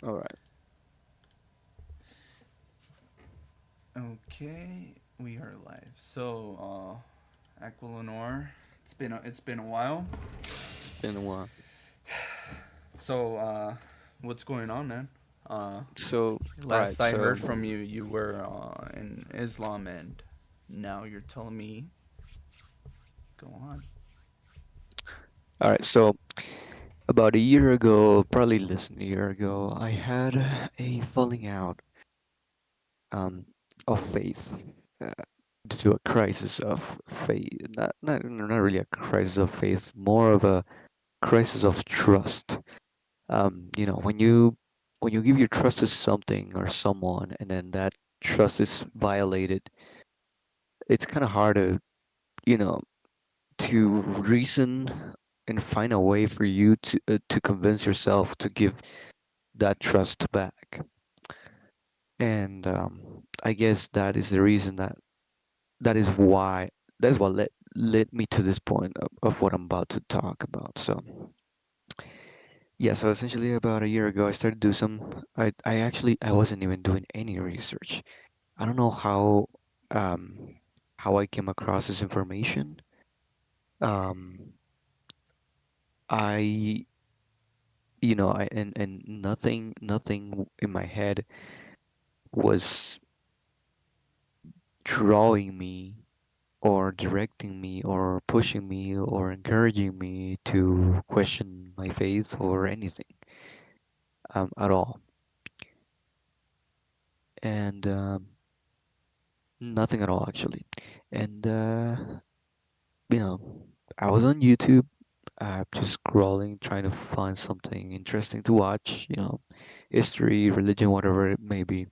All right. Okay, we are live. So, Aquilonor, it's been a while. It's been a while. So, what's going on, man? Uh, So, all right. Last I So, heard from you, you were in Islam, and now you're telling me go on. all right. So, about a year ago, probably less than a year ago, I had a falling out um, of faith uh, due to a crisis of faith. Not really a crisis of faith, more of a crisis of trust. When you give your trust to something or someone, and then that trust is violated, it's kind of hard you know, to reason and find a way for you to convince yourself to give that trust back. And I guess that is the reason that is why that's what led me to this point of what I'm about to talk about. So yeah, so essentially about a year ago I started to do some I wasn't even doing any research. I don't know um how I came across this information. Um I and nothing in my head was drawing me or directing me or pushing me or encouraging me to question my faith or anything at all, and nothing at all actually. And you know, I was on YouTube, just scrolling, trying to find something interesting to watch, history, religion, whatever it may be,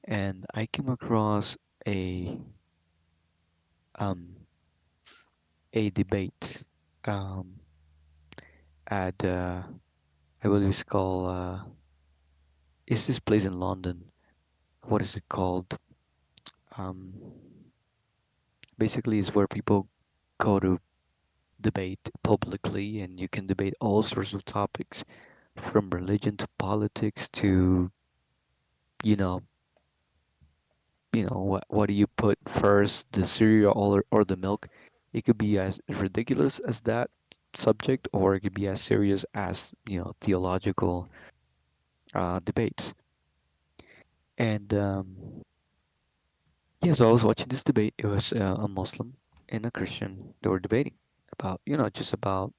and I came across a um, a debate um, at I believe it's called is this place in London? What is it called? Um, Basically, it's where people go to debate publicly, and you can debate all sorts of topics, from religion to politics to you know what do you put first, the cereal or the milk? It could be as ridiculous as that subject, or it could be as serious as theological debates. And yeah, so I was watching this debate. It was a Muslim and a Christian. They were debating about, just about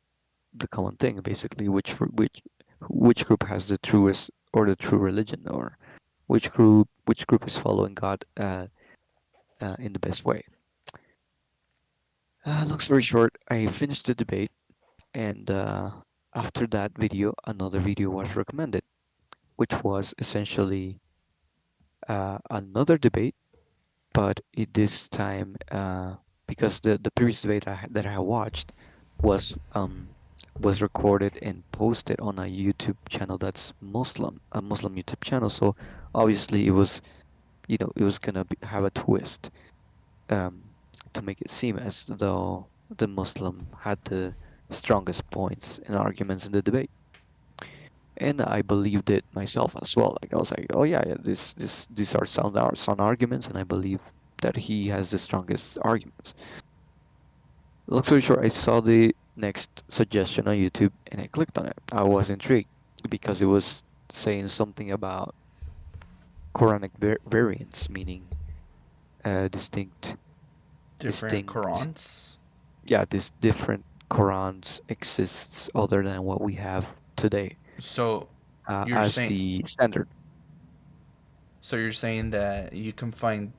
the common thing, basically, which group has the truest or the true religion, or which group is following God in the best way. Long story short, I finished the debate, and after that video, another video was recommended, which was essentially another debate, but this time, because the previous debate that I watched was was recorded and posted on a YouTube channel that's a Muslim YouTube channel. So obviously it was gonna have a twist, um, to make it seem as though the Muslim had the strongest points and arguments in the debate. And I believed it myself as well. Like I was like, oh yeah, yeah, these are sound arguments, and I believe that he has the strongest arguments. Long story short, I saw the next suggestion on YouTube and I clicked on it. I was intrigued because it was saying something about Quranic variants, meaning distinct, Different distinct, Qurans. yeah, this different Qurans exists other than what we have today So, you're as saying the standard. you're saying that you can find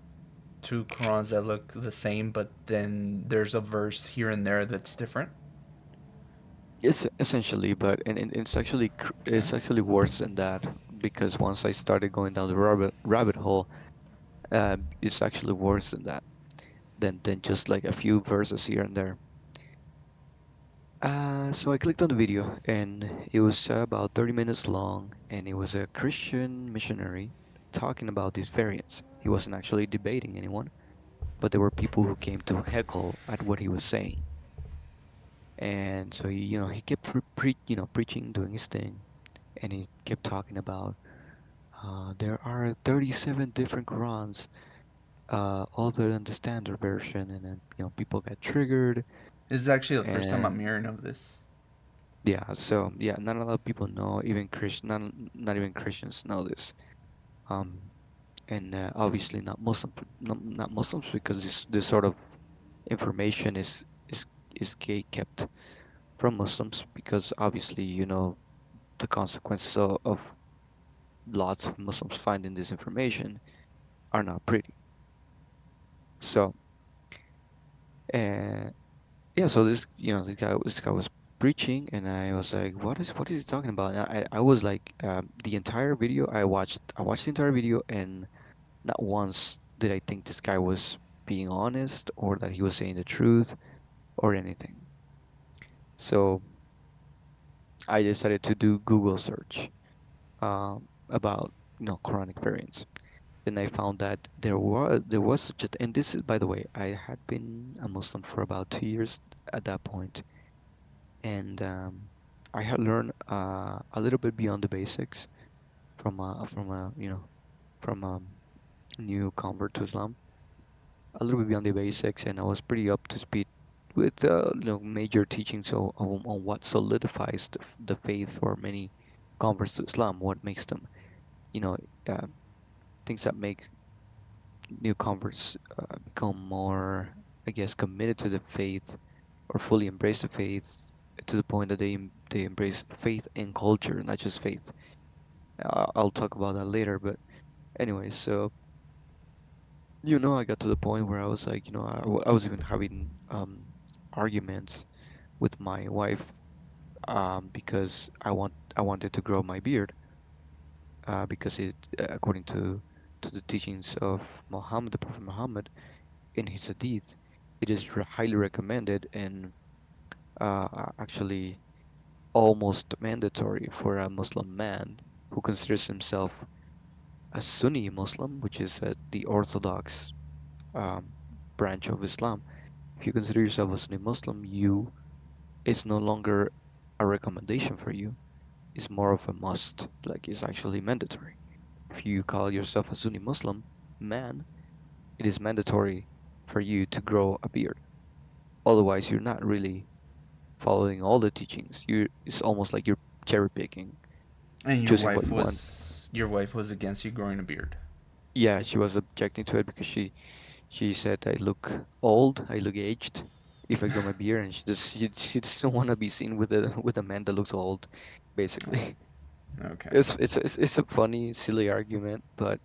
two Qurans that look the same, but then there's a verse here and there that's different. Yes, essentially, but and Okay. it's actually worse than that, because once I started going down the rabbit hole, it's actually worse than that, than just like a few verses here and there. So I clicked on the video, and it was about 30 minutes long, and it was a Christian missionary talking about these variants. He wasn't actually debating anyone, but there were people who came to heckle at what he was saying. And so he kept preaching, doing his thing. and he kept talking about there are 37 different Qurans other than the standard version, and then people get triggered, This is actually the first time I'm and hearing of this. yeah, so yeah, not a lot of people know, even not even Christians know this. Um, and obviously not Muslims, because this sort of information is gate kept from Muslims, because obviously the consequences of lots of Muslims finding this information are not pretty. So, uh, yeah, so this guy was preaching, and I was like, what is he talking about? And I was like, the entire video I watched the entire video, and not once did I think this guy was being honest or that he was saying the truth or anything. So I decided to do Google search about Quranic variants. Then I found that there was such a, and this is, by the way, I had been a Muslim for about 2 years at that point, and I had learned a little bit beyond the basics from a new convert to Islam, a little bit beyond the basics, and I was pretty up to speed with major teachings on what solidifies the faith for many converts to Islam, what makes them, you know, uh, things that make new converts become more, I guess, committed to the faith or fully embrace the faith to the point that they embrace faith and culture, not just faith. I'll talk about that later, but anyway, so I got to the point where I was like, I was even having arguments with my wife because I wanted to grow my beard because according to the teachings of Muhammad, the Prophet Muhammad, in his hadith, it is highly recommended and actually almost mandatory for a Muslim man who considers himself a Sunni Muslim, which is the Orthodox um, branch of Islam. If you consider yourself a Sunni Muslim, it's no longer a recommendation for you. It's more of a must, like it's actually mandatory. If you call yourself a Sunni Muslim man, it is mandatory for you to grow a beard. Otherwise, you're not really following all the teachings. It's almost like you're cherry picking, And choosing what you want. your wife was against you growing a beard. Yeah, she was objecting to it because she said I look old, I look aged if I grow my beard, and she doesn't want to be seen with a man that looks old, Oh, basically. okay. It's a funny, silly argument, but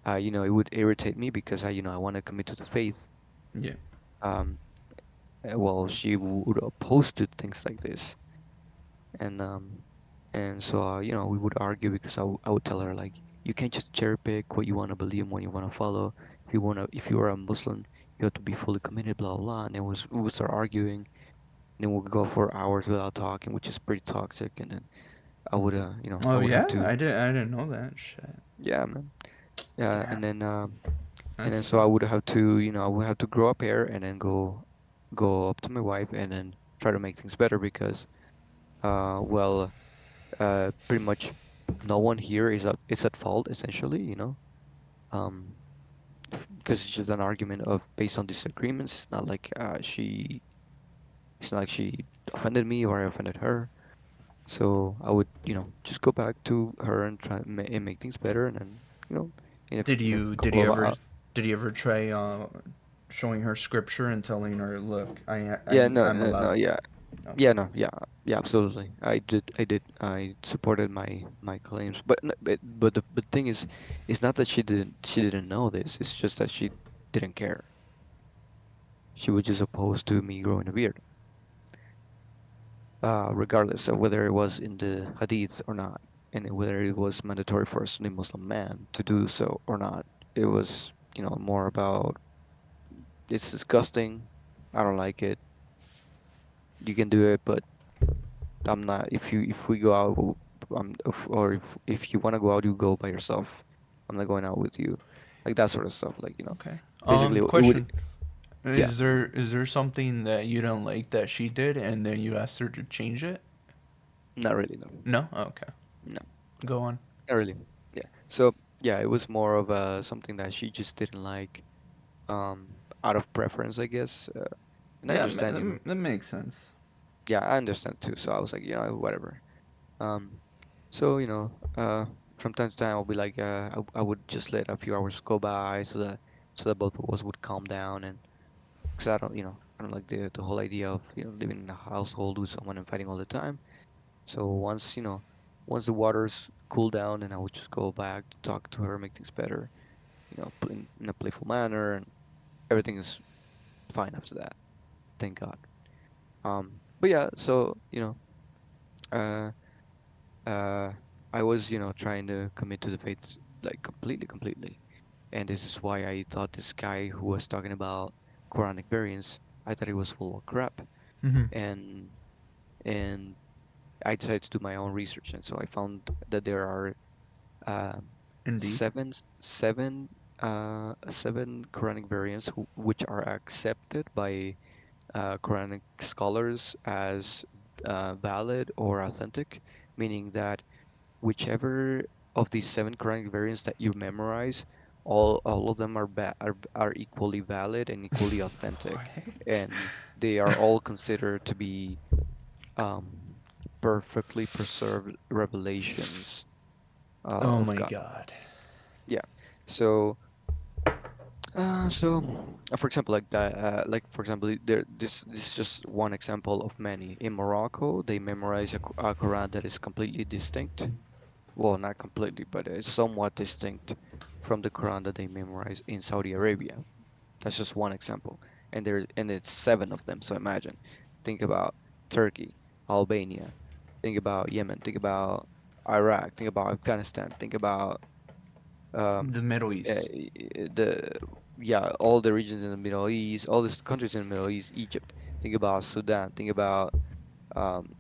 it would irritate me because I want to commit to the faith. Yeah. Um, well, she would oppose to things like this, and so we would argue because I would tell her like you can't just cherry pick what you want to believe and what you want to follow. If you are a Muslim, you have to be fully committed, blah blah blah. And we would start arguing, and then we'd go for hours without talking, which is pretty toxic. And then I Oh would have yeah, to, I didn't know that shit. yeah, man, yeah, Damn. and then That's so I would have to, I would have to grow up here and then go up to my wife and then try to make things better because well pretty much no one here is at fault essentially, um, because it's just an argument of based on disagreements. It's not like she offended me or I offended her. So I would, just go back to her and try and make things better, and then, in a did couple you of ever try showing her scripture and telling her, look, yeah, no, I'm no, no, allowed. yeah, Okay. yeah, no, yeah, yeah, absolutely. I supported my claims, but the thing is, it's not that she didn't know this. It's just that she didn't care. She was just opposed to me growing a beard, regardless of whether it was in the hadith or not, and whether it was mandatory for a Sunni Muslim man to do so or not. It was, more about it's disgusting. I don't like it. You can do it, but I'm not. If we go out, or if you want to go out, you go by yourself. I'm not going out with you, like that sort of stuff. Like Okay. basically it would. Question. Yeah, Is there something that you don't like that she did and then you asked her to change it? not really, no, No? Oh, okay. no. Go on. Not really. Yeah. So yeah, it was more of something that she just didn't like, out of preference, I guess. And I Yeah, understand, that makes sense. yeah, I understand too. So I was like, whatever. Um, so from time to time, I'll be like, I would just let a few hours go by so that both of us would calm down, and because I don't like the whole idea of living in a household with someone and fighting all the time. So once the waters cool down, and I would just go back to talk to her, make things better, in a playful manner, and everything is fine after that. Thank God. But yeah, so uh, uh, I was trying to commit to the faith like completely, and this is why I thought this guy who was talking about Quranic variants, I thought he was full of crap, Hmm. and and I decided to do my own research, and so I found that there are um, Indeed. seven Quranic variants which are accepted by Quranic scholars as valid or authentic, meaning that whichever of these seven Quranic variants that you memorize, all of them are equally valid and equally authentic, What? and they are all considered to be um, perfectly preserved revelations Oh of my God. god. Yeah. So, for example, like that, for example, this is just one example of many. In Morocco, they memorize a Quran that is completely distinct. Well, not completely, but it's somewhat distinct from the Quran that they memorize in Saudi Arabia. That's just one example, and it's seven of them. So imagine, think about Turkey, Albania, think about Yemen, think about Iraq, think about Afghanistan, think about um, The Middle uh, East. the yeah, all the regions in the Middle East, all these countries in the Middle East, Egypt. Think about Sudan. Think about um,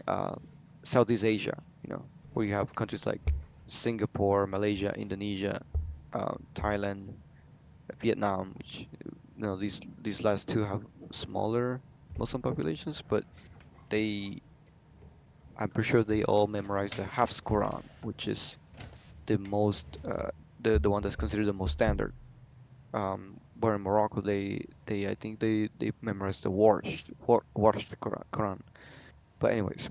uh, Southeast Asia. Where you have countries like Singapore, Malaysia, Indonesia, Thailand, Vietnam, which these last two have smaller Muslim populations, but they I'm pretty sure they all memorize the Hafs Quran, which is the most the one that's considered the most standard. Where in Morocco they I think they memorize the Warsh Quran. But anyways,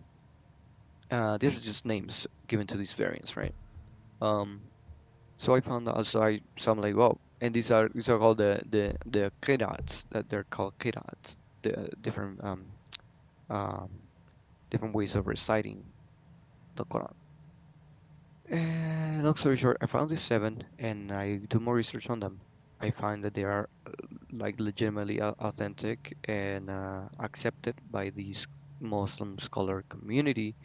these are just names given to these variants, right? Um, so I found out, so I'm like, well, and these are called the qira'ats, that they're called qira'ats, the um, different ways of reciting the Quran. And long story short, I found these seven, and I do more research on them. I find that they are like legitimately authentic and accepted by the Muslim scholar community.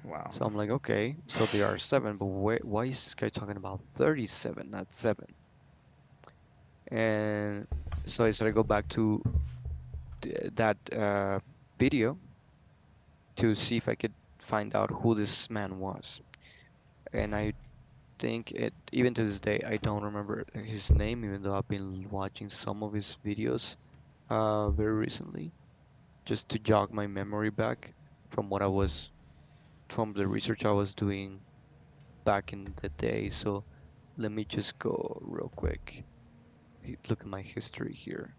Wow. So I'm like, okay, so there are seven, but why is this guy talking about 37, not seven? And so I started to go back to that video to see if I could find out who this man was. And I think even to this day, I don't remember his name, even though I've been watching some of his videos very recently, just to jog my memory back from what I was, from the research I was doing back in the day. So let me just go real quick. Look at my history here.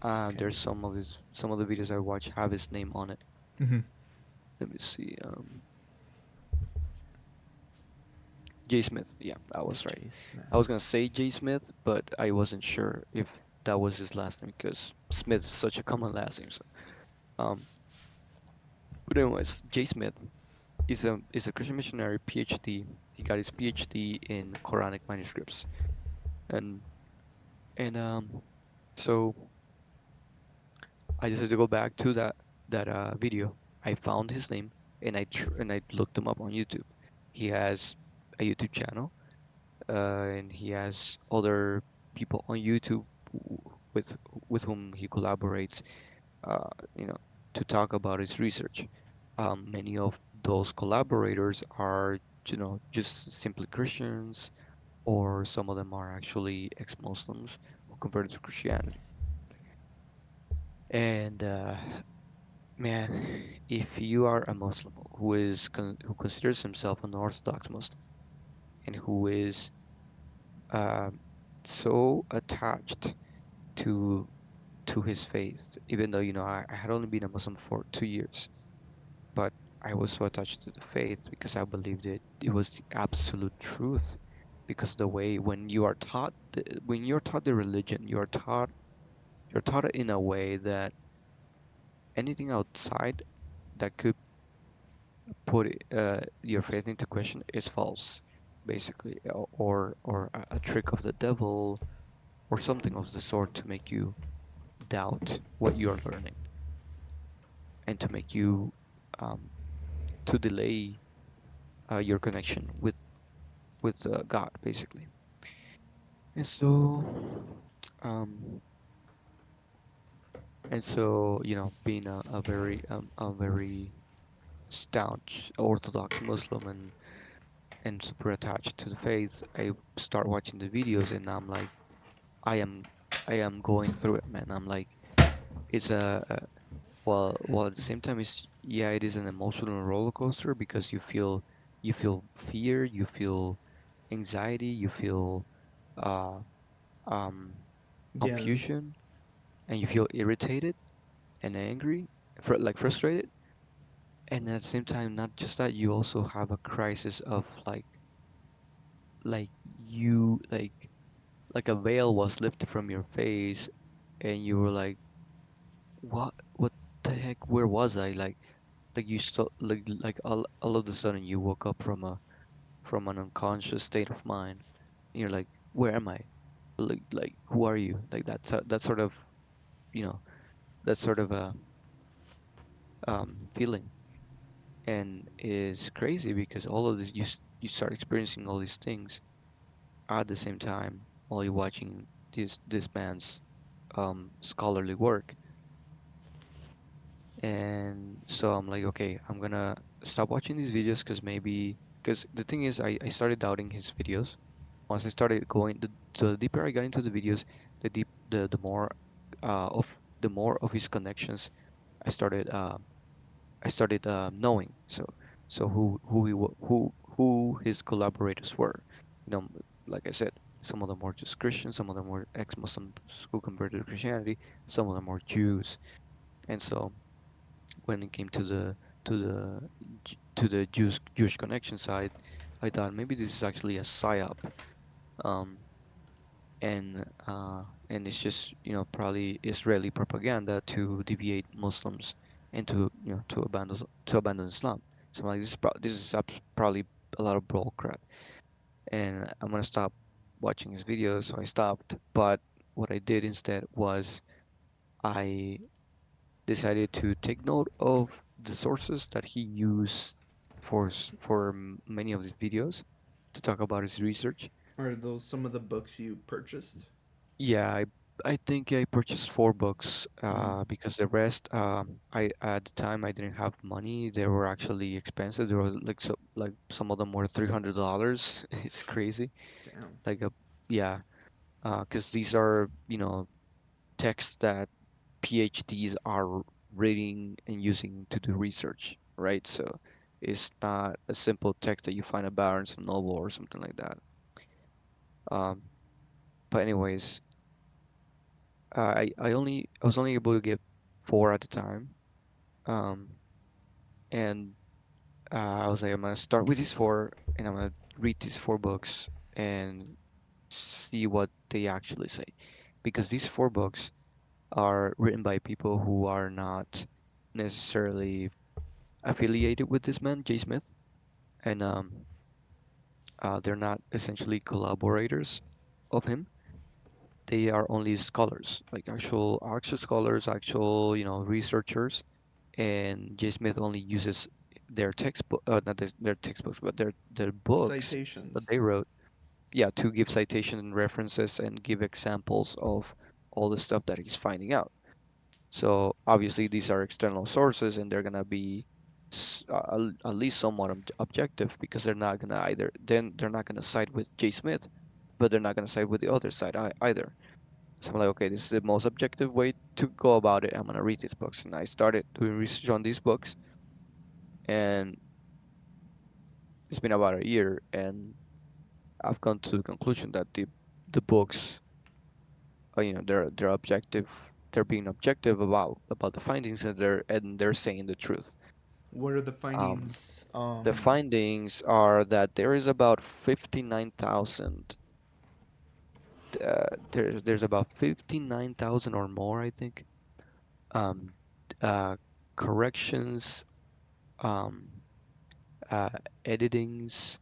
Okay. There's some of the videos I watch have his name on it. Mm-hmm. Let me see. Jay Smith. Yeah, I was right. Jay Smith. I was gonna say Jay Smith, but I wasn't sure if that was his last name because Smith is such a common last name. So, um, but anyways, Jay Smith is a Christian missionary PhD. He got his PhD in Quranic manuscripts, and and so I decided to go back to that video. I found his name and I looked him up on YouTube. He has a YouTube channel, and he has other people on YouTube with with whom he collaborates, uh, you know, to talk about his research. Many of those collaborators are, just simply Christians, or some of them are actually ex-Muslims who converted to Christianity. And Man, if you are a Muslim who considers himself an Orthodox Muslim and who is um, so attached to his faith, even though I had only been a Muslim for 2 years, but I was so attached to the faith because I believed it was the absolute truth. Because the way when you're taught the religion, you're taught it in a way that anything outside that could put your faith into question is false, basically, or a trick of the devil or something of the sort to make you doubt what you're learning and to make you um, to delay your connection with God, basically. And um, being a very staunch Orthodox Muslim and super attached to the faith, I start watching the videos and I'm like, I am I am going through it, man. I'm like, it's while at the same time it's yeah, it is an emotional roller coaster because you feel fear, you feel anxiety, you feel uh um Yeah. confusion, and you feel irritated and angry, like frustrated. And at the same time, not just that, you also have a crisis of like you like a veil was lifted from your face, and you were like, what the heck? Where was I? Like you still like all of a sudden you woke up from an unconscious state of mind. And you're like, where am I? Like who are you? Like that sort of you know that sort of a feeling, and is crazy because all of this you start experiencing all these things at the same time while you're watching this man's scholarly work. And so I'm like, okay, I'm gonna stop watching these videos because the thing is I started doubting his videos. Once I started going the deeper I got into the videos, the more the more of his connections I started knowing. So who his collaborators were. Like I said, some of them were just Christians, some of them were ex-Muslims who converted to Christianity, some of them were Jews. And so when it came to the to the Jewish connection side, I thought maybe this is actually a psyop, um, and it's just probably Israeli propaganda to deviate Muslims and to abandon Islam. So I'm like this is probably a lot of bull crap, and I'm gonna stop watching his videos. So I stopped, but what I did instead was I decided to take note of the sources that he used for many of these videos to talk about his research. Are those some of the books you purchased? Yeah, I think I purchased 4 books Mm, because the rest I at the time I didn't have money. They were actually expensive. They were like some of them were $300. It's crazy. damn. Like a yeah, because these are texts that PhDs are reading and using to do research, right? So it's not a simple text that you find at Barnes and Noble or something like that. Um, but anyways, I was only able to get 4 at the time, um, and I was like, I'm gonna start with these 4, and I'm gonna read these 4 books and see what they actually say, because these 4 books are written by people who are not necessarily affiliated with this man, Jay Smith, and they're not essentially collaborators of him. They are only scholars, like actual scholars, actual researchers. And Jay Smith only uses their textbook, not their textbooks, but their books that they Citations. wrote, yeah, to give citation and references and give examples of all the stuff that he's finding out. So obviously these are external sources and they're gonna be at least somewhat objective because they're not gonna they're not gonna side with Jay Smith, but they're not gonna side with the other side either. So I'm like, okay, this is the most objective way to go about it. I'm gonna read these books, and I started doing research on these books, and it's been about a year, and I've come to the conclusion that the books, they're objective. They're being objective about the findings, and they're saying the truth. What are the Um, findings? the findings are that there is about 59,000. There's about 59,000 or more, I think. Um, uh, corrections, um, uh, editings,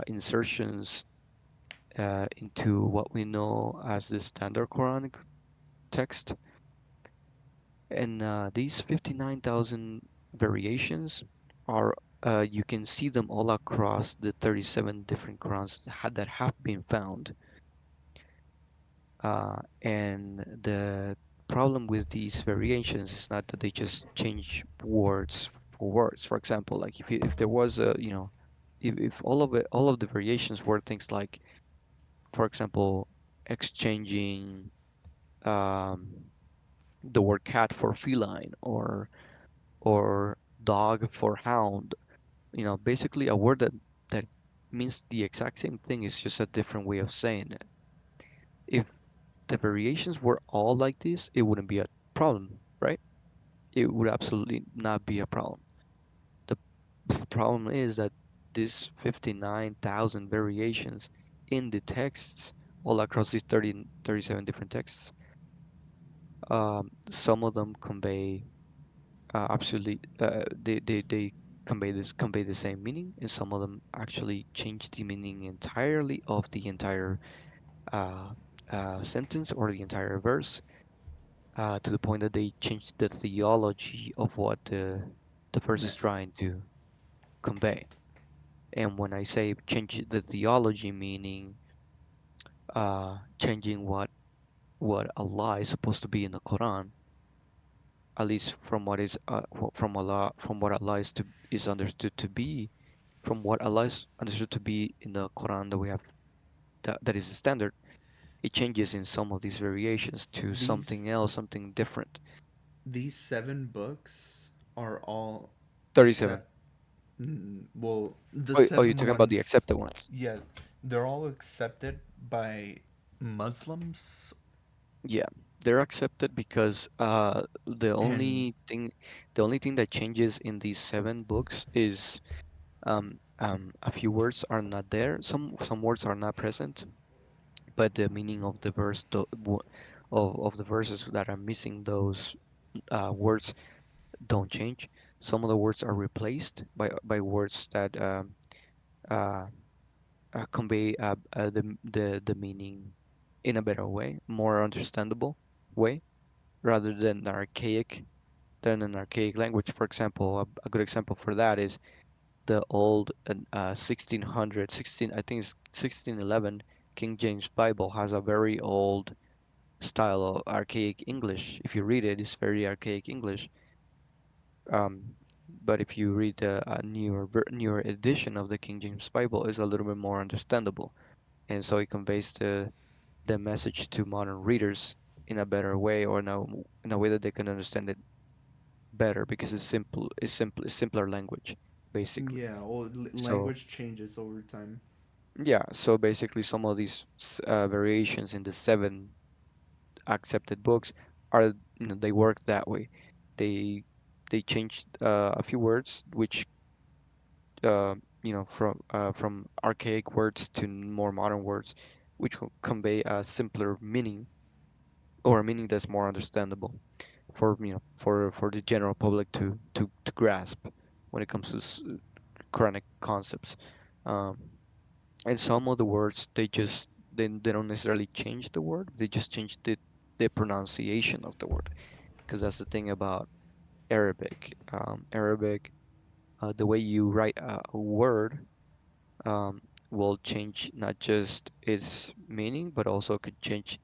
insertions into what we know as the standard Quranic text. And these 59,000 variations are, you can see them all across the 37 different Qurans that have been found. And the problem with these variations is not that they just change words for words. For example, like if there was a, if all of the variations were things like, for example, exchanging um, the word cat for feline, or dog for hound. Basically a word that means the exact same thing, is just a different way of saying it. If the variations were all like this, it wouldn't be a problem, right? It would absolutely not be a problem. The, the problem is that these 59,000 variations in the texts, all across these 37 different texts, some of them convey absolutely, they convey the same meaning, and some of them actually change the meaning entirely of the entire uh, sentence or the entire verse, to the point that they change the theology of what the verse is trying to convey. And when I say change the theology, meaning changing what Allah is supposed to be in the Quran, at least from what is from Allah, from what Allah is understood to be, from what Allah is understood to be in the Quran that we have, that is the standard. It changes in some of these variations to These something else, something different. these seven books are all 37. accept. Well, the Oh, you're seven talking about the ones, accepted ones. yeah, they're all accepted by Muslims Yeah, they're accepted because and the only thing that changes in these seven books is a few words are not there. Some words are not present, but the meaning of the of the verses that are missing those words don't change. Some of the words are replaced by words that uh, convey the meaning in a better way, more understandable way, rather than an archaic language. For example, a good example for that is the old 1600, I think it's 1611 King James Bible has a very old style of archaic English. If you read it, it's very archaic English. Um, but if you read a newer edition of the King James Bible, it's a little bit more understandable, and so it conveys the message to modern readers in a better way, or in a way that they can understand it better, because it's simpler language, basically. yeah, well, So language changes over time. yeah, so basically some of these variations in the seven accepted books are, they work that way. They they changed a few words, which from archaic words to more modern words, which convey a simpler meaning, or a meaning that's more understandable for for the general public to grasp when it comes to Quranic concepts. Um, and some of the words, they don't necessarily change the word, they just change the pronunciation of the word, because that's the thing about Arabic. Arabic, the way you write a word, um, will change not just its meaning, but also could change,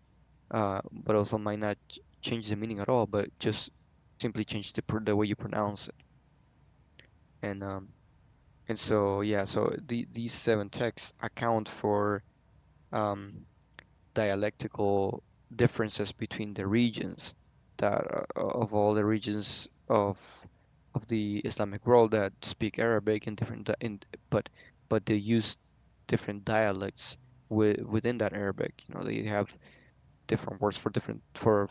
but also might not change the meaning at all, but just simply change the way you pronounce it. And so yeah, so these seven texts account for um, dialectical differences between the regions that of all the regions of the Islamic world that speak Arabic in different but they use different dialects within that Arabic. You know, they have different words for different for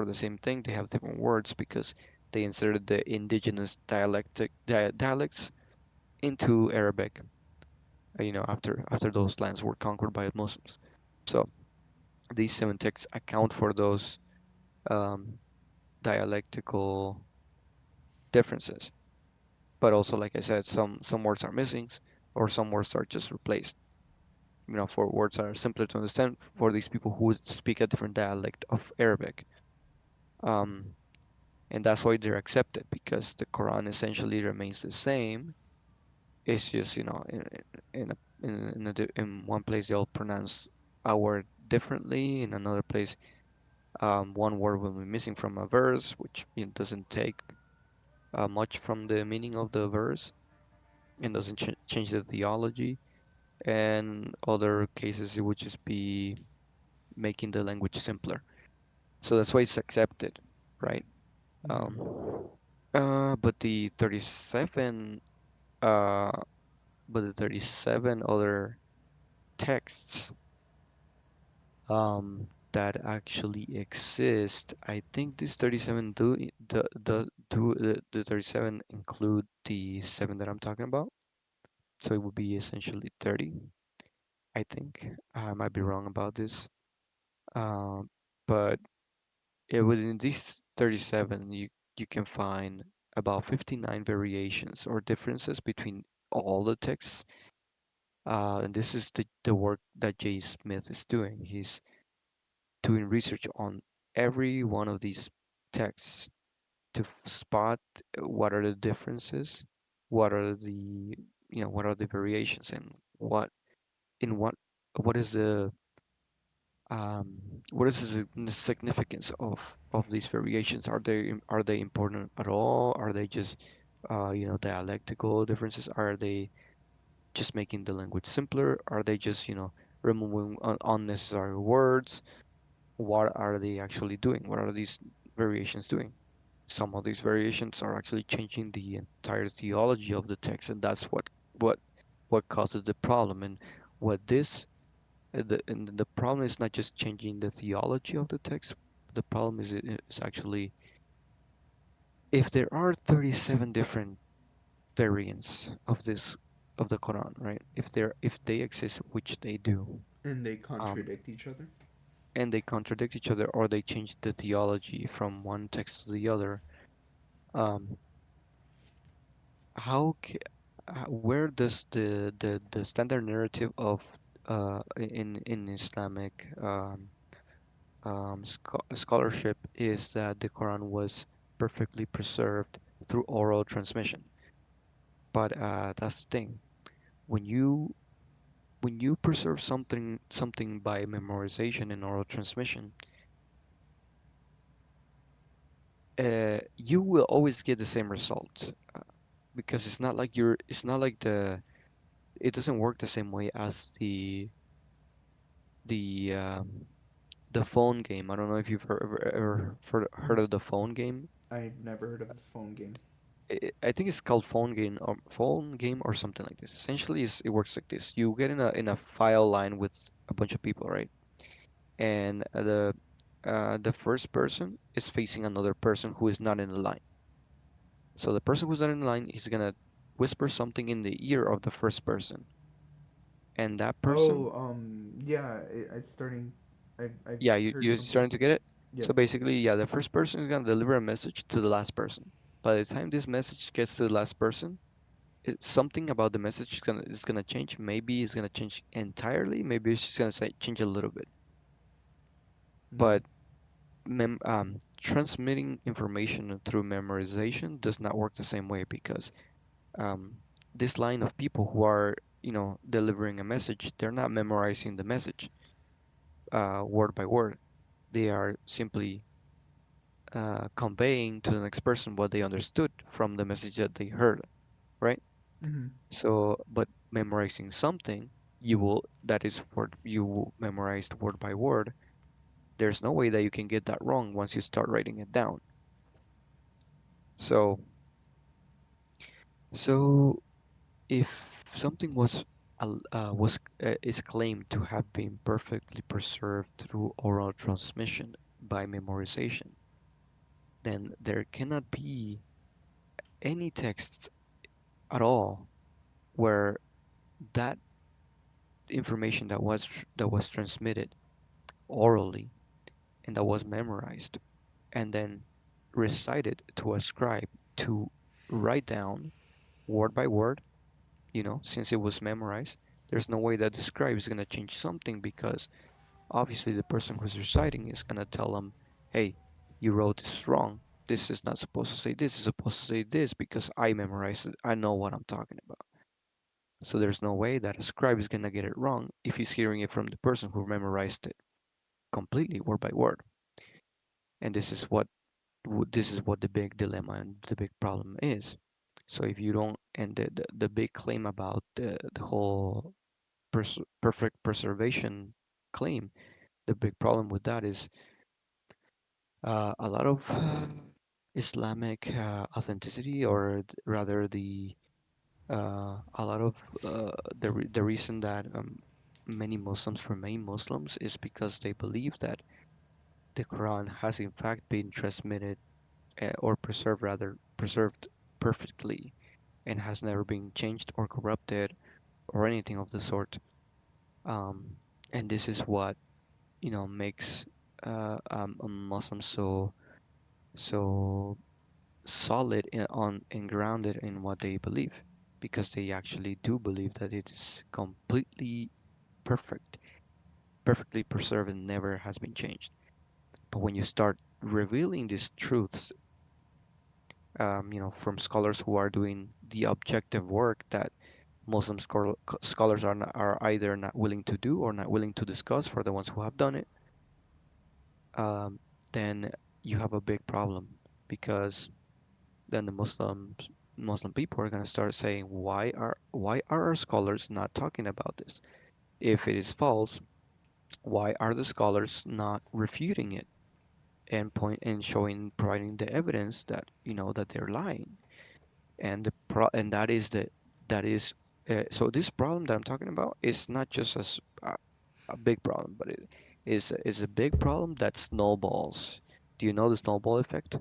the same thing. They have different words because they inserted the indigenous dialects into Arabic. You know, after those lands were conquered by Muslims. So these seven texts account for those um, dialectical differences. But also, like I said, some words are missing, or some words are just replaced. You know, for words that are simpler to understand for these people who speak a different dialect of Arabic. Um, and that's why they're accepted because the Quran essentially remains the same. It's just in a in one place they'll pronounce a word differently. In another place, one word will be missing from a verse, which doesn't take much from the meaning of the verse and doesn't change the theology. And other cases, it would just be making the language simpler. So that's why it's accepted, right? Mm-hmm. Um, but the 37, uh, but the 37 other texts that actually exist, I think these 37 the 37 include the seven that I'm talking about. So it would be essentially 30, I think. I might be wrong about this. Um, but within these 37, you can find about 59 variations or differences between all the texts. And this is the work that J. Smith is doing. He's doing research on every one of these texts to spot what are the differences, what are the what are the variations, and in what is the what is the significance of these variations? Are they important at all? Are they just dialectical differences? Are they just making the language simpler? Are they just removing unnecessary words? What are they actually doing? What are these variations doing? Some of these variations are actually changing the entire theology of the text, and that's what what causes the problem. And what this and the problem is not just changing the theology of the text. The problem is it's actually if there are 37 different variants of the Quran, right? If they exist, which they do, And they um, contradict each other. and they contradict each other or they change the theology from one text to the other, um, how where does the standard narrative of in Islamic scholarship is that the Quran was perfectly preserved through oral transmission. But that's the thing. When you when you preserve something by memorization and oral transmission, you will always get the same result because it's not like it doesn't work the same way as the um, the phone game. I don't know if you've heard of the phone game. I've never heard of the phone game. I think it's called phone game or something like this. Essentially, it works like this. You get in a file line with a bunch of people, right? And the first person is facing another person who is not in the line. So the person who's not in the line is gonna whisper something in the ear of the first person, and that person, Oh, yeah, it's starting. I've yeah, heard you're something. starting to get it. Yep. So basically, yeah, the first person is gonna deliver a message to the last person. By the time this message gets to the last person, something about the message is gonna change. Maybe it's gonna change entirely. Maybe it's just gonna say change a little bit. Mm-hmm. But transmitting information through memorization does not work the same way because um, this line of people who are delivering a message, they're not memorizing the message word by word. They are simply conveying to the next person what they understood from the message that they heard, right? Mm-hmm. So, but memorizing something, that is word you will memorize word by word. There's no way that you can get that wrong once you start writing it down. So, so if something is claimed to have been perfectly preserved through oral transmission by memorization, then there cannot be any texts at all where that information that was transmitted orally and that was memorized and then recited to a scribe to write down word by word, since it was memorized, there's no way that the scribe is going to change something because obviously the person who's reciting is going to tell them, hey, you wrote this wrong. This is not supposed to say this, is supposed to say this because I memorized it. I know what I'm talking about. So there's no way that a scribe is going to get it wrong if he's hearing it from the person who memorized it completely word by word. And this is what the big dilemma and the big problem is. So if you don't, and the big claim about the whole perfect preservation claim, the big problem with that is a lot of Islamic authenticity, or rather a lot of the reason that many Muslims remain Muslims is because they believe that the Quran has in fact been transmitted or preserved, rather preserved perfectly, and has never been changed or corrupted or anything of the sort. Um, and this is what makes a Muslim so solid on and grounded in what they believe, because they actually do believe that it is completely perfect, perfectly preserved, and never has been changed. But when you start revealing these truths, from scholars who are doing the objective work that Muslim scholars are either not willing to do or not willing to discuss for the ones who have done it, um, then you have a big problem, because then the Muslim people are going to start saying, why are our scholars not talking about this? If it is false, why are the scholars not refuting it and providing the evidence that that they're lying? And that is so this problem that I'm talking about is not just a big problem, but it is a big problem that snowballs. Do you know the snowball effect?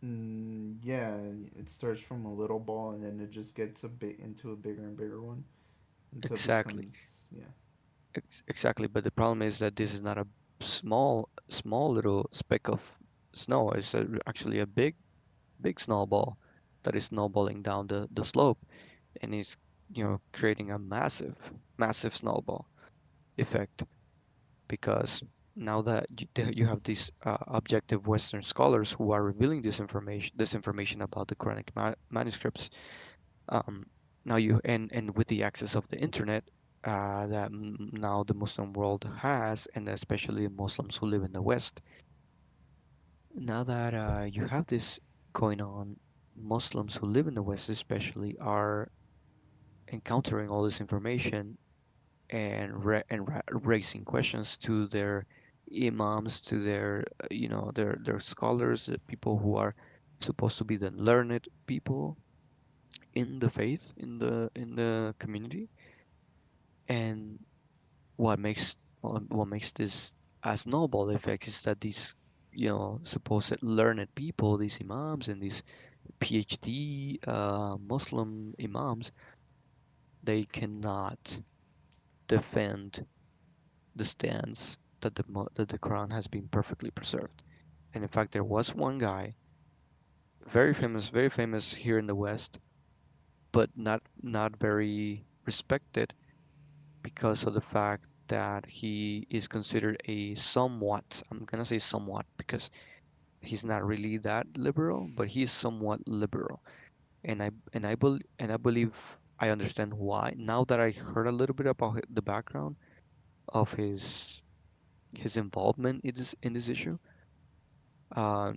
Yeah, it starts from a little ball and then it just gets a bit into a bigger and bigger one until it Exactly. becomes yeah. Exactly, but the problem is that this is not a small little speck of snow. It's actually a big snowball that is snowballing down the slope, and is creating a massive snowball effect, because now that you have these objective Western scholars who are revealing this information about the Quranic manuscripts. um, Now and with the access of the internet that now the Muslim world has, and especially Muslims who live in the West, now that you have this going on, Muslims who live in the West especially are encountering all this information and raising questions to their imams, to their their scholars, the people who are supposed to be the learned people in the faith, in the community. And what makes this a snowball effect is that these supposed learned people, these imams and these PhD Muslim imams, they cannot defend the stance that the Quran has been perfectly preserved. And in fact, there was one guy, very famous here in the West, but not very respected, because of the fact that he is considered a somewhat, I'm gonna say somewhat, because he's not really that liberal, but he's somewhat liberal. And I believe I understand why now that I heard a little bit about the background of his involvement in this issue. Uh,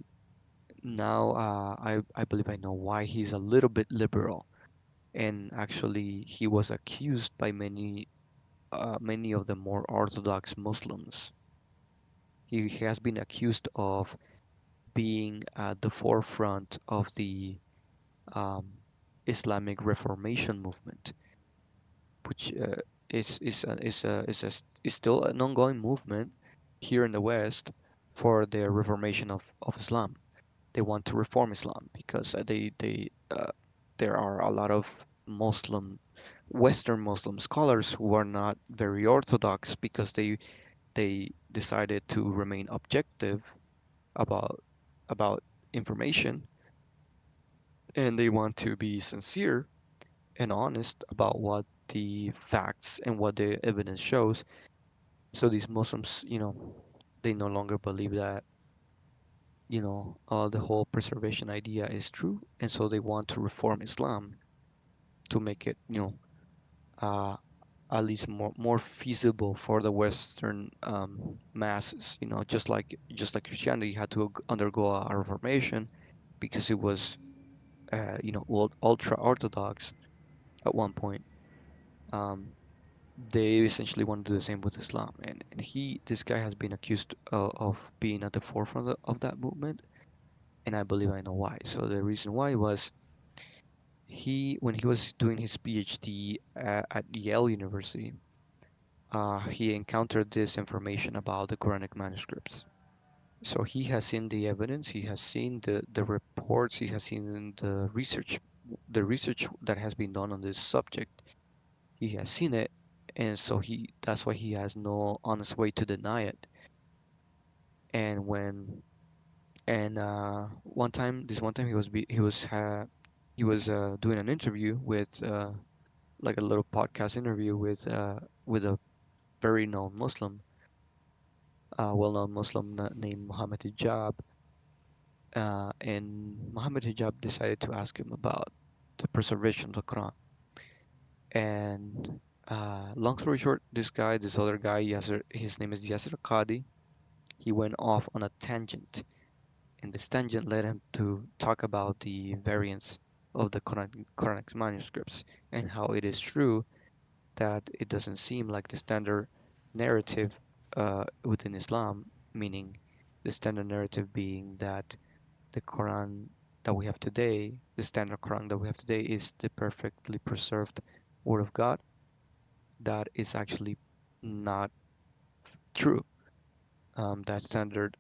Now I believe I know why he's a little bit liberal, and actually he was accused by many of the more orthodox Muslims He has been accused of being at the forefront of the um, Islamic Reformation movement, which is still an ongoing movement here in the West for the reformation of Islam. They want to reform Islam because there are a lot of Muslim Western Muslim scholars who are not very orthodox because they decided to remain objective about about information, and they want to be sincere and honest about what the facts and what the evidence shows. So these Muslims, they no longer believe that, the whole preservation idea is true, and so they want to reform Islam to make it, uh, at least more feasible for the Western masses. Just like Christianity had to undergo a reformation because it was, ultra orthodox at one point. Um, they essentially want to do the same with Islam, and this guy has been accused of being at the forefront of that movement, and I believe I know why. So the reason why was when he was doing his PhD at Yale University, he encountered this information about the Quranic manuscripts. So he has seen the evidence, he has seen the reports, he has seen the research that has been done on this subject. He has seen it, and so he that's why he has no honest way to deny it. And when and one time he was doing an interview with like a little podcast interview with a very known Muslim, well-known Muslim named Muhammad Hijab, and Muhammad Hijab decided to ask him about the preservation of the Quran. And long story short, this other guy, Yasser, his name is Yasser Qadi. He went off on a tangent, and this tangent led him to talk about the variants of the Quranic manuscripts and how it is true that it doesn't seem like the standard narrative within Islam, meaning the standard narrative being that the Quran that we have today, the standard Quran that we have today, is the perfectly preserved Word of God. That is actually not true. That standard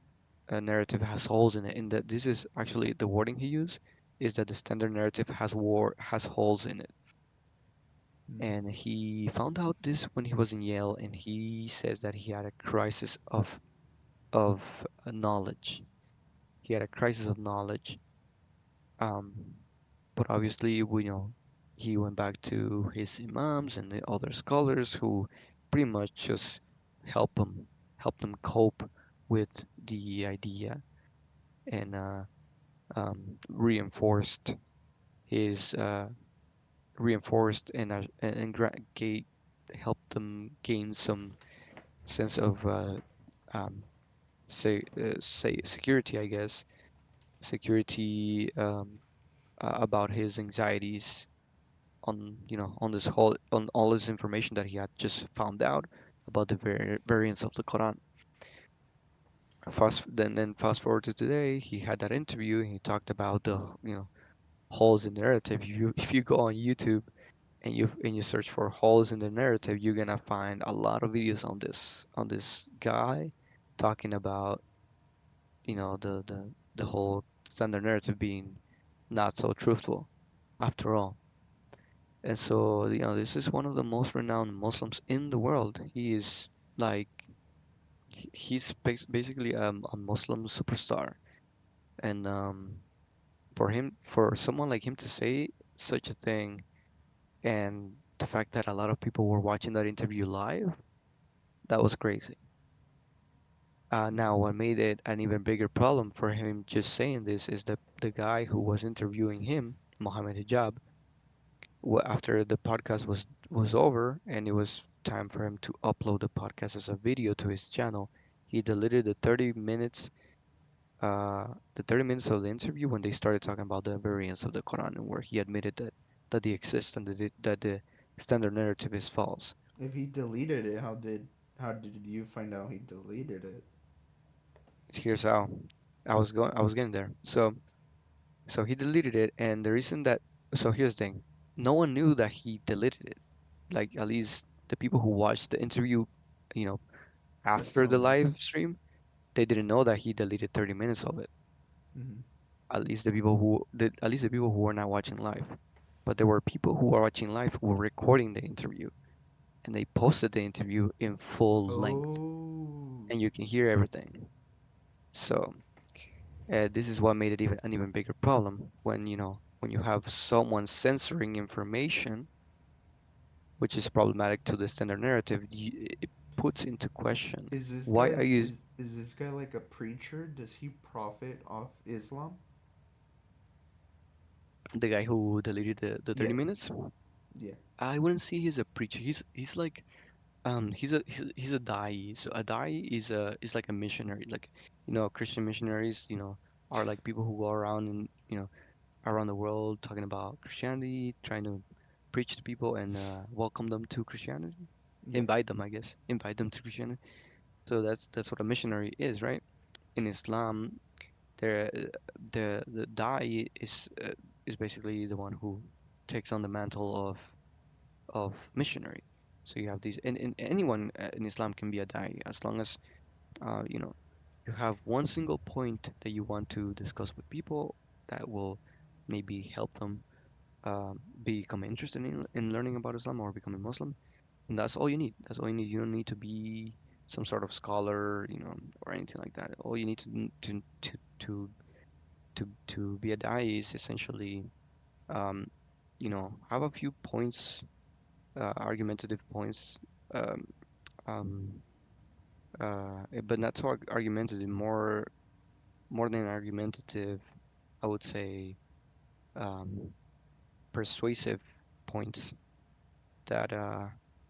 narrative has holes in it, and that this is actually the wording he used is that the standard narrative has holes in it. Mm. And he found out this when he was in Yale, and he says that he had a crisis of knowledge. He had a crisis of knowledge. Um, but obviously, he went back to his imams and the other scholars who pretty much just help him help him cope with the idea, and his reinforced helped them gain some sense of um, say security, I guess, security about his anxieties on this whole on all this information that he had just found out about the variants of the Quran. Fast forward to today, he had that interview and he talked about the holes in the narrative. If you go on YouTube and you search for holes in the narrative, you're gonna find a lot of videos on this guy talking about the whole standard narrative being not so truthful after all. And so, this is one of the most renowned Muslims in the world. He is like he's basically a Muslim superstar, and for someone like him to say such a thing, and the fact that a lot of people were watching that interview live, that was crazy. Now, what made it an even bigger problem for him just saying this is that the guy who was interviewing him, Mohammed Hijab, after the podcast was over and it was time for him to upload the podcast as a video to his channel, he deleted the 30 minutes of the interview when they started talking about the variants of the Quran and where he admitted that they exist and that the standard narrative is false. If he deleted it, how did you find out he deleted it? here's how. I was getting there. So he deleted it, and the reason that so here's the thing. No one knew that he deleted it. Like at least the people who watched the interview, you know, after the Assumed. live stream, they didn't know that he deleted 30 minutes of it. Hmm. At least the people who were not watching live. But there were people who were watching live who were recording the interview, and they posted the interview in full length, Oh. and you can hear everything. So this is what made it even an even bigger problem when when you have someone censoring information, which is problematic to the standard narrative. It puts into question Is this why guy are you is this guy like a preacher? Does he profit off Islam? the guy who deleted the 30 Yeah. minutes. Yeah. I wouldn't say he's a preacher. He's like he's a dai. So a dai is like a missionary. Like Christian missionaries are like people who go around and around the world talking about Christianity, trying to preach to people and welcome them to Christianity, Yeah. invite them, I guess, invite them to Christianity. So that's what a missionary is, right? In Islam, there the dai is basically the one who takes on the mantle of missionary. So you have these, and anyone in Islam can be a dai as long as you know you have one single point that you want to discuss with people that will maybe help them become interested in learning about Islam or becoming Muslim, and that's all you need. That's all you need. You don't need to be some sort of scholar, or anything like that. All you need to be a dai is essentially, um, have a few points, argumentative points, um, um, but not so argumentative, more than argumentative. I would say um, persuasive points that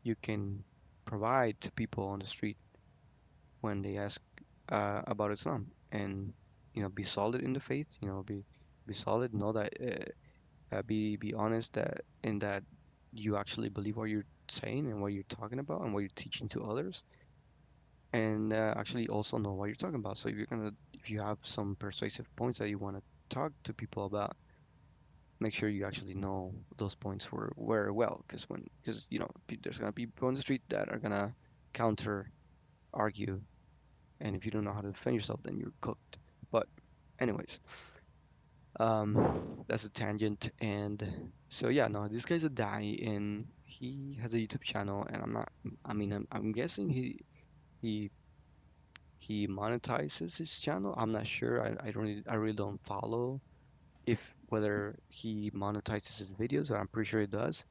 you can provide to people on the street when they ask about Islam, and be solid in the faith. Be solid. Know that be honest that in that you actually believe what you're saying and what you're talking about and what you're teaching to others, and actually also know what you're talking about. So if you have some persuasive points that you want to talk to people about, make sure you actually know those points were very well, because there's gonna be people on the street that are gonna counter argue, and if you don't know how to defend yourself, then you're cooked. But anyways, that's a tangent, and so yeah, no, this guy's a guy, and he has a YouTube channel, and I'm not, I mean, I'm guessing he he monetizes his channel. I'm not sure. I really don't follow if whether he monetizes his videos, or I'm pretty sure he does.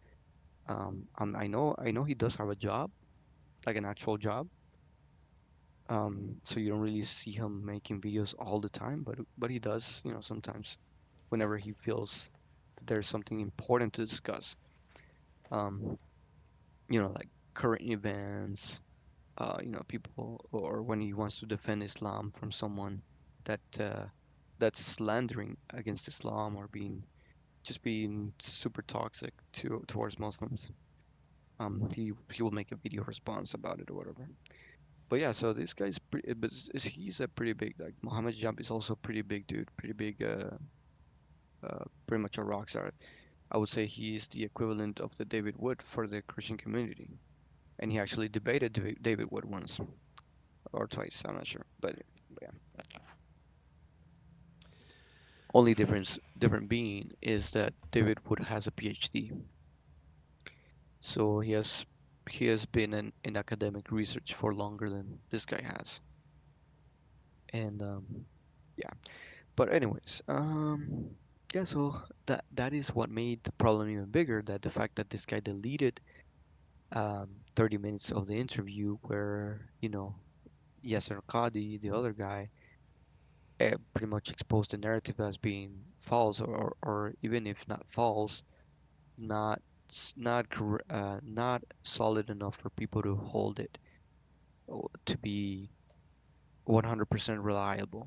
I know he does have a job, like an actual job. So you don't really see him making videos all the time, but he does, sometimes whenever he feels that there's something important to discuss. Um, like current events, people, or when he wants to defend Islam from someone that that's slandering against Islam or being super toxic towards Muslims. He will make a video response about it or whatever. But yeah, so this guy's pretty, but he's a pretty big, like Mohammed Jump is also pretty big dude, pretty big, pretty much a rock star. I would say he is the equivalent of the David Wood for the Christian community, and he actually debated David Wood once or twice, I'm not sure, but yeah. Only different being is that David Wood has a PhD, so he has been in academic research for longer than this guy has, and yeah. But anyways, yeah, so that is what made the problem even bigger, that the fact that this guy deleted 30 minutes of the interview where, Yasser Qadi, the other guy, pretty much exposed the narrative as being false, or even if not false, not not solid enough for people to hold it, to be 100% reliable,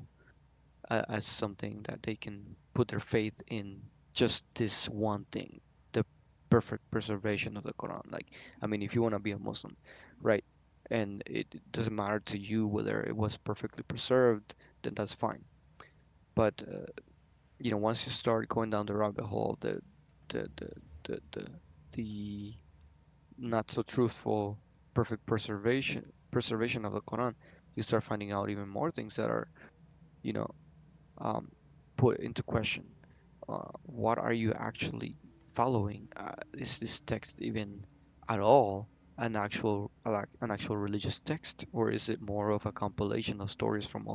as something that they can put their faith in, just this one thing, the perfect preservation of the Quran. Like, I mean, if you want to be a Muslim, right, and it doesn't matter to you whether it was perfectly preserved, then that's fine. But once you start going down the rabbit hole, the the the not so truthful perfect preservation of the Quran, you start finding out even more things that are, you know, um, put into question. What are you actually following? Is this text even at all an actual religious text, or is it more of a compilation of stories from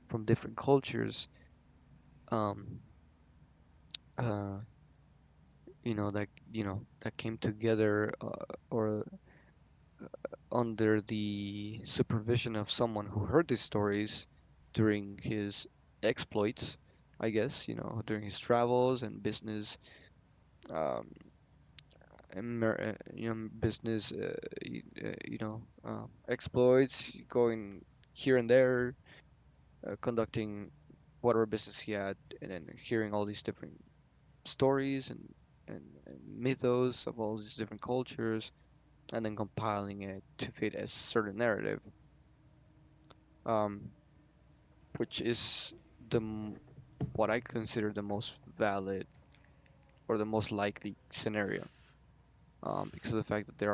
from different cultures? Um, uh, that came together, or under the supervision of someone who heard these stories during his exploits, I guess, during his travels and business, um, business, exploits, going here and there, conducting whatever business he had, and then hearing all these different stories and mythos of all these different cultures, and then compiling it to fit a certain narrative, um, which is what I consider the most valid or the most likely scenario, because of the fact that there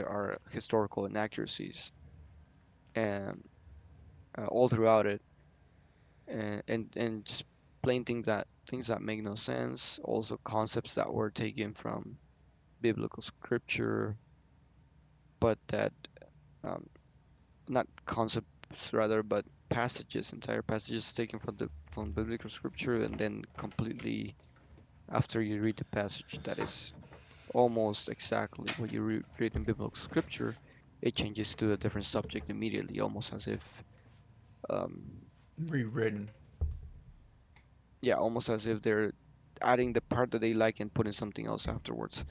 are historical inaccuracies and all throughout it, and just plain things that make no sense. Also, concepts that were taken from biblical scripture, but that um, not concepts rather, but passages, entire passages taken from biblical scripture, and then completely after you read the passage that is almost exactly what you read in biblical scripture, it changes to a different subject immediately, almost as if, um, Rewritten. almost as if they're adding the part that they like and putting something else afterwards.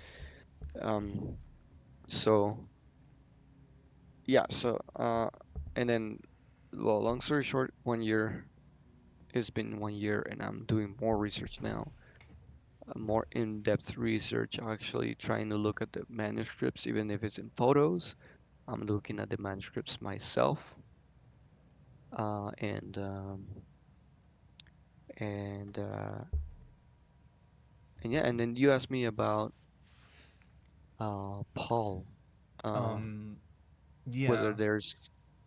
Um, so and then, well, long story short, 1 year, it's been 1 year, and I'm doing more research now, more in-depth research, actually trying to look at the manuscripts, even if it's in photos. I'm looking at the manuscripts myself, uh, and um, and uh, and yeah, and then you asked me about Paul, uh, Um, whether yeah. there's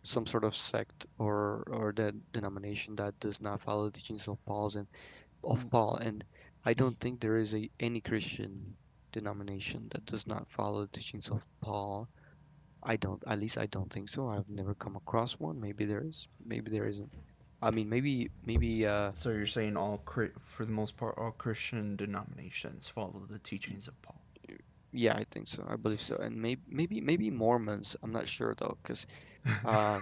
some sort of sect or the denomination that does not follow the teachings of Paul, and I don't think there is any Christian denomination that does not follow the teachings of Paul. At least I don't think so. I've never come across one. Maybe there is, maybe there isn't. I mean, maybe So you're saying for the most part, all Christian denominations follow the teachings of Paul. yeah, I think so. I believe so. And maybe Mormons. I'm not sure though, because uh,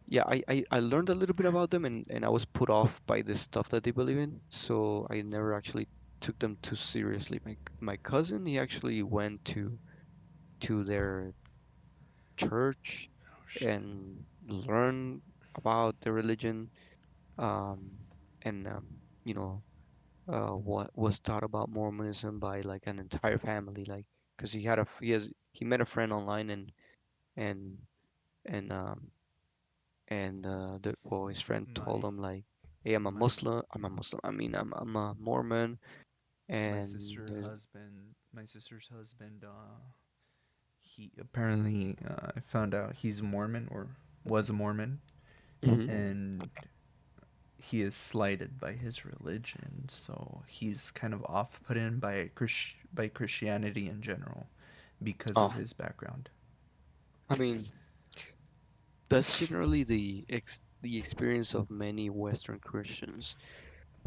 yeah, I learned a little bit about them, and I was put off by the stuff that they believe in, so I never actually took them too seriously. My cousin, he actually went to their church Oh shit. and learned about the religion, um, and what was taught about Mormonism by like an entire family, like because he met a friend online, and and um his friend told My him like, hey, my I'm a Muslim, I mean, I'm a Mormon, and there's my sister's husband, he apparently, I found out he's Mormon or was a Mormon, Mhm. and he is slighted by his religion, so he's kind of off put in by Christianity in general because of Oh, his background. I mean, that's generally the experience of many Western Christians.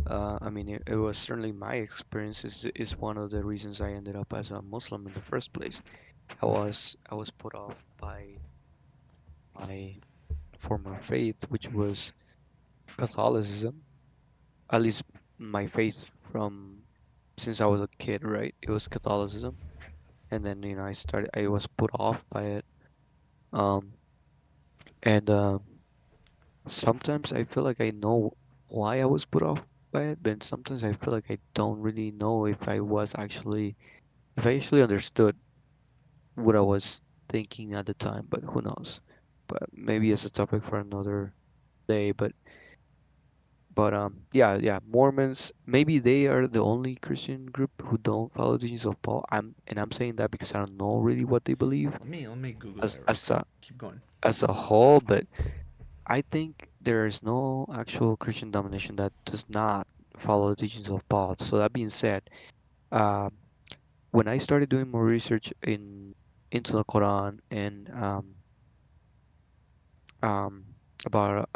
I mean, it was certainly my experience. Is one of the reasons I ended up as a Muslim in the first place. I was put off by my former faith, which was Catholicism. At least my faith from since I was a kid, right? It was Catholicism, and then I was put off by it. Um, and Sometimes I feel like I know why I was put off by it, but sometimes I feel like I don't really know if I actually understood what I was thinking at the time. But who knows? But maybe it's a topic for another. day, but yeah, Mormons, maybe they are the only Christian group who don't follow the teachings of Paul. I'm saying that because I don't know really what they believe Let me Google as that real as quick. a Keep going. as a whole, but I think there is no actual Christian denomination that does not follow the teachings of Paul. So that being said, um, when I started doing more research into the Quran and um, about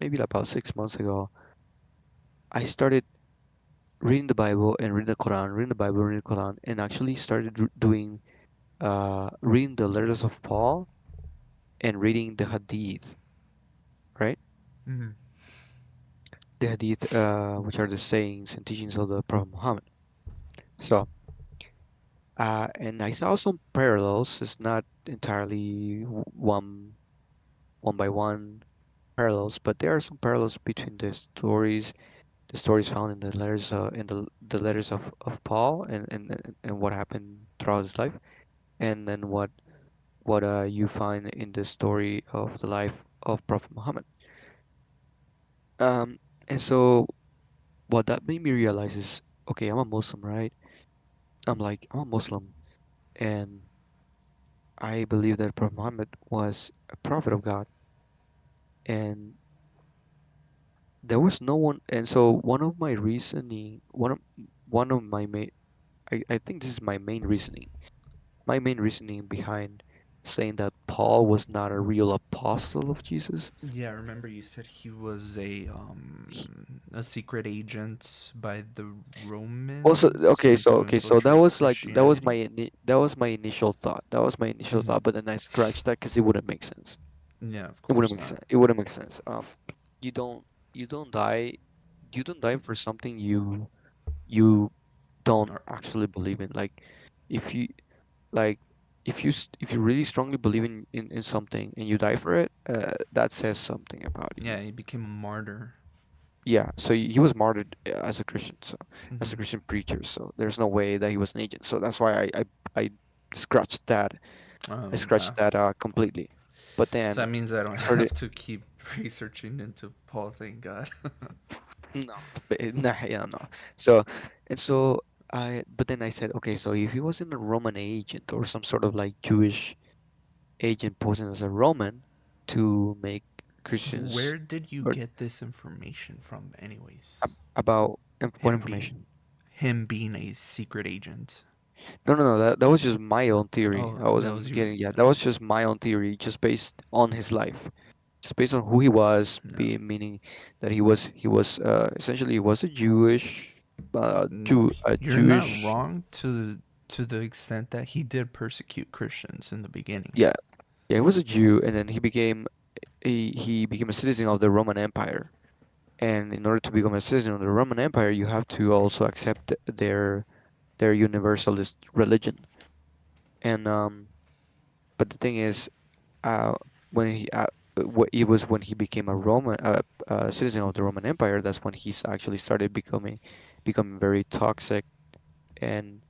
maybe about 6 months ago, I started reading the Bible and reading the Quran, reading the Bible, reading the Quran, and actually started doing reading the letters of Paul and reading the Hadith, right? Hmm. The Hadith, which are the sayings and teachings of the Prophet Muhammad. So, and I saw some parallels. It's not entirely one by one parallels, but there are some parallels between the stories found in the letters, in the letters of Paul, and what happened throughout his life, and then what you find in the story of the life of Prophet Muhammad. Um, and so what that made me realize is, okay, I'm a Muslim, right? I'm a Muslim, and I believe that Prophet Muhammad was a prophet of God, and there was no one. And so one of my main, I think this is my main reasoning. My main reasoning behind saying that Paul was not a real apostle of Jesus. Yeah, I remember you said he was He, a secret agent by the also, Romans to okay, so infiltrate that was Christianity. that was my initial thought. That was my initial Hmm. thought, but then I scratched that because it wouldn't make sense. Yeah, of It wouldn't course make not. sense. It wouldn't make sense. You don't you don't die for something you don't Or, actually believe in. Like if you like if you really strongly believe in something and you die for it, that says something about you. yeah, he became a martyr. Yeah, so he was martyred as a Christian, so as a Hmm. Christian preacher. So there's no way that he was an agent. So that's why I scratched that. I Oh scratched wow. that completely. But So then that means I I don't started have to keep researching into Paul. Thank God. no, nah, yeah, no. So and so but then I said, okay, so if he wasn't a Roman agent or some sort of like Jewish agent posing as a Roman to make Christians Where did you or get this information from, anyways? about what Him being information? him being a secret agent. No. That was just my own theory. Oh, I that was wasn't you. getting, yeah, that Okay. was just my own theory, just based on his life, just based on who he was, No. being meaning that he was essentially he was a a You're not Jewish, wrong to the extent that he did persecute Christians in the beginning. yeah, yeah, he was a Jew, and then he became a citizen of the Roman Empire. And in order to become a citizen of the Roman Empire, you have to also accept their universalist religion. And but the thing is, uh, when it was when he became a Roman citizen of the Roman Empire, that's when actually started becoming very toxic and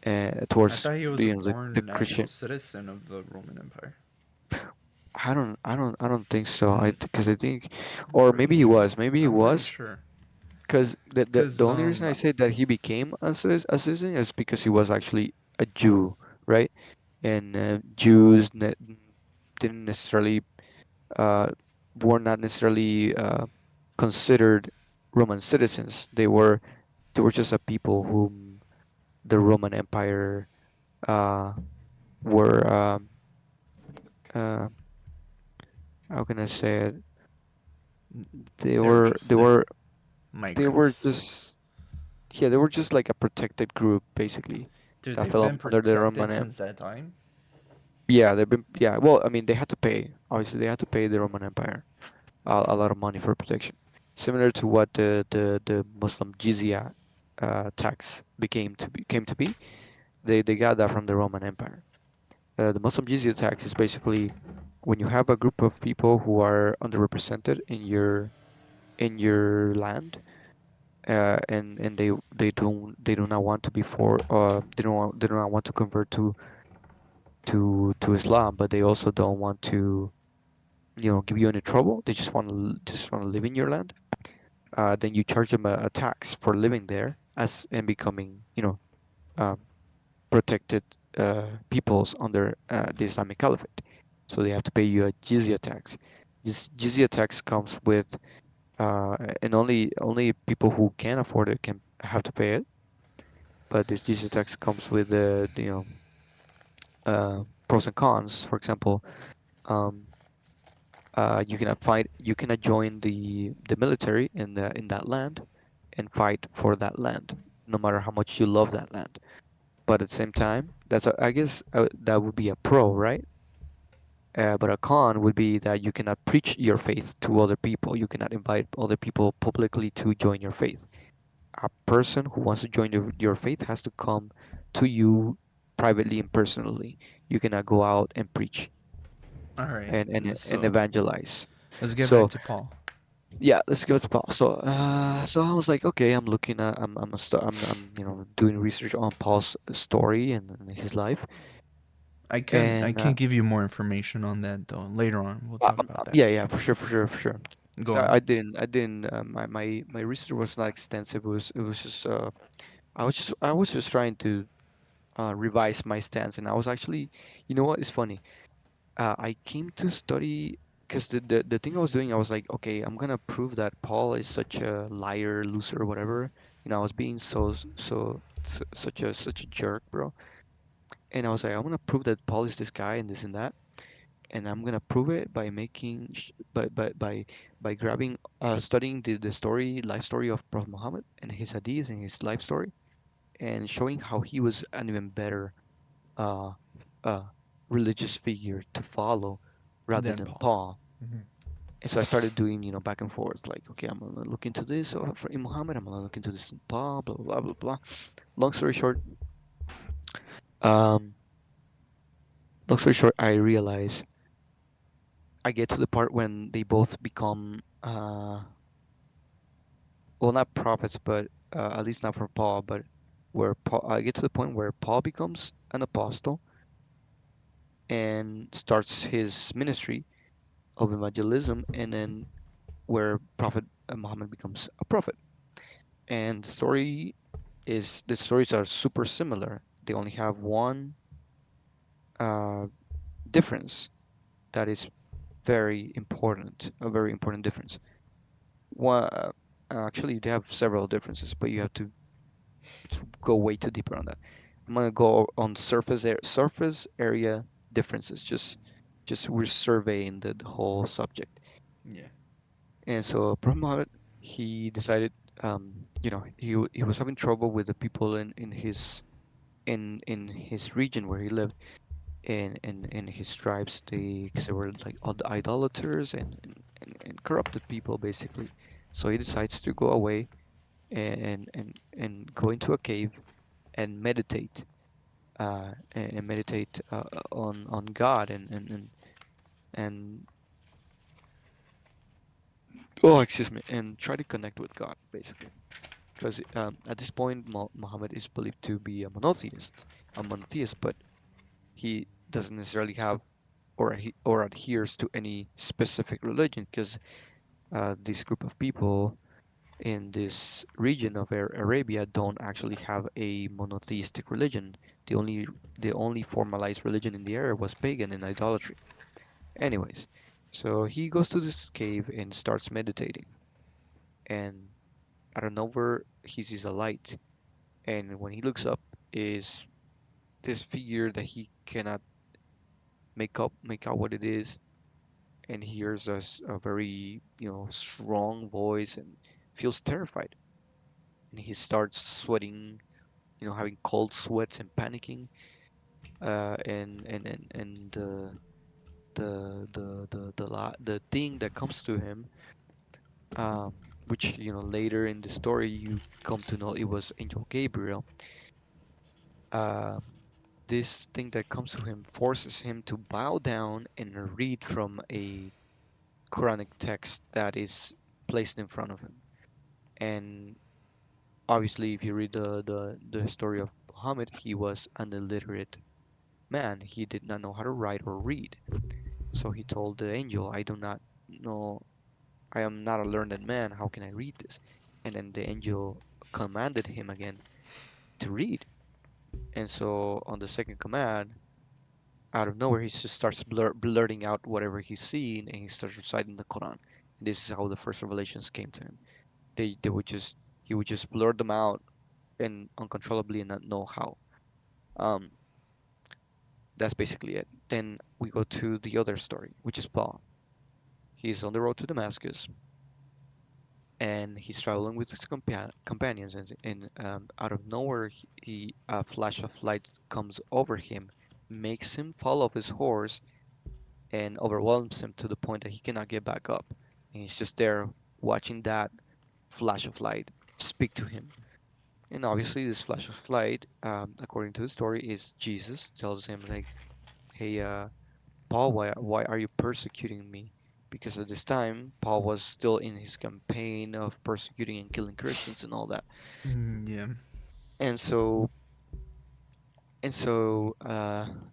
I towards thought he was the a the born natural Christian. citizen of the Roman Empire. I don't think so. I Mm, because I think, I'm or pretty sure. maybe he I'm pretty was. sure. Because the Cause only reason I say that he became a citizen is because he was actually a Jew, right? And Jews didn't necessarily uh, were not necessarily considered Roman citizens. They were just a people whom the Roman Empire uh, were uh, how can I say it? They they were were just like they were migrants. just yeah, they were just like a protected group basically Dude, that they've fell been under the Roman protected since that time. Yeah, they've been. Yeah, well, I mean, they had to pay. Obviously, they had to pay the Roman Empire a lot of money for protection, similar to what the Muslim jizya tax came to be. They got that from the Roman Empire. The Muslim jizya tax is basically when you have a group of people who are underrepresented in your land, and they do not want to be for they do not want to convert to Islam, but they also don't want to. give you any trouble. They just want to live in your land. Then you charge them a tax for living there as and becoming uh, protected peoples under the Islamic Caliphate. So they have to pay you a jizya tax. This jizya tax comes with and only people who can afford it can have to pay it. But this jizya tax comes with pros and cons. For example, um, you cannot join the military in that land and fight for that land, no matter how much you love that land. But at the same time, I guess that would be a pro, right? But a con would be that you cannot preach your faith to other people. You cannot invite other people publicly to join your faith. A person who wants to join your faith has to come to you privately and personally. You cannot go out and preach All right. and So evangelize. let's get back So to Paul. yeah, let's go to Paul. So I was like, okay, I'm looking at, I'm doing research on Paul's story and his life, I and can give you more information on that though. Later on, we'll talk about that. yeah, yeah, for sure, for sure, for sure. Because Go on. I didn't, my research was not extensive. It was just, I was just trying to revise my stance, and I was actually, you know what, it's funny. I came to study because the thing I was doing, I was like, okay, I'm gonna prove that Paul is such a liar, loser, or whatever. I was being such a jerk, bro. And I was like, I'm gonna prove that Paul is this guy and this and that, and I'm gonna prove it by making by grabbing studying the story life story of Prophet Muhammad and his hadith and his life story, and showing how he was an even better uh, uh, religious figure to follow rather Then than Paul. Paul. Hmm. And so I started doing, back and forth, like, okay, I'm gonna look into this for in Muhammad, I'm gonna look into this in Paul, blah blah blah blah blah. Long story short, um, I realize I get to the part when they both become, well, not prophets, but at least not for Paul, but where Paul, I get to the point where Paul becomes an apostle and starts his ministry of evangelism, and then where Prophet Muhammad becomes a prophet. And the stories are super similar. They only have one uh, difference that is a very important difference. One, actually, they have several differences, but you have to go way too deeper on that. I'm gonna go on surface area differences. Just we're surveying the whole subject. Yeah. And so Prophet Muhammad, he decided, he was having trouble with the people in his region where he lived, and his tribes, because they were like idolaters and corrupted people basically. So he decides to go away and go into a cave and meditate, and meditate on God and oh, excuse me, and try to connect with God basically. Because at this point, Muhammad is believed to be a monotheist, but he doesn't necessarily have or adheres to any specific religion, because this group of people in this region of Arabia don't actually have a monotheistic religion. The only the only formalized religion in the area was pagan and idolatry. Anyways, so he goes to this cave and starts meditating, and out of nowhere he sees a light, and when he looks up, is this figure that he cannot make out what it is, and hears a very strong voice and feels terrified, and he starts sweating, having cold sweats and panicking, and the thing that comes to him, which later in the story you come to know it was Angel Gabriel. uh, this thing that comes to him forces him to bow down and read from a Quranic text that is placed in front of him. And obviously, if you read the story of Muhammad, he was an illiterate man. He did not know how to write or read. So he told the angel, I do not know, I am not a learned man. How can I read this? And then the angel commanded him again to read. And so on the second command, out of nowhere, he just starts blurting out whatever he's seeing, and he starts reciting the Quran. And this is how the first revelations came to him. They would just he would just blurt them out and uncontrollably and not know how. Um, that's basically it. Then we go to the other story, which is Paul. He's on the road to Damascus, and he's traveling with his companions, and out of nowhere, a flash of light comes over him, makes him fall off his horse, and overwhelms him to the point that he cannot get back up. And he's just there watching that flash of light speak to him. And obviously, this flash of light, according to the story, is Jesus tells him like, "Hey, Paul, why are you persecuting me?" Because at this time, Paul was still in his campaign of persecuting and killing Christians and all that. Yeah. And so and so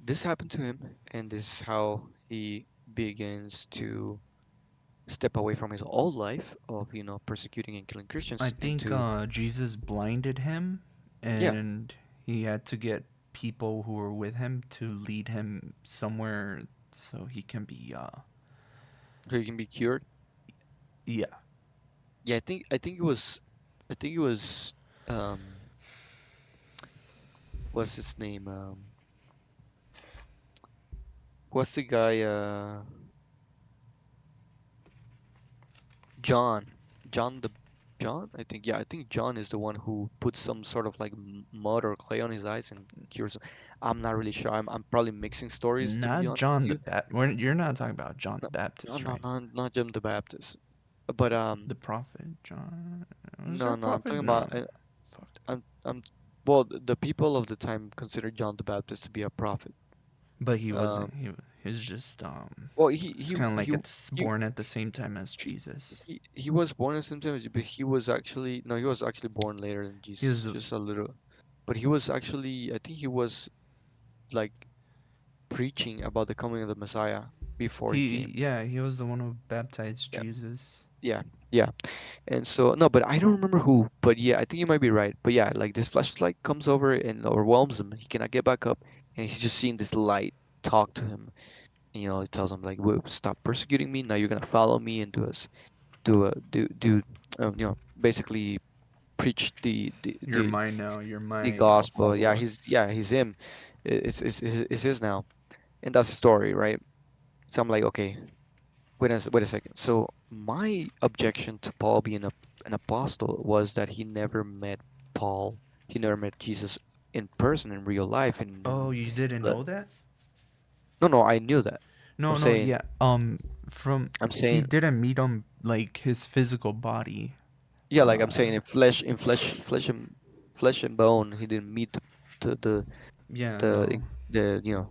this happened to him, and this is how he begins to step away from his old life of persecuting and killing I Christians think into Jesus blinded him, yeah, and he had to get people who were with him to lead him somewhere so he can be. so he can be cured. Yeah. Yeah, I think it was um what's his name? What's the guy? John. John the John? I think yeah, I think John is the one who puts some sort of like mud or clay on his eyes and cures him. I'm not really sure. I'm probably mixing stories to be Not honest with John the you. Baptist. You're not talking about John No, the no, Baptist, no, right? no, not John the Baptist. But The prophet John. Was there no, a no, I'm prophet? talking No. about Fuck. I'm well, the people of the time considered John the Baptist to be a prophet. But he wasn't. Um, He was just well, it's kind of like it's he born at the same time as Jesus. he was born in September, but he was actually no, he was actually born later than He Jesus, was just a little. But he was actually, I think he was like preaching about the coming of the Messiah before he he came. yeah, he was the one who baptized Yeah, Jesus. yeah, yeah. And so no, but I don't remember who. But yeah, I think you might be right. But yeah, like this flashlight comes over and overwhelms him. He cannot get back up, and he's just seeing this light talk to him. And, it tells him like, "Whoa, stop persecuting me. Now you're gonna follow me and basically preach You're mine now. You're the my gospel." Yeah, follower. he's him. It's his now, and that's the story, right? So I'm like, okay, wait a second. So my objection to Paul being an apostle was that he never met Paul. He never met Jesus in person in real life. Oh, you didn't The, know that? no, no, I knew that. I'm No, no, saying, yeah. From I'm he saying, didn't meet him like his physical body. yeah, like I'm Uh, saying, flesh and bone. He didn't meet the the yeah, the no, the you know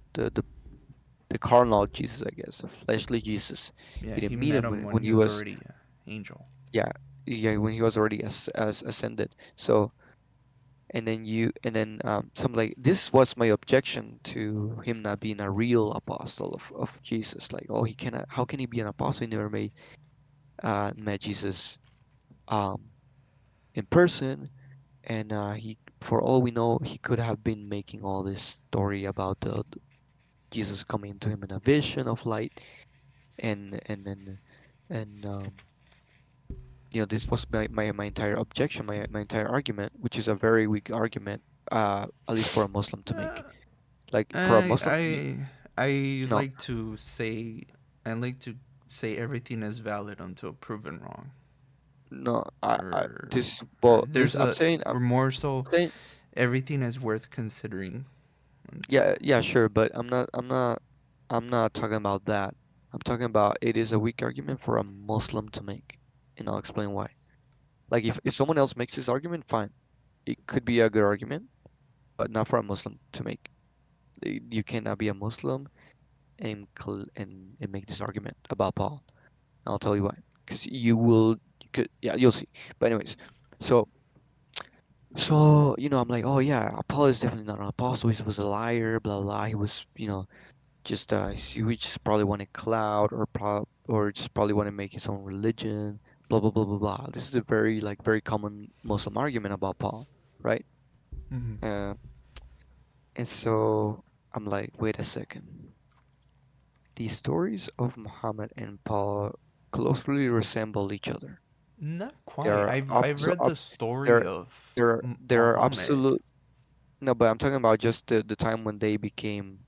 the carnal Jesus, I guess, the fleshly Jesus. yeah. He He didn't meet met him him when when he he was was, already an angel. yeah, yeah, when he was already as ascended. So and then some like this was my objection to him not being a real apostle of Jesus. Like, oh, he cannot. How can he be an apostle? He never met Jesus um in person, and he, for all we know, he could have been making all this story about the Jesus coming to him in a vision of light, and this was my entire objection, my entire argument, which is a very weak argument, at least for a Muslim to make. Uh, Like for a I Muslim to make, I I no, like to say I like to say everything is valid until proven wrong. no, Or this, well, this, there's a I'm or more so saying, everything is worth considering yeah, until yeah, sure, but I'm not talking about that. I'm talking about it is a weak argument for a Muslim to make, and I'll explain why. Like if someone else makes this argument, fine, it could be a good argument, but not for a Muslim to make. You cannot be a Muslim and make this argument about Paul. I'll tell you why. Because you could, yeah, you'll see. But anyways, so I'm like, oh yeah, Paul is definitely not an apostle. He was a liar, blah blah. He was. he would just probably want a cloud or just probably want to make his own religion, blah blah blah blah blah. This is a very like very common Muslim argument about Paul, right? Hmm. Uh, and so I'm like, wait a second. The stories of Muhammad and Paul closely resemble each other. Not They quite. are I've read the story they're of they're Muhammad. absolute. No, but I'm talking about just the time when they became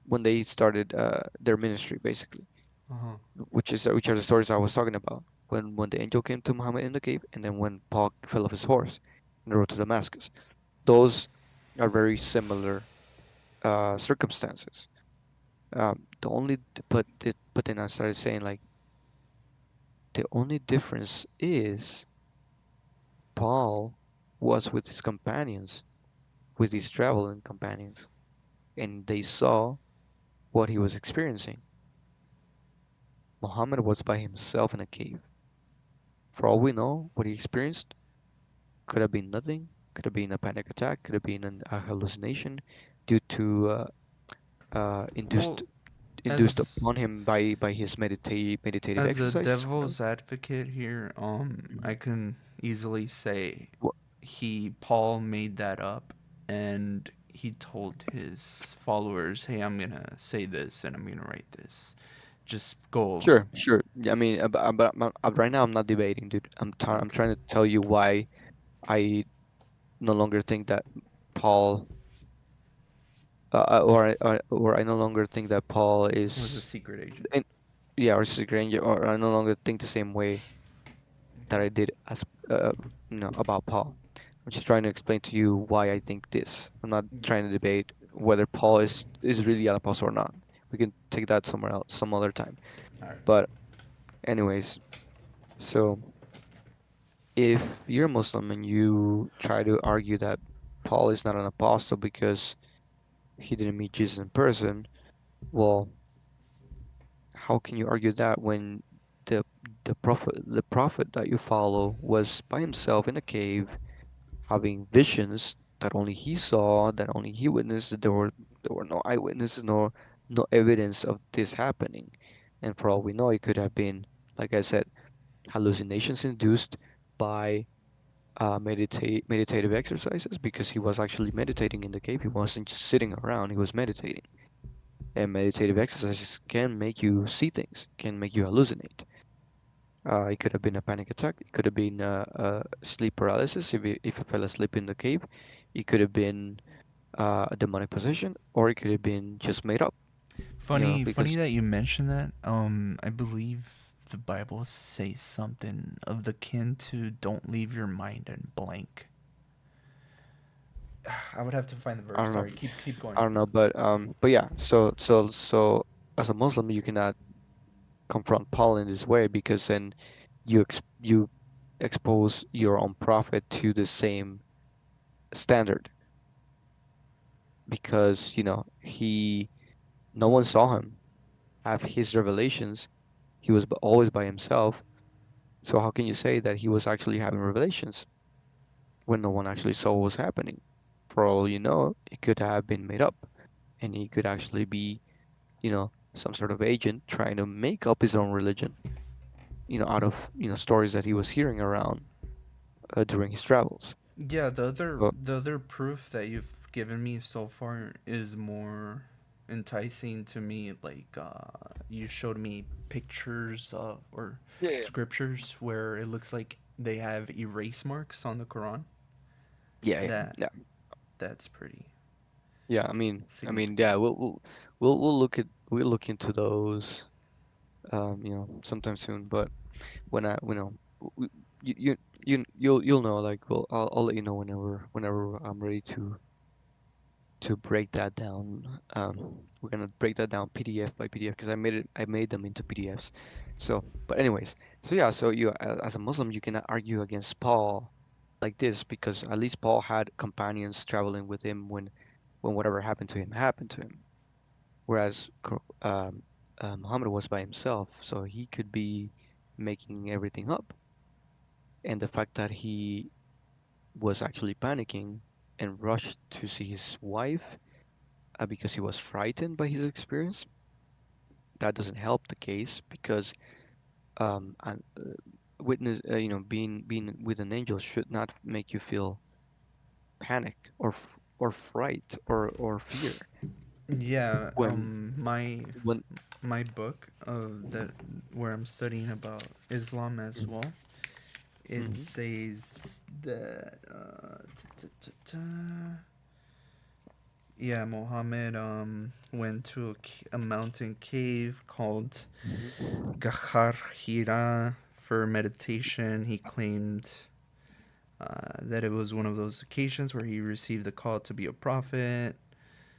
when they started their ministry basically, Uh-huh. which are the stories I was talking about. When the angel came to Muhammad in the cave, and then when Paul fell off his horse and rode to Damascus. Those are very similar circumstances. The only but then I started saying like the only difference is Paul was with his companions, with his traveling companions, and they saw what he was experiencing. Muhammad was by himself in a cave. For all we know, what he experienced could have been nothing, could have been a panic attack, could have been a hallucination due to Well, induced as upon him by his meditative as a exercises, whatever. devil's advocate here, I Mhm. can easily say Wha- Paul made that up, and he told his followers, "Hey, I'm gonna say this and I'm gonna write this. Just go." Sure, sure. Yeah, I mean, right now I'm not debating, dude. I'm Okay. trying to tell you why I no longer think that Paul, or I no longer think that Paul Was a is, secret agent. and yeah, or Granger, or I no longer think the same way that Okay. I did as about Paul. I'm just trying to explain to you why I think this. I'm not trying to debate whether Paul is really an apostle or not. We can take that somewhere else, some other time. All right. But anyways, so if you're a Muslim and you try to argue that Paul is not an apostle because he didn't meet Jesus in person, well, how can you argue that when the the prophet that you follow was by himself in a cave having visions that only he saw, that only he witnessed, that there were no eyewitnesses, no evidence of this happening. And for all we know, it could have been, like I said, hallucinations induced by meditative exercises because he was actually meditating in the cave. He wasn't just sitting around, he was meditating. And meditative exercises can make you see things, can make you hallucinate. It could have been a panic attack. It could have been sleep paralysis if he fell asleep in the cave. It could have been a demonic possession, or it could have been just made up. Funny Because that you mentioned that. I believe the Bible says something of the kin to "Don't leave your mind in blank." I would have to find the I verse. don't know, Sorry, keep going. I don't know, but yeah. So as a Muslim, you cannot confront Paul in this way because then you expose your own prophet to the same standard because he no one saw him have his revelations. He was always by himself. So how can you say that he was actually having revelations when no one actually saw what was happening? For all you know, it could have been made up, and he could actually be, some sort of agent trying to make up his own religion, out of stories that he was hearing around during his travels. Yeah, So the other proof that you've given me so far is more enticing to me. Like you showed me pictures of or yeah, yeah, scriptures where it looks like they have erase marks on the Quran. yeah, yeah, That yeah. that's pretty Yeah, I mean, significant. yeah, we'll look into those, sometime soon. But when w- you'll know, like, well, I'll let you know whenever I'm ready to break that down. We're gonna break that down PDF by PDF because I made them into PDFs. So, but anyways, so yeah, so as a Muslim, you cannot argue against Paul like this because at least Paul had companions traveling with him when whatever happened to him. Whereas Muhammad was by himself, so he could be making everything up. And the fact that he was actually panicking and rushed to see his wife, because he was frightened by his experience. That doesn't help the case because witness, being with an angel should not make you feel panic or fright or fear. Yeah, When when my book that where I'm studying about Islam as Mhm. well, it Mhm. says that yeah, Muhammad went to a mountain cave called Mhm. Gahar Hira for meditation. He claimed that it was one of those occasions where he received the call to be a prophet.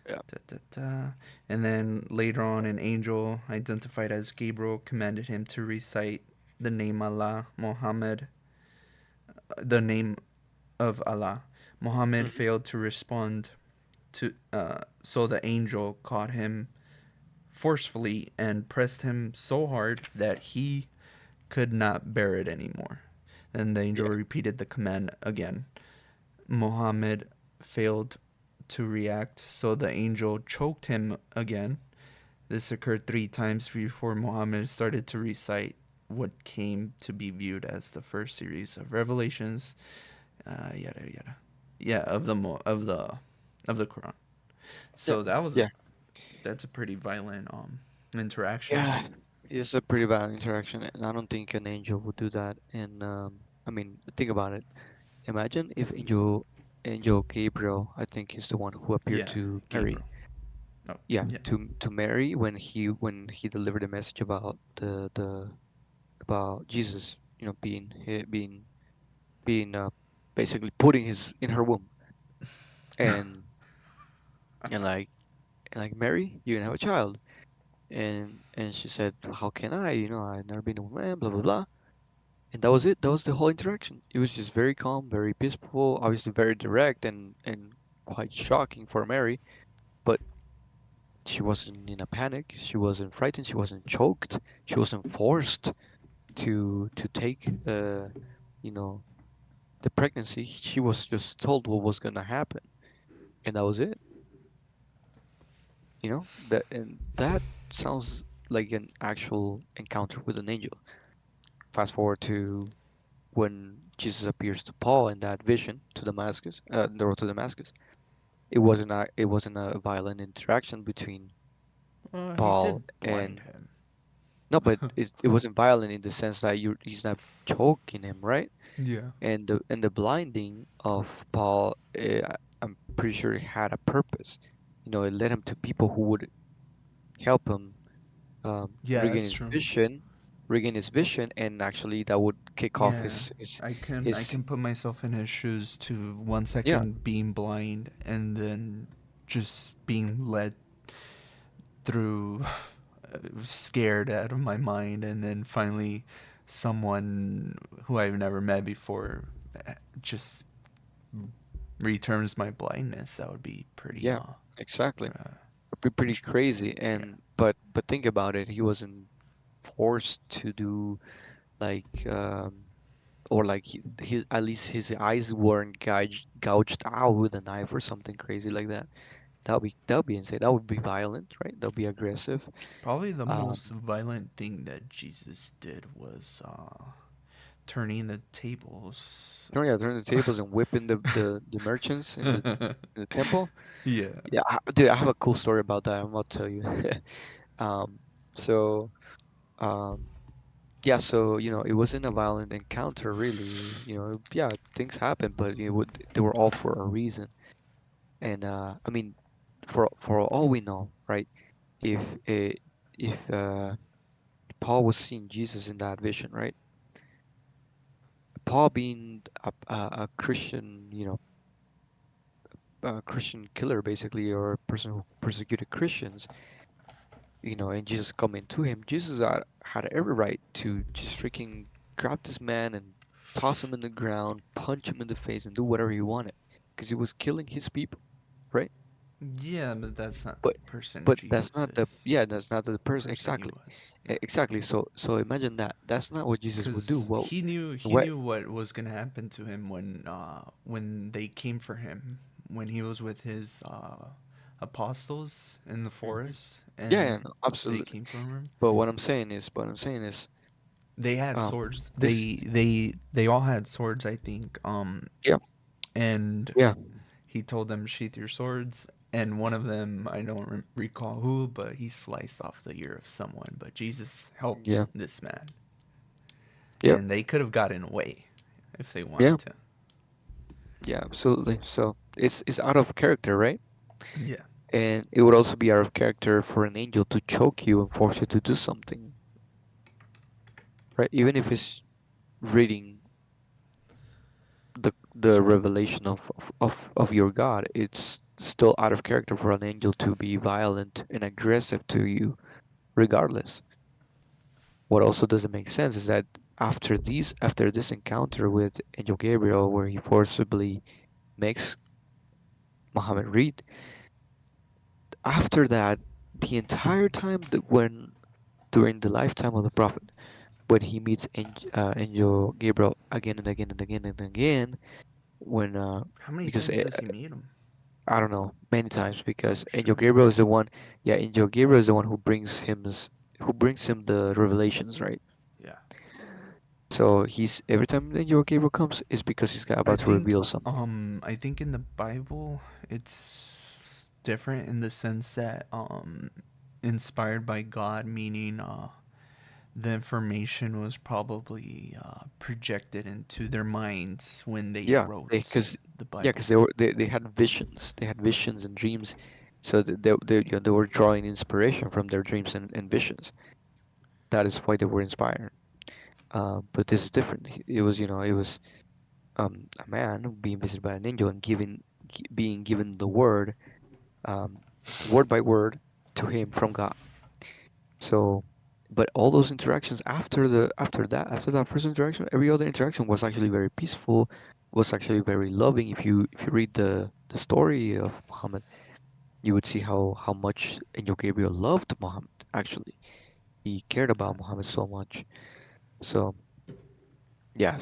Yeah. Da, da, da. And then later on, an angel identified as Gabriel commanded him to recite the name Allah, Muhammad, the name of Allah. Muhammad Mhm. failed to respond so the angel caught him forcefully and pressed him so hard that he could not bear it anymore. Then the angel Yeah. repeated the command again. Muhammad failed to react, so the angel choked him again. This occurred 3 times before Muhammad started to recite what came to be viewed as the first series of revelations, yada yada, yeah, of the Quran. Yeah. So that was a Yeah. that's a pretty violent interaction. Yeah. It's a pretty bad interaction, and I don't think an angel would do that. And I mean, think about it. Imagine if Angel Gabriel, I think is the one who appeared Yeah, to Mary. Gabriel. Oh, Yeah, yeah. to Mary when he delivered a message about the about Jesus, being basically putting his in her womb, and and like Mary, you're gonna have a child, and she said, how can I? I've never been a woman, blah blah blah, and that was it. That was the whole interaction. It was just very calm, very peaceful, obviously very direct and quite shocking for Mary, but she wasn't in a panic. She wasn't frightened. She wasn't choked. She wasn't forced to take you know the pregnancy. She was just told what was gonna happen, and that was it. That sounds like an actual encounter with an angel. Fast forward to when Jesus appears to Paul in that vision to Damascus, the road to Damascus. It wasn't a violent interaction between He Paul did blind and him. no, but it wasn't violent in the sense that he's not choking him, right? Yeah. And the blinding of Paul, I'm pretty sure it had a purpose. It led him to people who would help him Yeah, regain that's his true. vision, and actually that would kick off Yeah, his I his can put myself in his shoes to one yeah, second being blind and then just being led through scared out of my mind and then finally someone who I've never met before just returns my blindness. That would be pretty yeah, exactly. uh It'd be pretty j- crazy. yeah. And but think about it. He wasn't forced to do like or like at least his eyes weren't gouged out with a knife or something crazy like that. That would be insane. That would be violent, right? That would be aggressive. Probably the Um, most violent thing that Jesus did was turning the tables. turning the tables and whipping the merchants in the temple. Yeah. Yeah, dude, I have a cool story about that. I'm about to tell you. um, so um, yeah, so it wasn't a violent encounter really. Yeah, things happen, but they were all for a reason. And I mean, for all we know, right? If uh, if Paul was seeing Jesus in that vision, right? Paul being a Christian, a Christian killer basically, or a person who persecuted Christians, and Jesus coming to him, Jesus had every right to just freaking grab this man and toss him in the ground, punch him in the face, and do whatever he wanted, because he was killing his people, right? Yeah, but that's not the But person but that's Jesus not the is. yeah, that's not the The person person he exactly. was. Yeah. Exactly. So imagine that. That's not what Jesus would do. Because Well, he what? knew what was gonna happen to him when they came for him when he was with his apostles in the Hmm. forest, Yeah, yeah, and no, they absolutely. came from him. But what I'm saying is, They had swords. this, They all had swords, I think. yeah, And yeah, he told them sheath your swords. And one of them, I don't recall who, but he sliced off the ear of someone. But Jesus helped yeah, this man, yeah, and they could have gotten away if they yeah, wanted to. yeah, absolutely. So it's out of character, right? Yeah. And it would also be out of character for an angel to choke you and force you to do something, right? Even if it's reading the revelation of your God, it's still out of character for an angel to be violent and aggressive to you, regardless. What also doesn't make sense is that after this encounter with Angel Gabriel, where he forcibly makes Muhammad read, after that, the entire time that when during the lifetime of the Prophet, when he meets Angel Gabriel again and again and again and again, when How many because times does he meet him? I don't know, many times I'm because Angel sure. Gabriel is the one, yeah, Angel Gabriel is the one who brings him the revelations, right? Yeah. So he's every time Angel Gabriel comes is because he's about to reveal something. I think in the Bible it's different in the sense that inspired by God, meaning the information was probably projected into their minds when they Yeah, wrote because the yeah, Bible. because they had visions, they had visions and dreams, so they were drawing inspiration from their dreams and visions. That is why they were inspired. But this is different. It was it was a man being visited by an angel and being given the um, word by word to him from God. So, but all those interactions after that first interaction, every other interaction was actually very peaceful, was actually very loving. If you read the story of Muhammad, you would see how much Angel Gabriel loved Muhammad. Actually, he cared about Muhammad so much. So yeah,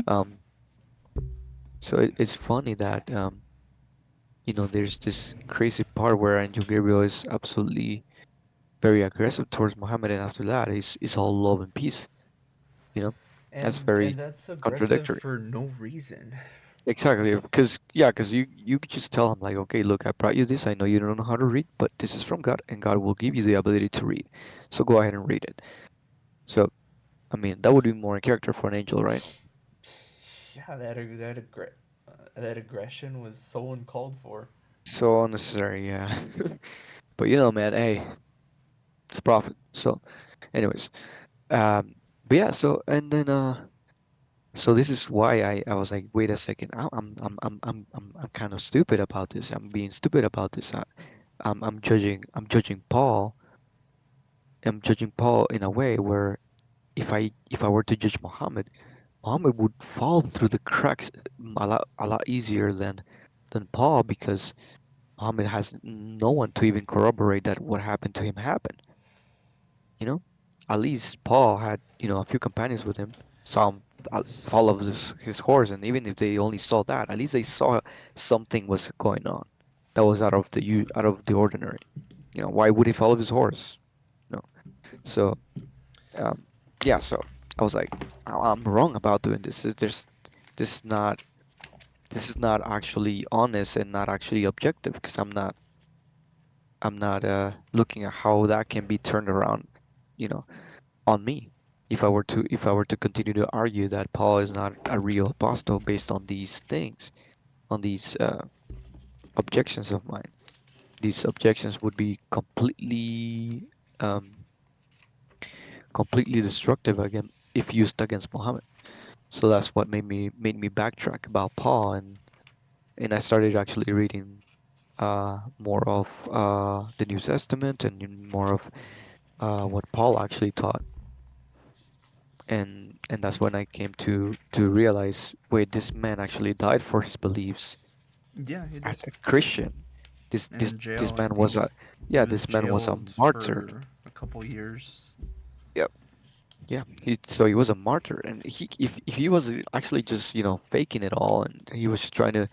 um, it's funny that there's this crazy part where Angel Gabriel is absolutely very aggressive towards Muhammad, and after that, it's all love and peace. You know, that's And very that's aggressive contradictory. for no reason. Exactly, because yeah, because you could just tell him like, okay, look, I brought you this. I know you don't know how to read, but this is from God, and God will give you the ability to read. So go ahead and read it. So I mean, that would be more in character for an angel, right? Yeah, that aggression was so uncalled for. So unnecessary, yeah. But man, hey, it's profit. So, anyways, but yeah, so this is why I was like, wait a second, I'm kind of stupid about this. I'm being stupid about this. I'm judging Paul. I'm judging Paul in a way where if I were to judge Muhammad, Muhammad would fall through the cracks a lot easier than Paul because Muhammad has no one to even corroborate that what happened to him happened. You know, at least Paul had a few companions with him, saw him fall off his horse, and even if they only saw that, at least they saw something was going on that was out of the ordinary. Why would he fall off his horse? No. So um, yeah, so I was like, I'm wrong about doing this. This is not this is not actually honest and not actually objective because I'm not looking at how that can be turned around, you know, on me. If I were to continue to argue that Paul is not a real apostle based on these things, on these objections of mine, these objections would be um, completely destructive again if used against Muhammad. So that's what made me backtrack about Paul, and I started actually reading more of the New Testament and more of what Paul actually taught, and that's when I came to realize, wait, this man actually died for his beliefs Yeah, he did. as a Christian. This And this in jail, this I man was think a he yeah, was this man was a jailed martyr. for a couple years. Yep. Yeah. So he was a martyr, and if he was actually just faking it all, and he was just trying to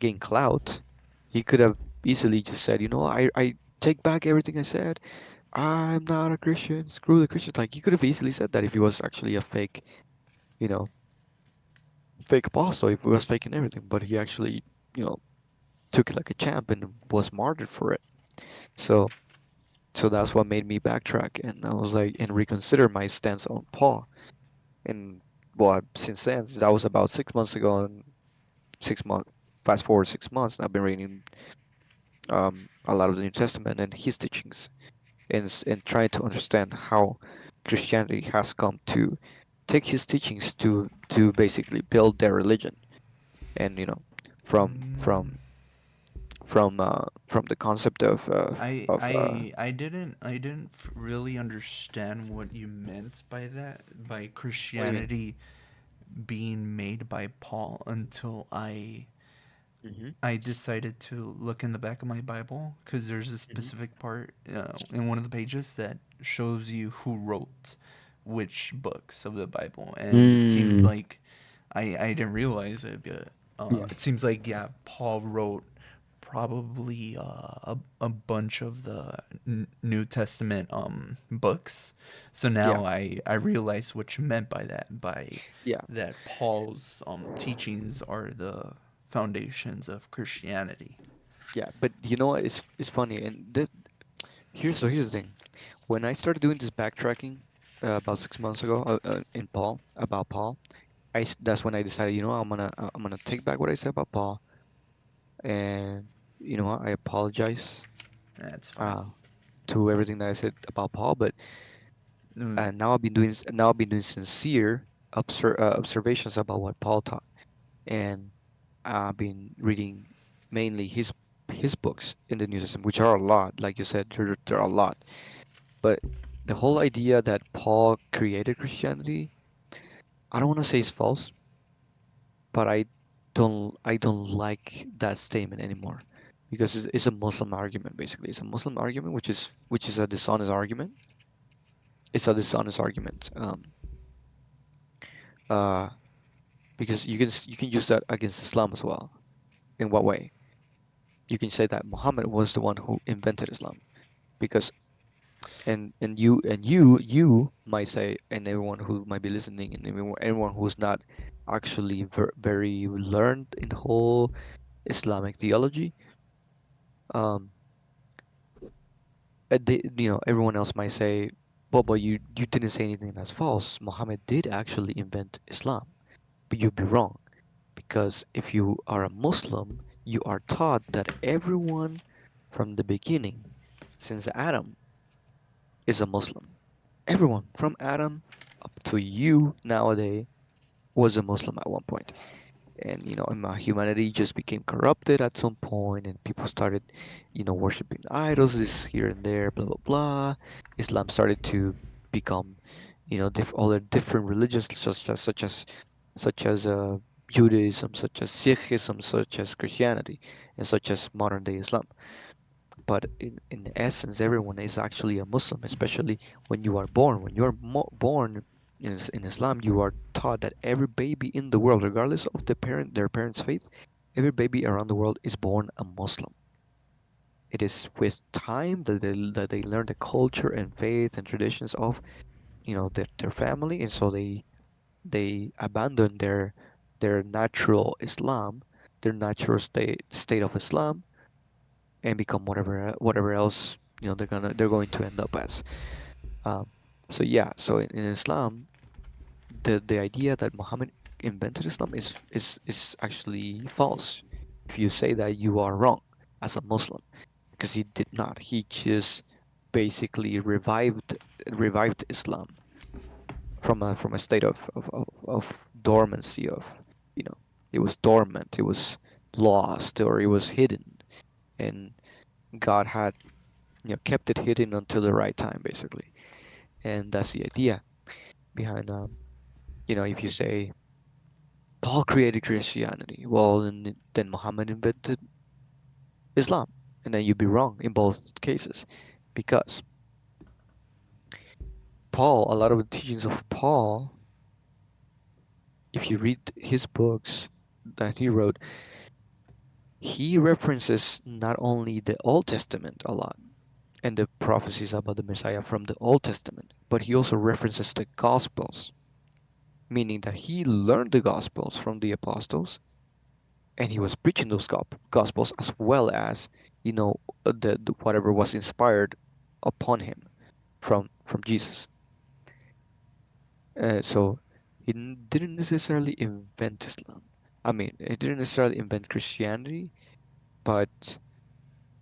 gain clout, he could have easily just said, I take back everything I said. I'm not a Christian. Screw the Christians. Like, he could have easily said that if he was actually a fake, you know, fake apostle, if he was faking everything. But he actually, you know, took it like a champ and was martyred for it. So, so that's what made me backtrack, and I was like, and reconsider my stance on Paul. And well, since then, that was about 6 months ago, and 6 months, fast forward 6 months, and I've been reading a lot of the New Testament and his teachings, and trying to understand how Christianity has come to take his teachings to basically build their religion, and from Mm, from from the concept I didn't really understand what you meant by that, by what do you mean? Christianity being made by Paul, until Hmm. I decided to look in the back of my Bible, because there's a Hmm. specific part in one of the pages that shows you who wrote which books of the Bible, and it seems Mm, like I didn't realize it, but yeah, it seems like, yeah, Paul wrote probably a bunch of the New Testament books. So yeah, now I realize what you meant by that, by yeah, that Paul's teachings are the foundations of Christianity. yeah. But you know what? It's funny, and here's the thing. When I started doing this backtracking about 6 months ago in Paul about Paul, that's when I decided, I'm gonna take back what I said about Paul, and I apologize That's fine. uh, to everything that I said about Paul, but Mm, now I've been doing sincere observations about what Paul taught, and I've been reading mainly his books in the New Testament, which are a lot, like you said, there are a lot. But the whole idea that Paul created Christianity, I don't want to say it's false, but I don't like that statement anymore, because it's a Muslim argument basically. It's a Muslim argument, which is a dishonest argument. It's a dishonest argument. Uh, because you can use that against Islam as well. In what way? You can say that Muhammad was the one who invented Islam, because and you might say, and everyone who might be listening, and everyone who's not actually very learned in the whole Islamic theology, um, everyone else might say, well, but you didn't say anything that's false. Muhammad did actually invent Islam, but you'd be wrong, because if you are a Muslim, you are taught that everyone from the beginning, since Adam, is a Muslim. Everyone from Adam up to you nowadays was a Muslim at one point. And humanity just became corrupted at some point, and people started worshiping idols this here and there, blah blah blah. Islam started to become other different religions, such as Judaism, such as Sikhism, such as Christianity, and such as modern day Islam. But in essence, everyone is actually a Muslim, especially when you are born. When you are born in Islam, you are taught that every baby in the world, regardless of their parents' faith, every baby around the world is born a Muslim. It is with time that they learn the culture and faith and traditions of their family, and so they abandon their natural Islam, their natural state of Islam, and become whatever else they're going to end up as. Um, so yeah, so in Islam, the idea that Muhammad invented Islam is actually false. If you say that, you are wrong as a Muslim, because he did not. He just basically revived Islam from a state of dormancy, of you know it was dormant, it was lost, or it was hidden, and God had kept it hidden until the right time, basically. And that's the idea behind, if you say Paul created Christianity, well, then Muhammad invented Islam, and then you'd be wrong in both cases, because Paul, a lot of the teachings of Paul, if you read his books that he wrote, he references not only the Old Testament a lot and the prophecies about the Messiah from the Old Testament, but he also references the Gospels, meaning that he learned the Gospels from the apostles and he was preaching those Gospels as well as, you know, the whatever was inspired upon him from Jesus. So he didn't necessarily invent Islam. I mean, he didn't necessarily invent Christianity, but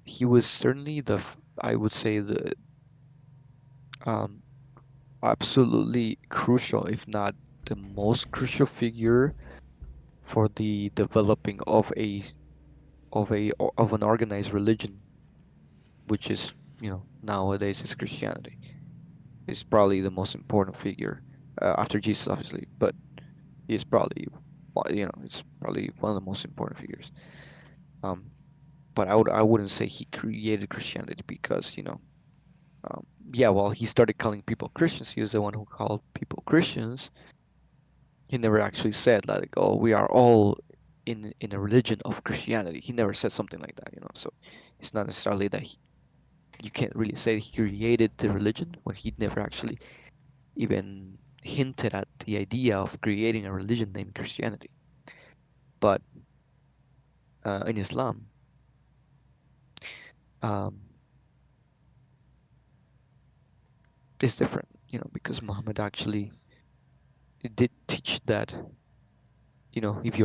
he was certainly I would say the um, absolutely crucial, if not the most crucial figure for the developing of an organized religion, which is, nowadays is Christianity. Is probably the most important figure after Jesus, obviously, but he's probably it's probably one of the most important figures. Um, but I wouldn't say he created Christianity because um, yeah, well, he started calling people Christians. He was the one who called people Christians. He never actually said like, oh, we are all in a religion of Christianity. He never said something like that. So it's not necessarily that you can't really say he created the religion when he never actually even hinted at the idea of creating a religion named Christianity. But in Islam, um, it's different, because Muhammad actually did teach that, if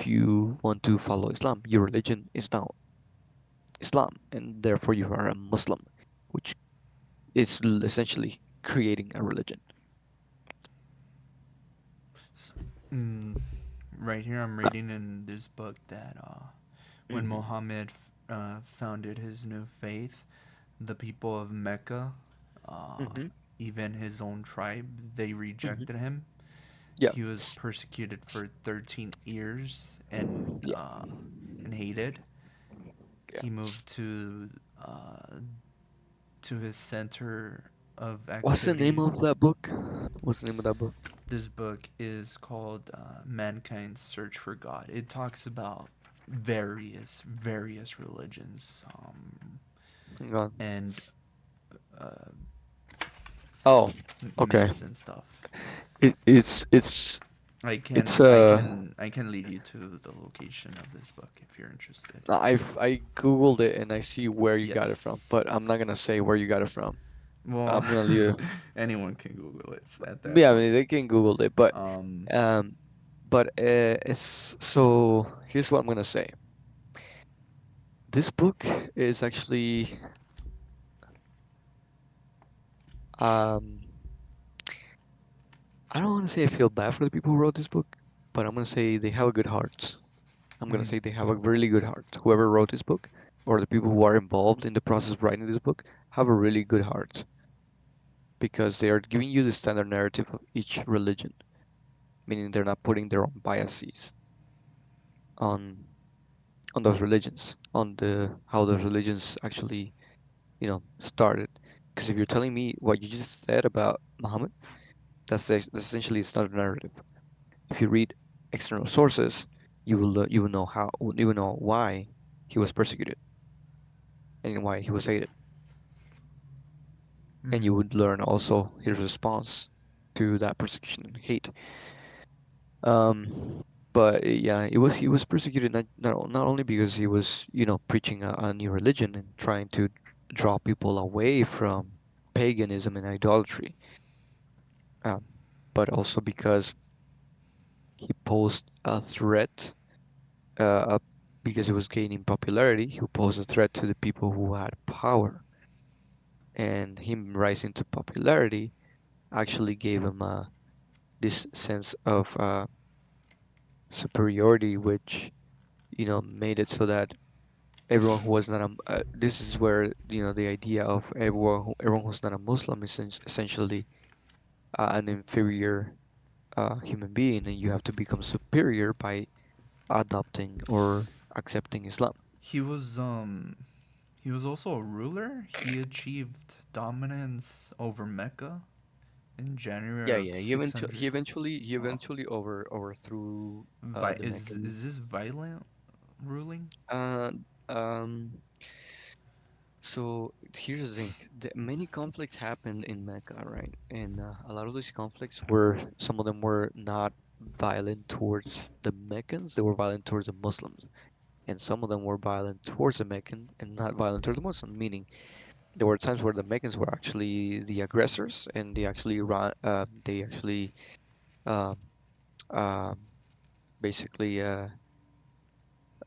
you want to follow Islam, your religion is now Islam, and therefore you are a Muslim, which is essentially creating a religion. Mm, right here, I'm reading in this book that when Hmm. Muhammad founded his new faith, the people of Mecca, uh, Hmm. even his own tribe, they Hmm. rejected him. Yeah, He was persecuted for 13 years yeah, and hated. yeah. He moved uh, to his center of What's the name activity. of that book? What's the name of that book? This book is called Mankind's Search for God. It talks about various religions Hang on. and uh, Oh, okay. myths and stuff. It's I it's can I can I can lead you to the location of this book if you're interested. I googled it and I see where you got it from, Yes, but I'm not yes. gonna say where you got it from. Well, I'm gonna leave it. anyone can Google it at that Yeah, I mean point. they can Google it, but Um, um, it's so here's what I'm gonna say. This book is actually um, I don't want to say I feel bad for the people who wrote this book, but I'm gonna say they have a good heart. I'm gonna mhm. say they have a really good heart. Whoever wrote this book, or the people who are involved in the process of writing this book, have a really good heart because they are giving you the standard narrative of each religion, meaning they're not putting their own biases on on those religions, on the how those religions actually, started. Because if you're telling me what you just said about Muhammad, that's essentially it's not a narrative. If you read external sources, you will know you will know why he was persecuted and why he was hated, and Mhm. you would learn also his response to that persecution and hate. But yeah, he was persecuted not only because he was preaching a new religion and trying to draw people away from paganism and idolatry, um, but also because he posed a threat, uh, because he was gaining popularity. He posed a threat to the people who had power, and him rising to popularity actually gave him this sense of superiority, which made it so that everyone who was not this is where the idea of everyone who's not a Muslim is essentially an inferior human being, and you have to become superior by adopting or accepting Islam. He was he was also a ruler. He achieved dominance over Mecca in Yeah, January of yeah. He 600. eventually Oh, overthrew the is Meccans. this violent? ruling? Uh, um, so here's the thing: many conflicts happened in Mecca, right? And a lot of these conflicts were, some of them were not violent towards the Meccans; they were violent towards the Muslims, and some of them were violent towards the Meccan and not violent towards the Muslim. Meaning, there were times where the Meccans were actually the aggressors, and they actually um, um, basically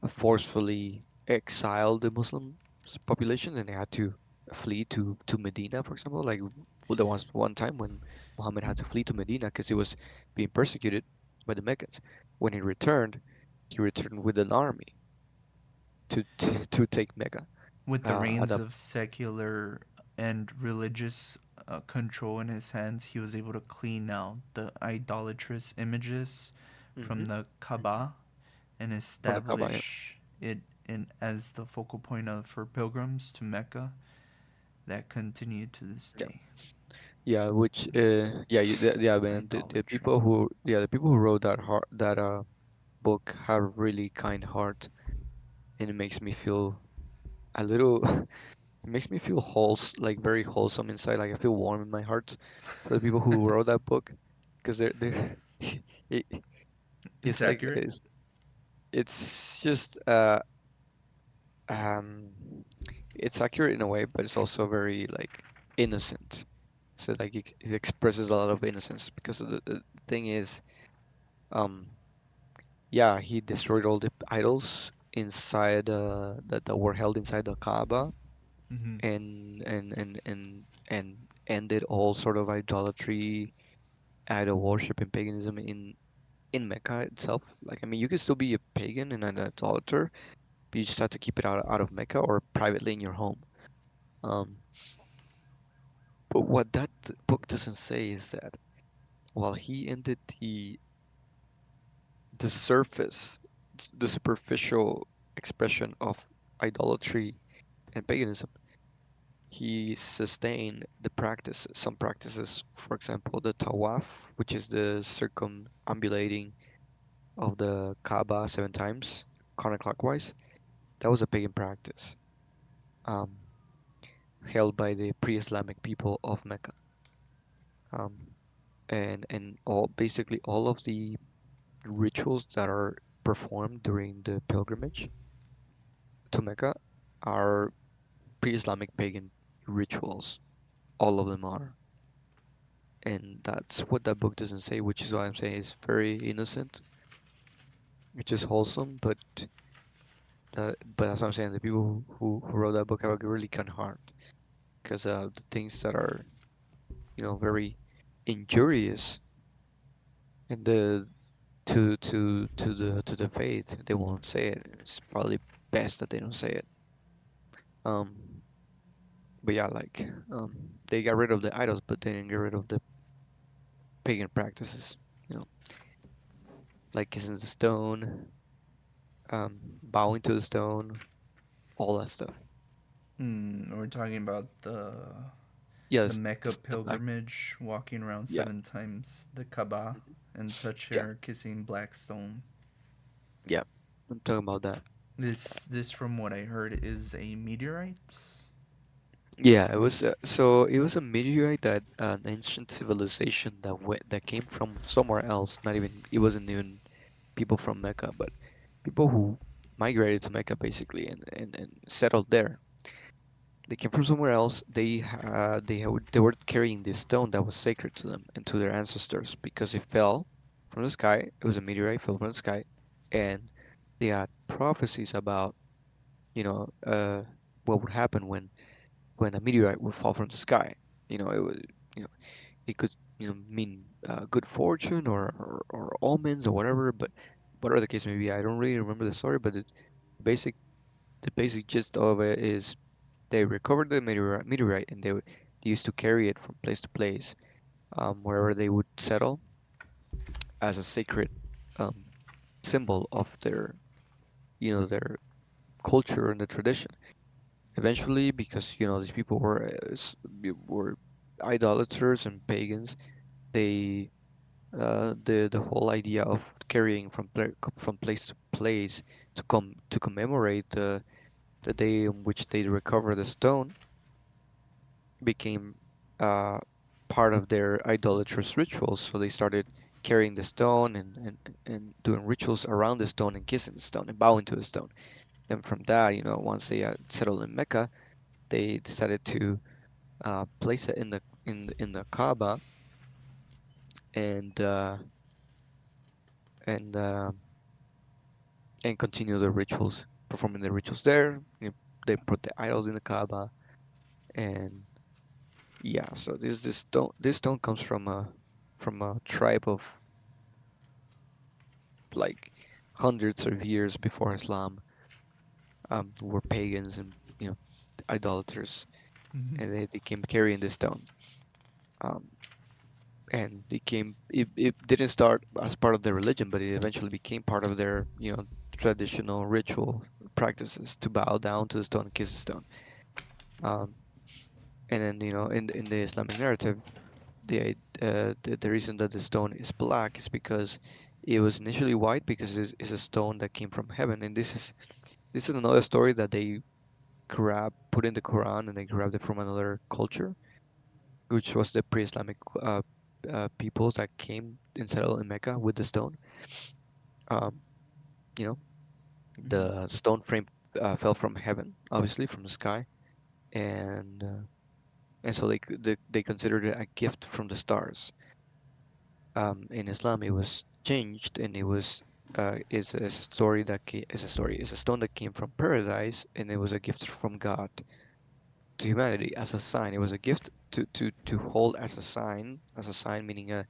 forcefully exiled the Muslim population, and they had to flee to Medina, for example. Like, well, there was one time when Muhammad had to flee to Medina because he was being persecuted by the Meccans. When he returned with an army to take Mecca. With the At reins that, of secular and religious control in his hands, he was able to clean out the idolatrous images from hmm the hmm Kaaba and from the Kaaba, yeah, establish it in as the focal point of for pilgrims to Mecca that continue to this yeah, day. yeah. Which, yeah, yeah, man. Idolatry. The people who wrote that book have a really kind heart, and it makes me feel a little. It makes me feel like very wholesome inside. Like I feel warm in my heart for the people who wrote that book, because they're it, It's it's like accurate. it's just um it's accurate in a way, but it's also very like innocent. So like it expresses a lot of innocence because the thing is, um yeah, he destroyed all the idols inside that were held inside the Kaaba, Mm-hmm. and ended all sort of idolatry, idol worship, and paganism in Mecca itself. Like, I mean, you can still be a pagan and an idolater, but you just have to keep it out of Mecca or privately in your home. Um, but what that book doesn't say is that while he ended the surface, the superficial expression of idolatry and paganism, he sustained the practice, some practices, for example, the tawaf, which is the circumambulating of the Kaaba 7 times counterclockwise. That was a pagan practice, um, held by the pre-Islamic people of Mecca. Um, and basically all of the rituals that are performed during the pilgrimage to Mecca are pre-Islamic pagan rituals. All of them are. And that's what that book doesn't say, which is why I'm saying it's very innocent, which is wholesome, but that's what I'm saying. The people who wrote that book have a really kind heart, because the things that are, very injurious and to the faith, they won't say it. It's probably best that they don't say it. Um, but yeah, like, they got rid of the idols, but they didn't get rid of the pagan practices. You know, like kissing the stone, bowing to the stone, all that stuff. We're talking about the Yes, Mecca stuff like, pilgrimage, walking around yeah, 7 times the Kaaba mhm, and touch yeah, hair, kissing black stone. yeah. I'm talking about that. This from what I heard is a meteorite. Yeah, it was a meteorite that an ancient civilization that came from somewhere else. Not even It wasn't even people from Mecca, but people who migrated to Mecca basically and settled there. They came from somewhere else. They were carrying this stone that was sacred to them and to their ancestors because it fell from the sky. It was a meteorite, fell from the sky, and they had prophecies about, you know uh what would happen when a meteorite would fall from the sky. It was, you know it could, mean good fortune or omens or whatever. But whatever the case may be, I don't really remember the story. But basic the basic gist of it is they recovered the meteorite, and they used to carry it from place to place, wherever they would settle, as a sacred, um, symbol of their culture and the tradition. Eventually, because these people were idolaters and pagans, the whole idea of carrying from place to place to commemorate the day on which they recover the stone became uh, part of their idolatrous rituals. So they started carrying the stone and doing rituals around the stone and kissing the stone and bowing to the stone. Then from that, once they settled in Mecca, they decided to place it in the Kaaba and uh, and uh, and continue the rituals, performing the rituals there. They put the idols in the Kaaba, and yeah. So this stone comes from a tribe of like hundreds of years before Islam, who were pagans and idolaters, Mm-hmm. and they came carrying this stone. Um, and it didn't start as part of their religion, but it eventually became part of their traditional ritual practices to bow down to the stone and kiss the stone. Um, and then in the Islamic narrative, the reason that the stone is black is because it was initially white because it's a stone that came from heaven, and this is another story that they put in the Quran, and they grabbed it from another culture, which was the pre-Islamic peoples that came and settled in Mecca with the stone. Um, you know, Mm-hmm. the stone frame fell from heaven, obviously from the sky, and so they considered it a gift from the stars. In Islam, it was changed, and it was is a story is a stone that came from paradise, and it was a gift from God to humanity as a sign. It was a gift to hold as a sign meaning a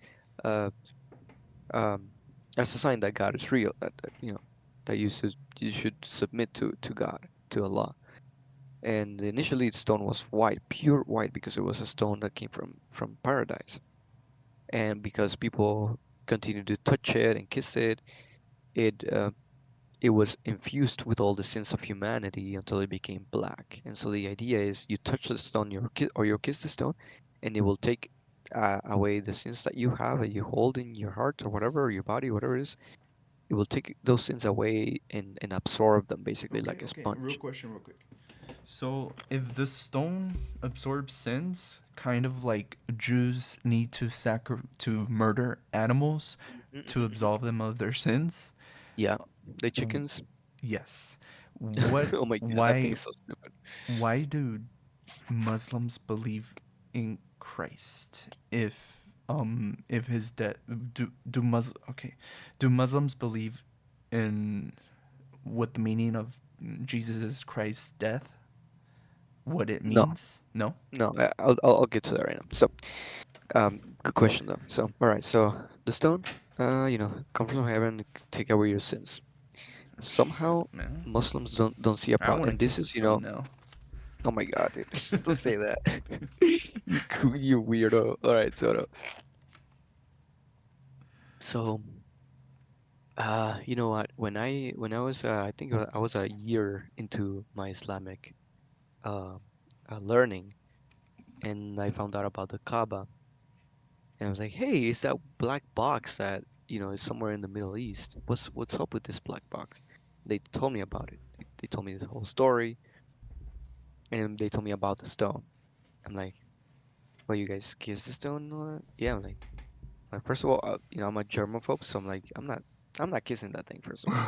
um, as a sign that God is real, that you should submit to God, to Allah. And initially, the stone was white, pure white, because it was a stone that came from paradise. And because people continued to touch it and kiss it, it uh, it was infused with all the sins of humanity until it became black. And so the idea is you touch the stone, or you kiss the stone, and it will take away the sins that you have that you hold in your heart or whatever, or your body, whatever it is. It will take those sins away and absorb them basically Okay, like a okay. Real sponge. question, real quick. So, if the stone absorbs sins, kind of like Jews need to murder animals Mhm, to mhm, mhm. absolve them of their sins. Yeah, the w- chickens. Yes. What? Oh my god, that thing Why? is so stupid. Why do Muslims believe in Christ? If his death do Mus okay, do Muslims believe in what the meaning of Jesus Christ's death? What it No, means? No. no, I'll get to that right now. So, good question though. So, all right, so the stone, comes from heaven, to take away your sins. Somehow, Shit, man. Muslims don't see a I problem, want to and this kiss the is, stone now. oh my god, dude, don't say that. You weirdo. All right, so, you know what? When I was, I think I was a year into my Islamic uh, learning, and I found out about the Kaaba, and I was like, hey, it's that black box that is somewhere in the Middle East. What's up with this black box? They told me about it. They told me this whole story, and they told me about the stone. I'm like, well, you guys kiss the stone and all that? Yeah, I'm like, first of all, I'm a germaphobe, so I'm not kissing that thing, first of all.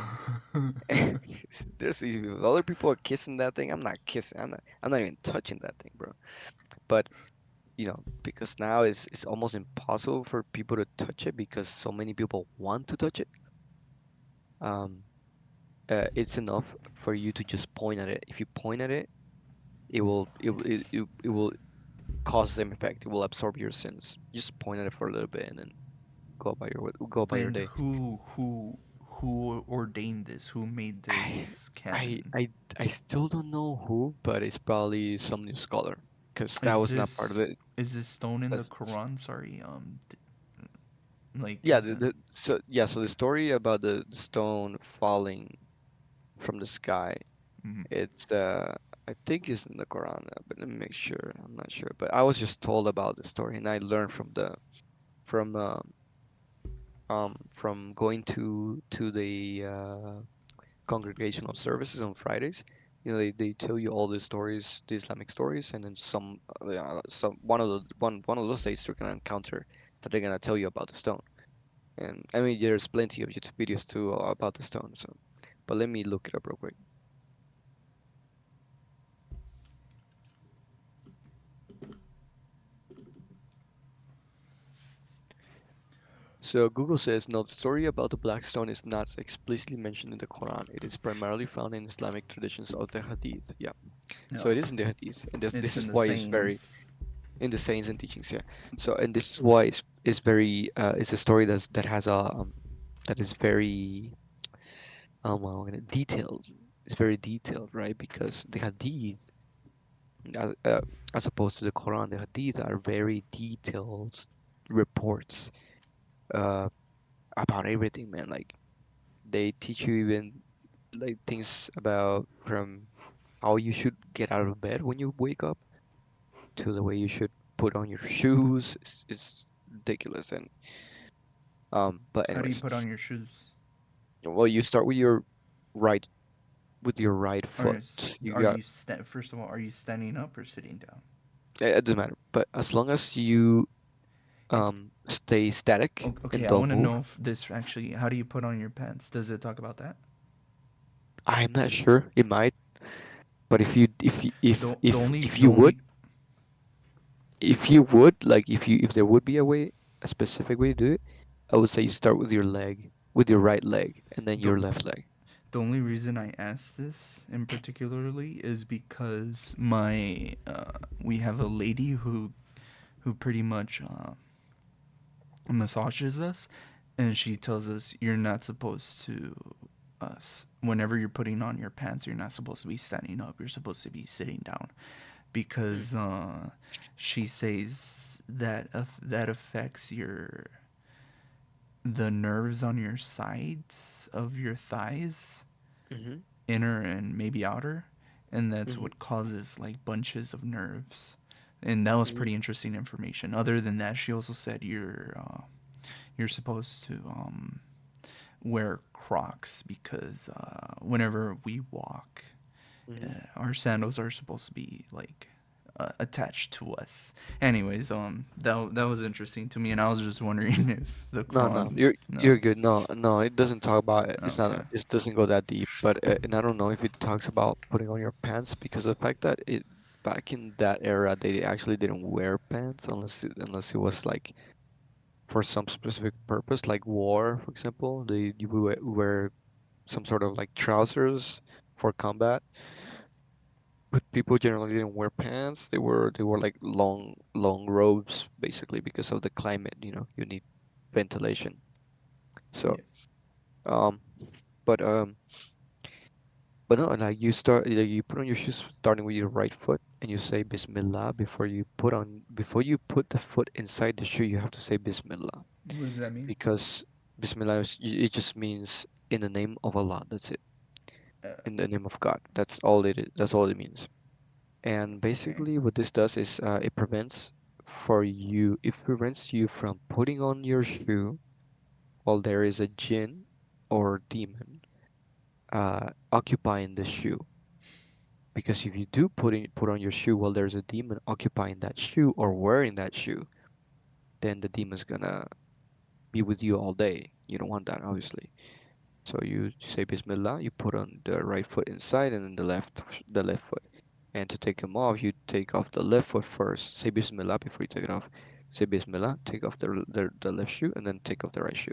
If other people are kissing that thing, I'm not kissing. I'm not even touching that thing, bro. But because now it's almost impossible for people to touch it because so many people want to touch it. Um, it's enough for you to just point at it. If you point at it, it will cause the same effect. It will absorb your sins. Just point at it for a little bit and then go about your And day. who ordained this? Who made I this I canon? I I still don't know who, but it's probably some new scholar because that Is was not part of this it. is this stone in the That's, Quran? Sorry, like yeah, as in. so the story about the stone falling from the sky, Mhm. it's I think it's in the Quran, but let me make sure. I'm not sure, but I was just told about the story, and I learned from from going to the congregational services on Fridays. They tell you all the stories, the Islamic stories, and then some one of those days you're gonna encounter that they're gonna tell you about the stone. And I mean, there's plenty of YouTube videos too about the stone. So, but let me look it up real quick. So Google says no, the story about the black stone is not explicitly mentioned in the Quran. It is primarily found in Islamic traditions of the Hadith. Yeah, so No, it is in the Hadith, and this it's is in the why it's very sayings. in the sayings and teachings. Yeah. So and this is why it's very it's a story that has a that is very well, detailed. It's very detailed, right? Because the Hadith, uh, uh, as opposed to the Quran, the Hadith are very detailed reports uh, about everything, man. Like they teach you even like things about from how you should get out of bed when you wake up to the way you should put on your shoes. It's ridiculous. And but How do you anyways, put on your shoes? well, you start right with your right Are foot. You are got you first of all, are you standing up or sitting down? it doesn't matter, but as long as you It stay static and okay. I don't want to move. know if this actually. How do you put on your pants? Does it talk about that? I'm not sure. It might, but if The you would only like if there would be a specific way to do it, I would say you start with your leg, with your right leg, and then the your left leg. the only reason I asked this in particularly is because my we have a lady who pretty much massages us, and she tells us you're not supposed to us whenever you're putting on your pants, you're not supposed to be standing up, you're supposed to be sitting down Mm. because she says that that affects your the nerves on your sides of your thighs, Mm-hmm. inner and maybe outer, and that's Mm-hmm. what causes like bunches of nerves. And that was Mm-hmm. pretty interesting information. Other than that, she also said you're supposed to wear Crocs because whenever we walk, Mm-hmm. our sandals are supposed to be like attached to us. Anyways, that was interesting to me, and I was just wondering if the No, no, Quran. you're No, good. No, no, it doesn't talk about it. It's not. okay, It doesn't go that deep. But and I don't know if it talks about putting on your pants because of the fact that it back in that era they actually didn't wear pants unless it was like for some specific purpose, like war, for example. They you would wear some sort of like trousers for combat. But people generally didn't wear pants. They were like long robes basically because of the climate. You need ventilation. So yeah. um, but no, like you put on your shoes starting with your right foot and you say Bismillah before you put the foot inside the shoe. You have to say Bismillah What does that mean? because Bismillah it just means in the name of Allah. That's it. In the name of God. That's all it is. That's all it means. And Okay. basically, what this does is it prevents you from putting on your shoe while there is a jinn or demon occupying the shoe. Because if you do put on your shoe while there's a demon occupying that shoe or wearing that shoe, then the demon's gonna be with you all day. You don't want that, obviously. So you say Bismillah, you put on the right foot inside and then the left foot. And to take them off, you take off the left foot first. Say Bismillah before you take it off. Say Bismillah, take off the left shoe, and then take off the right shoe.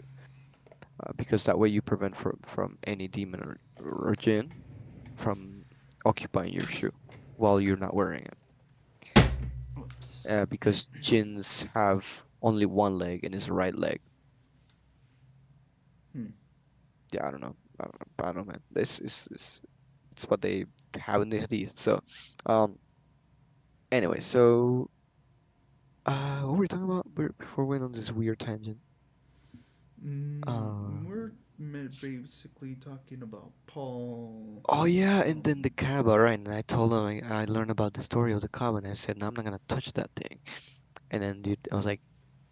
Because that way you prevent from any demon or jinn from occupying your shoe while you're not wearing it. Whoops. Because jinns have only one leg and it's a right leg. Hmm. Yeah, I don't know, man. This is it's what they have in the hadith. So, um, anyway, so what were we talking about before we went on this weird tangent? Uh, We're basically talking about Paul. oh yeah, and then the Kaaba, right? And I told him I learned about the story of the Kaaba, and I said, no, I'm not gonna touch that thing. And then dude, I was like,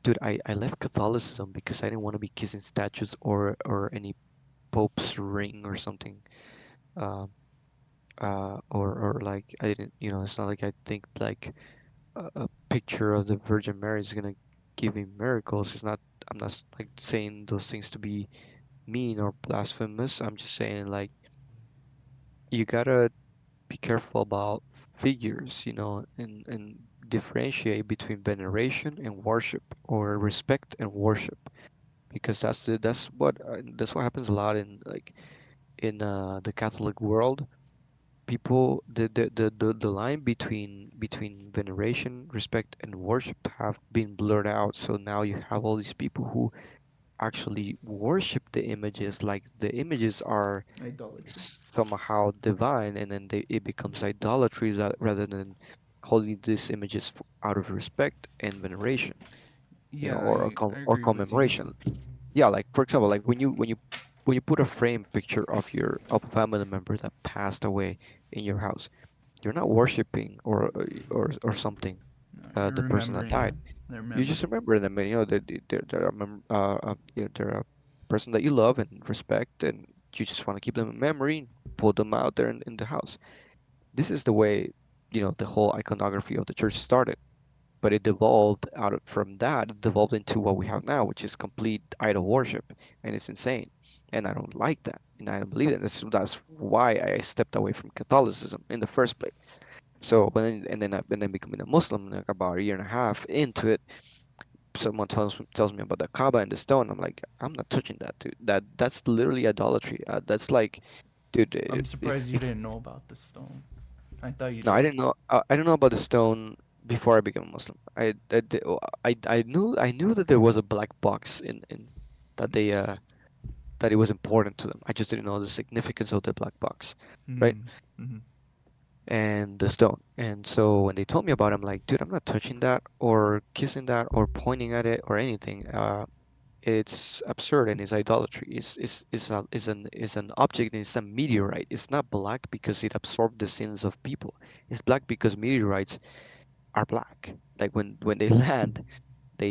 dude, I left Catholicism because I didn't want to be kissing statues or any Pope's ring or something. um, or like I didn't, you know, it's not like I think like a picture of the Virgin Mary is gonna give me miracles. It's not. I'm not like saying those things to be mean or blasphemous. I'm just saying like you gotta be careful about figures, you know, and differentiate between veneration and worship, or respect and worship, because that's what happens a lot in like in the Catholic world. People, the line between veneration, respect, and worship have been blurred out. So now you have all these people who actually worship the images, like the images are Idolatry. somehow divine, and then it becomes idolatry rather than holding these images out of respect and veneration, you know, Yeah, I or agree with you. commemoration. Yeah, like for example, like when you put a frame picture of your of a family member that passed away in your house, you're not worshiping or something, No, you're the person that remembering died. them. Their You just memory. remember them, and you know that they're a you know, they're a person that you love and respect, and you just want to keep them in memory and put them out there in the house. This is the way, you know, the whole iconography of the church started, but it devolved from that, it devolved into what we have now, which is complete idol worship, and it's insane. And I don't like that, and I don't believe it. That's why I stepped away from Catholicism in the first place. So when and then becoming a Muslim like about a year and a half into it, someone tells me about the Kaaba and the stone. I'm like, I'm not touching that, dude. That's literally idolatry. That's like, dude, I'm surprised you if didn't know about the stone. I thought you no, did. I didn't know about the stone before I became a Muslim. I knew that there was a black box in that they that it was important to them. I just didn't know the significance of the black box, right? Hmm. Hmm. And the stone. And so when they told me about it, I'm like, dude, I'm not touching that or kissing that or pointing at it or anything. It's absurd and it's idolatry. Is an object and it's a meteorite. It's not black because it absorbed the sins of people. It's black because meteorites are black. Like when they land, they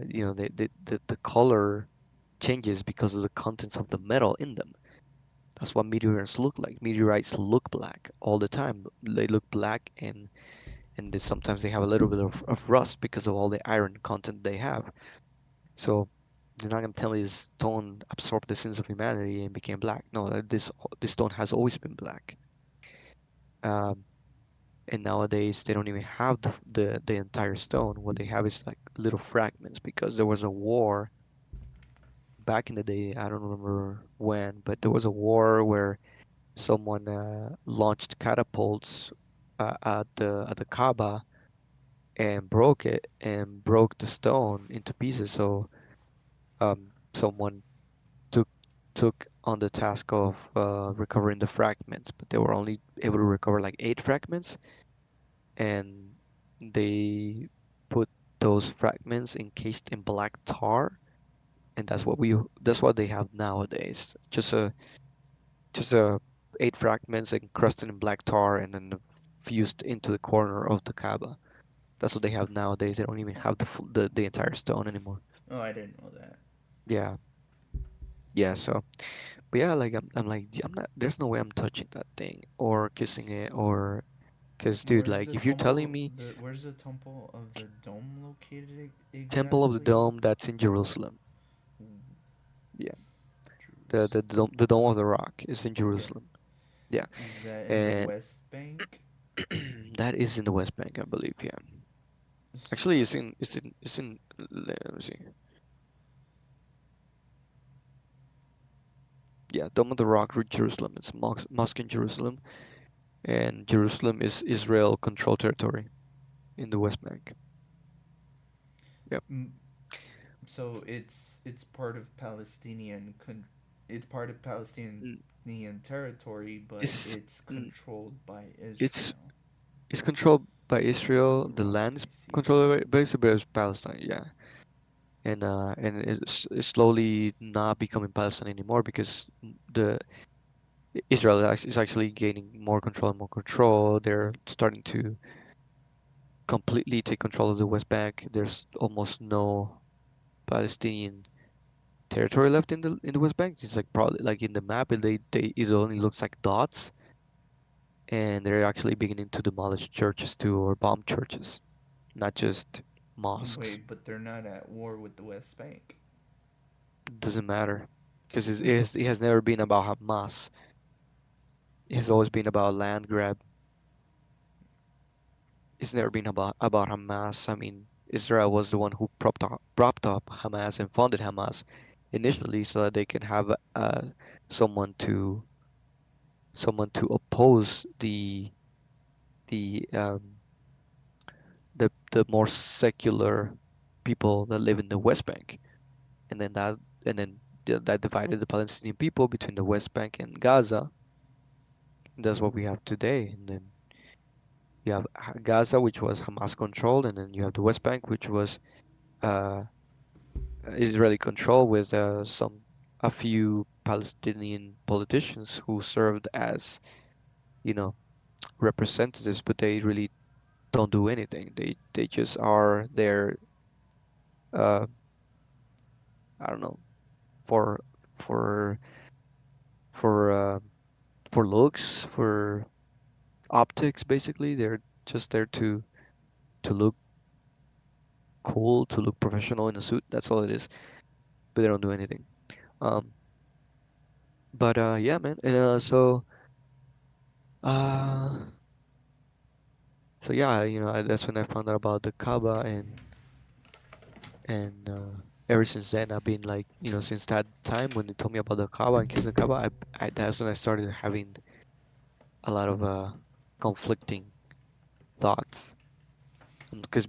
you know the color changes because of the contents of the metal in them. That's what meteorites look like. Meteorites look black all the time. They look black, and sometimes they have a little bit of rust because of all the iron content they have. So they're not gonna tell me this stone absorbed the sins of humanity and became black. No, this stone has always been black. Um, and nowadays they don't even have the entire stone. What they have is like little fragments because there was a war back in the day. I don't remember when, but there was a war where someone launched catapults at the Kaaba and broke it and broke the stone into pieces. So someone took took on the task of recovering the fragments, but they were only able to recover like 8 fragments, and they put those fragments encased in black tar, and that's what they have nowadays. Just a 8 fragments encrusted in black tar and then fused into the corner of the Kaaba. That's what they have nowadays. They don't even have the entire stone anymore. Oh, I didn't know that. Yeah, yeah. So, but yeah, like I'm like I'm not. There's no way I'm touching that thing or kissing it or, cause dude, like if you're telling me Where's the temple of the dome located Temple of the exactly? Dome, that's in Jerusalem. Yeah, Jerusalem. the Dome of the Rock is in Yeah. Jerusalem. Yeah, Is that in the and West Bank? that is in the West Bank, I believe. Yeah, actually, it's in. Let me see. Yeah, Dome of the Rock, Jerusalem. It's a mosque in Jerusalem, and Jerusalem is Israel controlled territory in the West Bank. Yep. Mm, so it's part of it's part of Mm, Palestinian territory, but It's it's mm, controlled by it's Israel. it's controlled by Oh, Israel. the The rock. land is I see. controlled by Israel, but it's Palestine. Yeah, and it's slowly not becoming Palestine anymore because the Israel is actually gaining more control and more control. They're starting to completely take control of the West Bank. There's almost no Palestinian. territory left in the West Bank. It's like probably like in the map, it only looks like dots, and they're actually beginning to demolish churches too, or bomb churches, not just mosques. Wait, but they're not at war with the West Bank. It doesn't matter because it has never been about Hamas. It has always been about land grab. It's never been about Hamas. I mean, Israel was the one who propped up Hamas and funded Hamas initially so that they can have someone to someone to oppose the the more secular people that live in the West Bank, and then that divided the Palestinian people between the West Bank and Gaza. And that's what we have today. And then you have Gaza, which was Hamas controlled, and then you have the West Bank, which was uh, Israeli control with a few Palestinian politicians who served as you know representatives, but they really don't do anything. They just are there. Uh, I don't know, for for for uh, for looks, for optics. Basically, they're just there to look cool, to look professional in a suit. That's all it is. But they don't do anything. Um, but yeah, man. And uh, so yeah, that's when I found out about the Kaaba, and ever since then I've been like, since that time when they told me about the Kaaba and kissing the Kaaba, that's when I started having a lot of conflicting thoughts. Because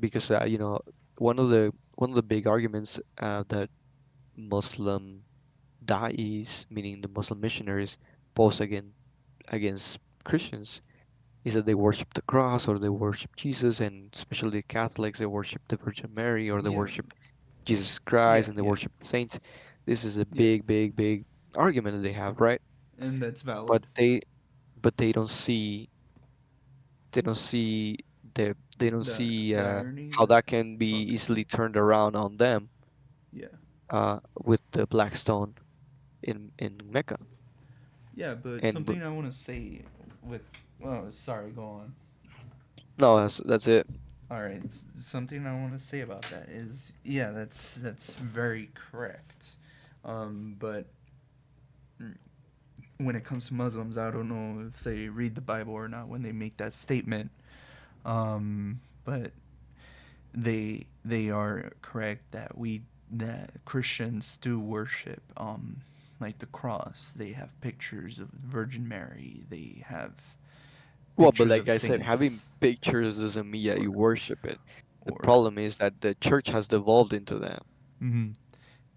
one of the big arguments that Muslim da'is, meaning the Muslim missionaries, pose against Christians is that they worship the cross or they worship Jesus, and especially the Catholics, they worship the Virgin Mary or they Yeah, worship Jesus yeah, Christ and they yeah, worship the saints. This is a yeah, big, big, big argument that they have, right? and that's But valid. they don't see they don't see they don't see The irony how that that can be okay, easily turned around on them yeah, with the black stone in Mecca. yeah, but And something I want to say with sorry, go on. no, that's it. All right, something I want to say about that is yeah, that's very correct. But when it comes to Muslims, I don't know if they read the Bible or not when they make that statement. But they are correct that Christians do worship like the cross. They have pictures of Virgin Mary. They have Well, but pictures like of I said, having saints pictures doesn't mean that or you worship it. The or problem is that the church has devolved into that. mhm.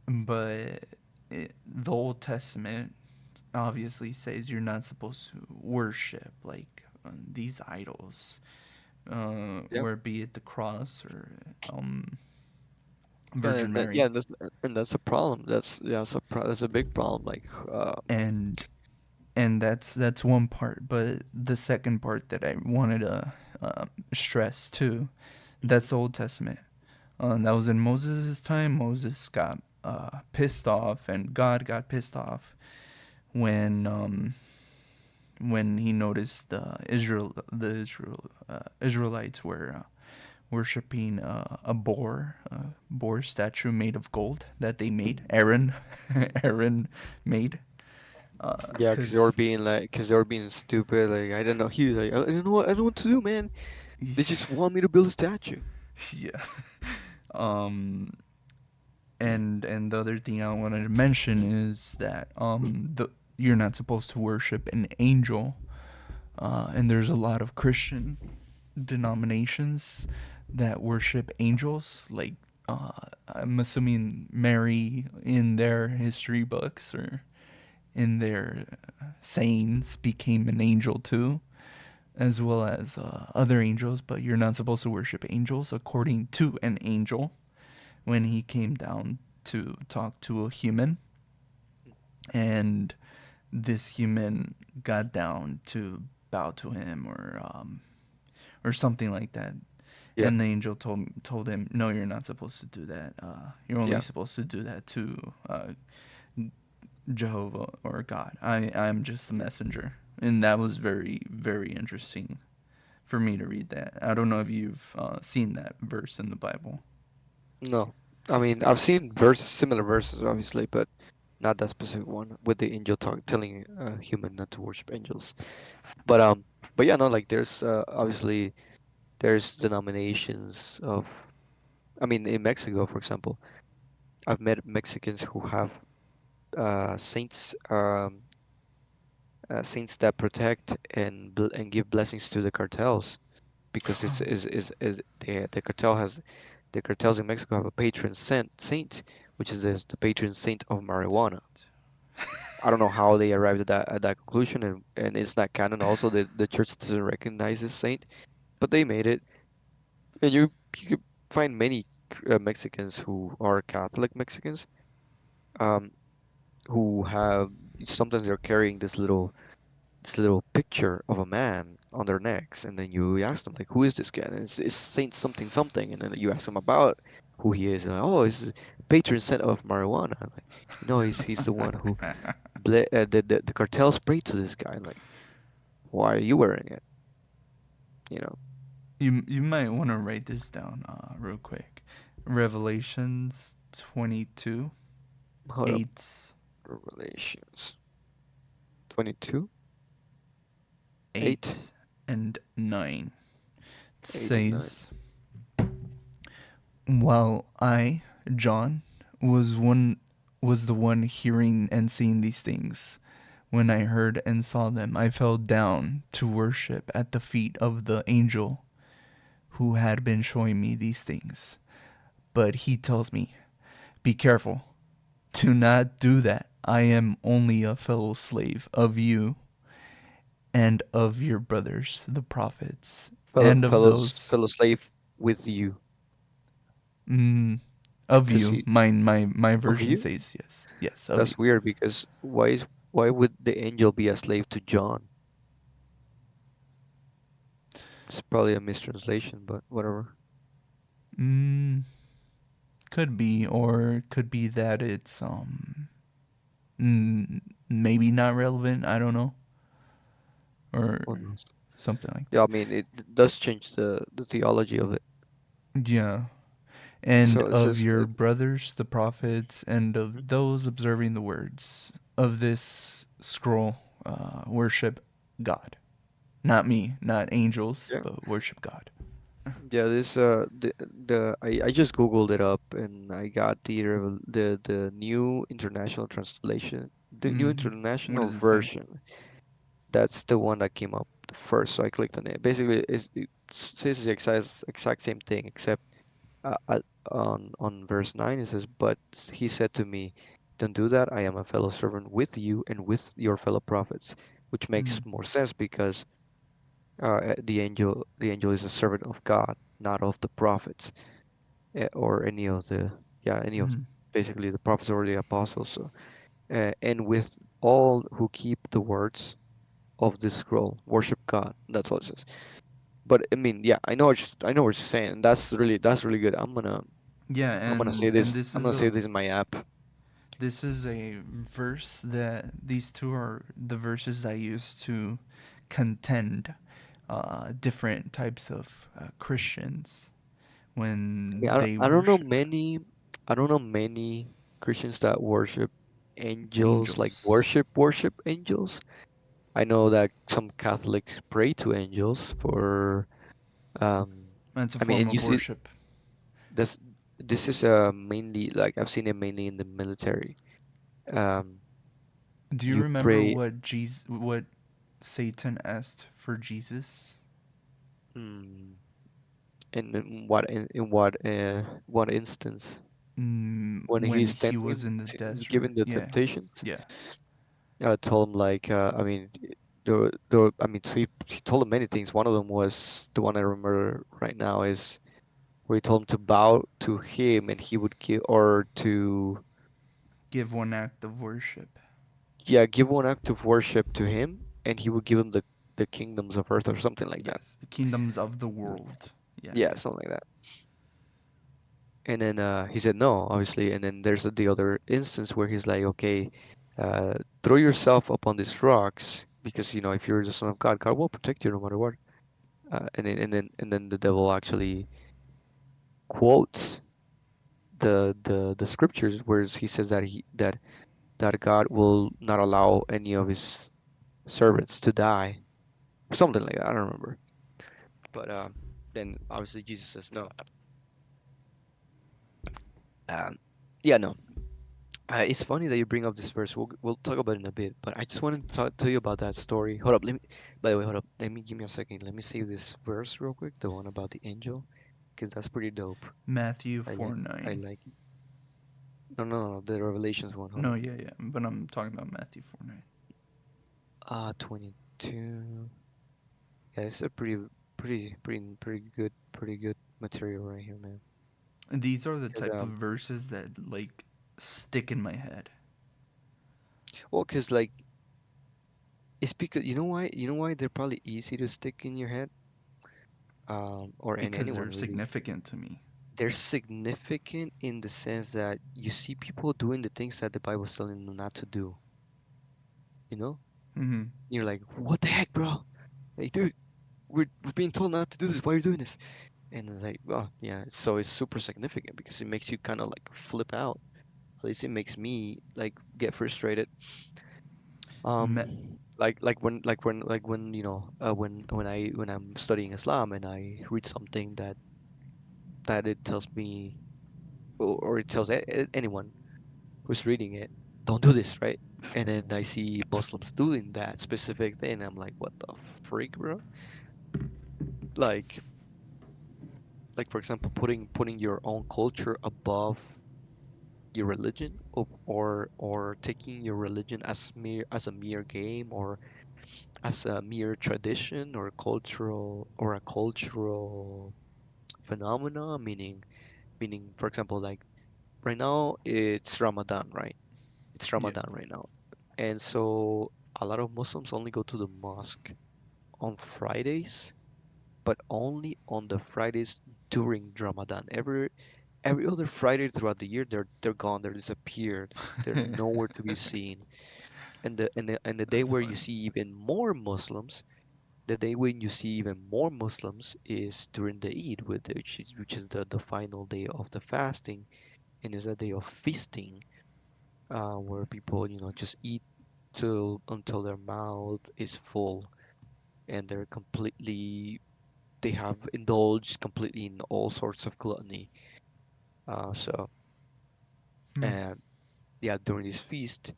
But the Old Testament obviously says you're not supposed to worship like these idols, Yeah. where be it the cross or um, Yeah, Virgin and that, yeah, Mary. and that's a problem. That's a big problem. Like, And that's one part. But the second part that I wanted to stress too, mhm. that's the Old Testament. That was in Moses' time. Moses got pissed off, and God got pissed off when he noticed Israelites were worshiping a boar statue made of gold that they made. Aaron made. Yeah, Cause because they were being stupid. Like, I don't know. He was like, I don't know what I don't know what to do, man. They just want me to build a statue. yeah. Um, and the other thing I wanted to mention is that you're not supposed to worship an angel. And there's a lot of Christian denominations that worship angels, like I'm assuming Mary in their history books or in their sayings became an angel too, as well as other angels. But you're not supposed to worship angels according to an angel when he came down to talk to a human, and this human got down to bow to him or something like that. Yeah, And the angel told him, "No, you're not supposed to do that. You're only yeah. supposed to do that to Jehovah or God. I'm just a messenger." And that was very very interesting for me to read that. I don't know if you've seen that verse in the Bible. No, I mean I've seen verses, similar verses, obviously, but not that specific one with the angel telling a human not to worship angels. But but yeah, no, like there's obviously there's denominations of. I mean, in Mexico, for example, I've met Mexicans who have saints, saints that protect and give blessings to the cartels because the cartel has the cartels in Mexico have a patron saint, which is the patron saint of marijuana. I don't know how they arrived at that conclusion, and it's not canon. Also, the church doesn't recognize this saint, but they made it, and you could find many Mexicans who are Catholic Mexicans, um, who have sometimes they're carrying this little picture of a man on their necks, and then you ask them like, who is this guy? And it's Saint something something, and then you ask them about who he is, and like, oh, he's a patron saint of marijuana. I'm like, no, he's the one who the cartels pray to this guy. Like, why are you wearing it? You know, You might want to write this down real quick. Revelations 22 hold up, 8 Revelations 22, 8, 8 and 9. It 8 and 9. says, "While I, John, was the one hearing and seeing these things, when I heard and saw them, I fell down to worship at the feet of the angel who had been showing me these things. But he tells me, 'Be careful. Do not do that. I am only a fellow slave of you and of your brothers, the prophets, and of those Fellow slave with you, mm, of because you.'" he My of version you. says yes. Yes, of you. That's weird because why would the angel be a slave to John? It's probably a mistranslation, but whatever. Mm, could be, or could be that it's maybe not relevant. I don't know, or Who knows? something like Yeah, that. I mean it does change the theology of it. Yeah. "And So it of says your brothers, the prophets, and mhm, of those observing the words of this scroll, worship God." Not me, not angels, yeah, but worship God. yeah. This the I just googled it up and I got the new international translation, the new What international does it say? version. That's the one that came up first. So I clicked on it. Basically, it says the exact same thing except uh, uh, on verse 9 it says, but he said to me, don't do that. I am a fellow servant with you and with your fellow prophets, which makes Mm, more sense because the angel is a servant of God, not of the prophets, or any of the yeah any of mm, basically the prophets or the apostles. So and with all who keep the words of this scroll worship God. That's all it says. But I mean, yeah, I know what you're saying. That's really good. yeah, I'm gonna say and this. I'm gonna save this in my app. this is a verse that these two are the verses I use to contend different types of Christians when Yeah, they I don't know worship many. I don't know many Christians that worship angels, like angels. worship angels. I know that some Catholics pray to angels for. Um, That's a I mean, form and you of see worship. this. This is mainly like I've seen it mainly in the military. Um, Do you you remember pray. what Satan asked for Jesus? Hmm, in what instance when When he's he was tempting, in the he's desert. given the Yeah, temptations. yeah. Told him like I mean I mean so he told him many things. One of them was the one I remember right now is where he told him to bow to him and he would give or to Give one act of worship. yeah give one act of worship to him and he would give him the kingdoms of earth or something like that. Yes, the kingdoms of the world. Yeah, Yeah, yeah. something like that. And then he said no, obviously. And then there's the other instance where he's like, okay, throw yourself upon these rocks because if you're the son of God, God will protect you no matter what. And then the devil actually quotes the scriptures where he says that God will not allow any of his servants to die, or something like that. I don't remember. But then obviously Jesus says no. Um, yeah, no. It's funny that you bring up this verse. We'll talk about it in a bit. But I just wanted to tell you about that story. Hold up. Let me. By the way, hold up. Let me give me a second. Let me save this verse real quick. The one about the angel, because that's pretty dope. Matthew I 4 like. I 9. like it. No, no, no. The Revelations one. Hold No, up. yeah, yeah. But I'm talking about Matthew 4 9. 22. Yeah, it's a pretty good material right here, man. These are the Cause type of verses that, like, stick in my head. cause like it's because you know why they're probably easy to stick in your head, or in Because they're anyone really. significant to me. They're significant in the sense that you see people doing the things that the Bible's telling them not to do. You know, Mm-hmm. you're like, what the heck, bro? Like, dude, we're being told not to do this. Why are you doing this? And it's like, well, yeah. So it's super significant because it makes you kind of like flip out. At least it makes me like get frustrated. Me- When I'm studying Islam and I read something that it tells me, or it tells anyone who's reading it, don't do this, right? And then I see Muslims doing that specific thing. I'm like, what the freak, bro? Like, like for example, putting your own culture above your religion, or taking your religion as a mere game, or as a mere tradition, or a cultural phenomena. Meaning, for example, like right now it's Ramadan, right? It's yeah. Ramadan right now, and so a lot of Muslims only go to the mosque on Fridays, but only on the Fridays during Ramadan. Every other Friday throughout the year, they're gone. They're disappeared. They're nowhere to be seen. And the day That's where you funny. see even more Muslims, the day when you see even more Muslims is during the Eid, which is the final day of the fasting, and is a day of feasting, where people just eat till until their mouth is full, and they have indulged completely in all sorts of gluttony. So Hmm. and yeah, during this feast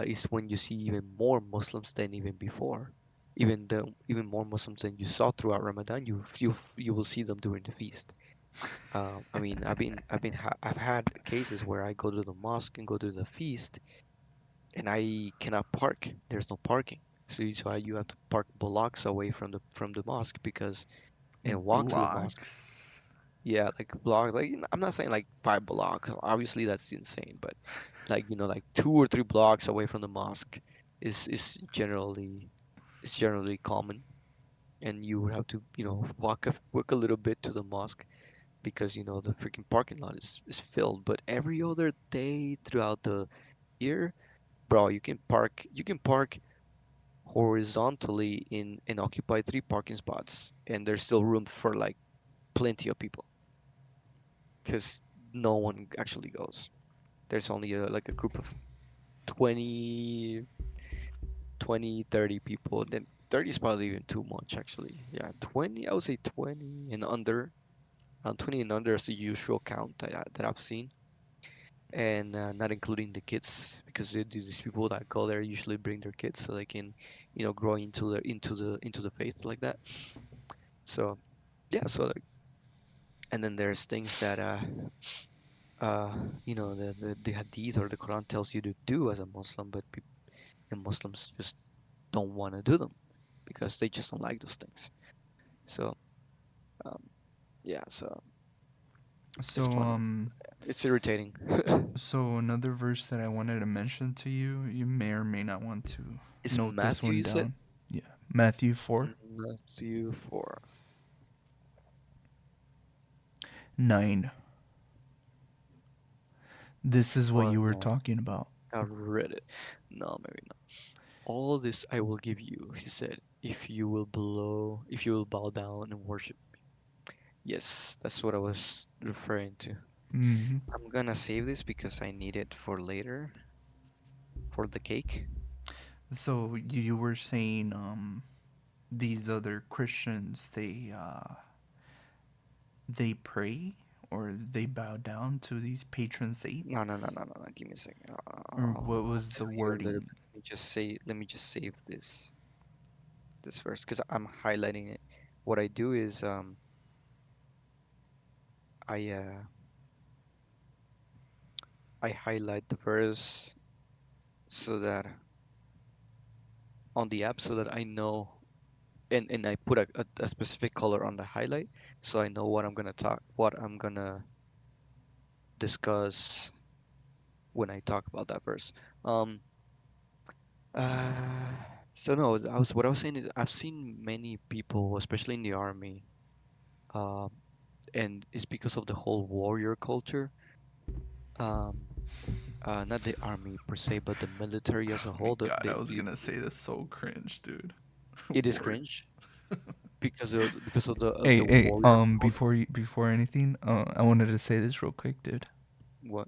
is when you see even more Muslims than even before. Even more Muslims than you saw throughout Ramadan, you will see them during the feast. I mean, I've had cases where I go to the mosque and go to the feast, and I cannot park. There's no parking, so you have to park blocks away from the mosque because and walk to the mosque. Blocks. Yeah, like block. Like I'm not saying like 5 blocks. Obviously, that's insane, but like 2 or 3 blocks away from the mosque is generally common, and you would have to walk a little bit to the mosque because the freaking parking lot is filled. But every other day throughout the year, bro, you can park horizontally and occupy 3 parking spots, and there's still room for like plenty of people because no one actually goes. There's only like a group of 20, 20, 30 people. Then 30 is probably even too much, actually. Yeah, 20, I would say 20 and under. Around 20 and under is the usual count that I've seen. And not including the kids, because these people that go there usually bring their kids so they can, grow into the faith like that. So yeah, so like, and then there's things that uh the hadith or the Quran tells you to do as a Muslim, but the Muslims just don't want to do them because they just don't like those things. So um, yeah, so it's So, funny. It's irritating. so another verse that I wanted to mention to you, you may or may not want to It's note this Matthew, one you said? down. Yeah. Matthew 4. Matthew 4. 9. This is what Or you were no, talking about. I've read it. No, maybe not. All this I will give you, he said, if you will bow down and worship. Yes, that's what I was referring to. Hmm. I'm gonna save this because I need it for later, for the cake. So you were saying these other Christians they pray or they bow down to these patron No, no, no, saints, no, no, no. Give me a second. or what I'll was the tell you a little wording? bit. Let me just save this verse because I'm highlighting it. What I do is I uh I highlight the verse so that on the app so that I know, and I put a specific color on the highlight so I know what I'm gonna discuss when I talk about that verse. Um uh so no, what I was saying is I've seen many people, especially in the army, um and it's because of the whole warrior culture. Um Not the army per se, but the military as a Oh my whole. god, I was gonna say this so cringe, dude. It is War. cringe because of Hey, the hey, warrior culture. before anything, I wanted to say this real quick, dude. What?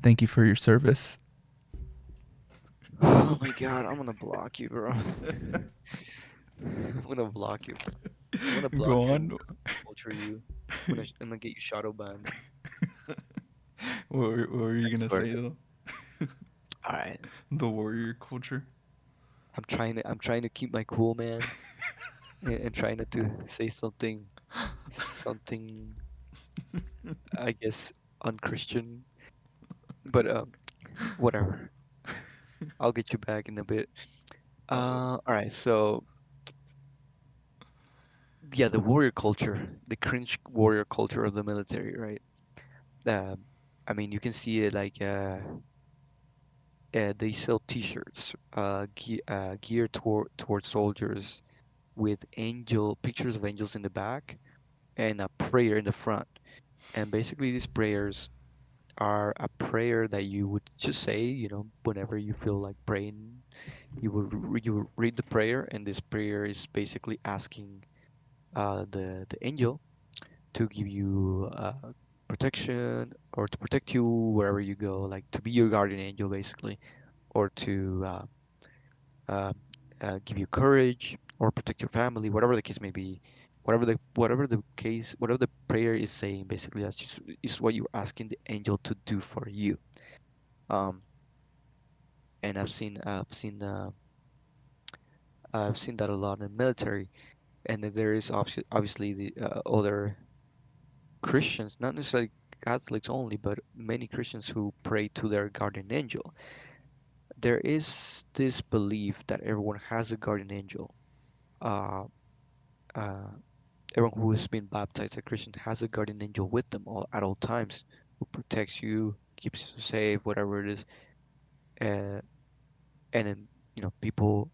Thank you for your service. Oh my god, I'm gonna block you, bro. I'm gonna block you. I'm gonna Go block you and on. culture you. I'm gonna get you shadow banned. What were I you gonna swear. say though? All right. The warrior culture. I'm trying to keep my cool, man, and trying not to say something I guess unchristian. But whatever. I'll get you back in a bit. All right. So yeah, the warrior culture, the cringe warrior culture of the military, right? Um, I mean, you can see it like they sell T-shirts, geared towards soldiers with angel pictures of angels in the back and a prayer in the front. And basically, these prayers are a prayer that you would just say, whenever you feel like praying, you would read the prayer, and this prayer is basically asking the angel to give you protection or to protect you wherever you go, like to be your guardian angel, basically, or to uh, give you courage or protect your family, whatever the case may be. Whatever the prayer is saying, basically, that's just is what you're asking the angel to do for you. Um, and I've seen that a lot in the military, and then there is obviously the other Christians, not necessarily Catholics only, but many Christians who pray to their guardian angel. There is this belief that everyone has a guardian angel. Uh, uh, Everyone who has been baptized a Christian has a guardian angel with them at all times, who protects you, keeps you safe, whatever it is. Uh, and then people,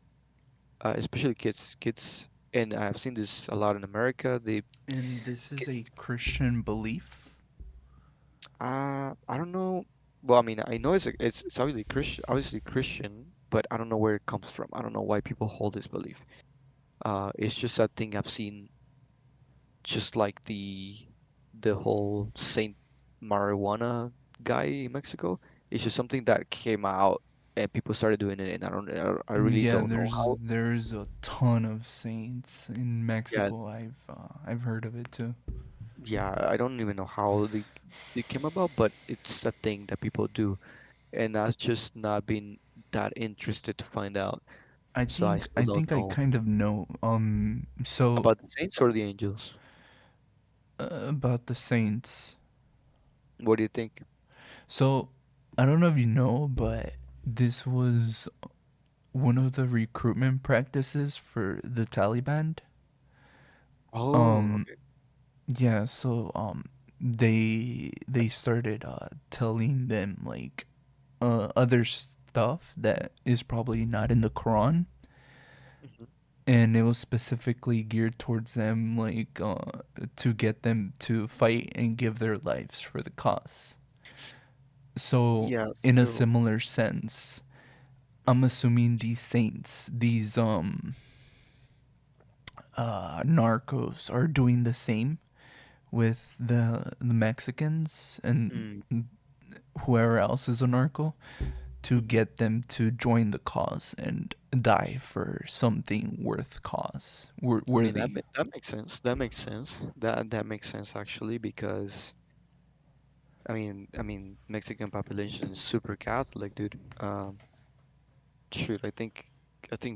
especially kids, and I've seen this a lot in America. The And this is kids, a Christian belief. I don't know. Well, I mean, I know it's obviously Christian, but I don't know where it comes from. I don't know why people hold this belief. It's just a thing I've seen, just like the whole Saint marijuana guy in Mexico. It's just something that came out and people started doing it, and I really Yeah, don't know how. there's a ton of saints in Yeah, Mexico. I've heard of it too. yeah, I don't even know how they came about, but it's a thing that people do, and I've just not been that interested to find out. So I still I don't think I know kind of know. So about the saints or the angels. about the saints. What do you think? So I don't know if you know, but this was one of the recruitment practices for the Taliban. Oh, Um, okay. yeah. So they started telling them like other stuff that is probably not in the Quran, Mhm. and it was specifically geared towards them, like to get them to fight and give their lives for the cause. So, Yeah, in a so similar sense, I'm assuming these saints, these narcos, are doing the same with the Mexicans and mm, whoever else is a narco, to mhm. get them to join the cause and die for something I mean worthy. that makes sense. That makes sense. That makes sense actually because I mean Mexican population is super Catholic, dude. Shoot, I think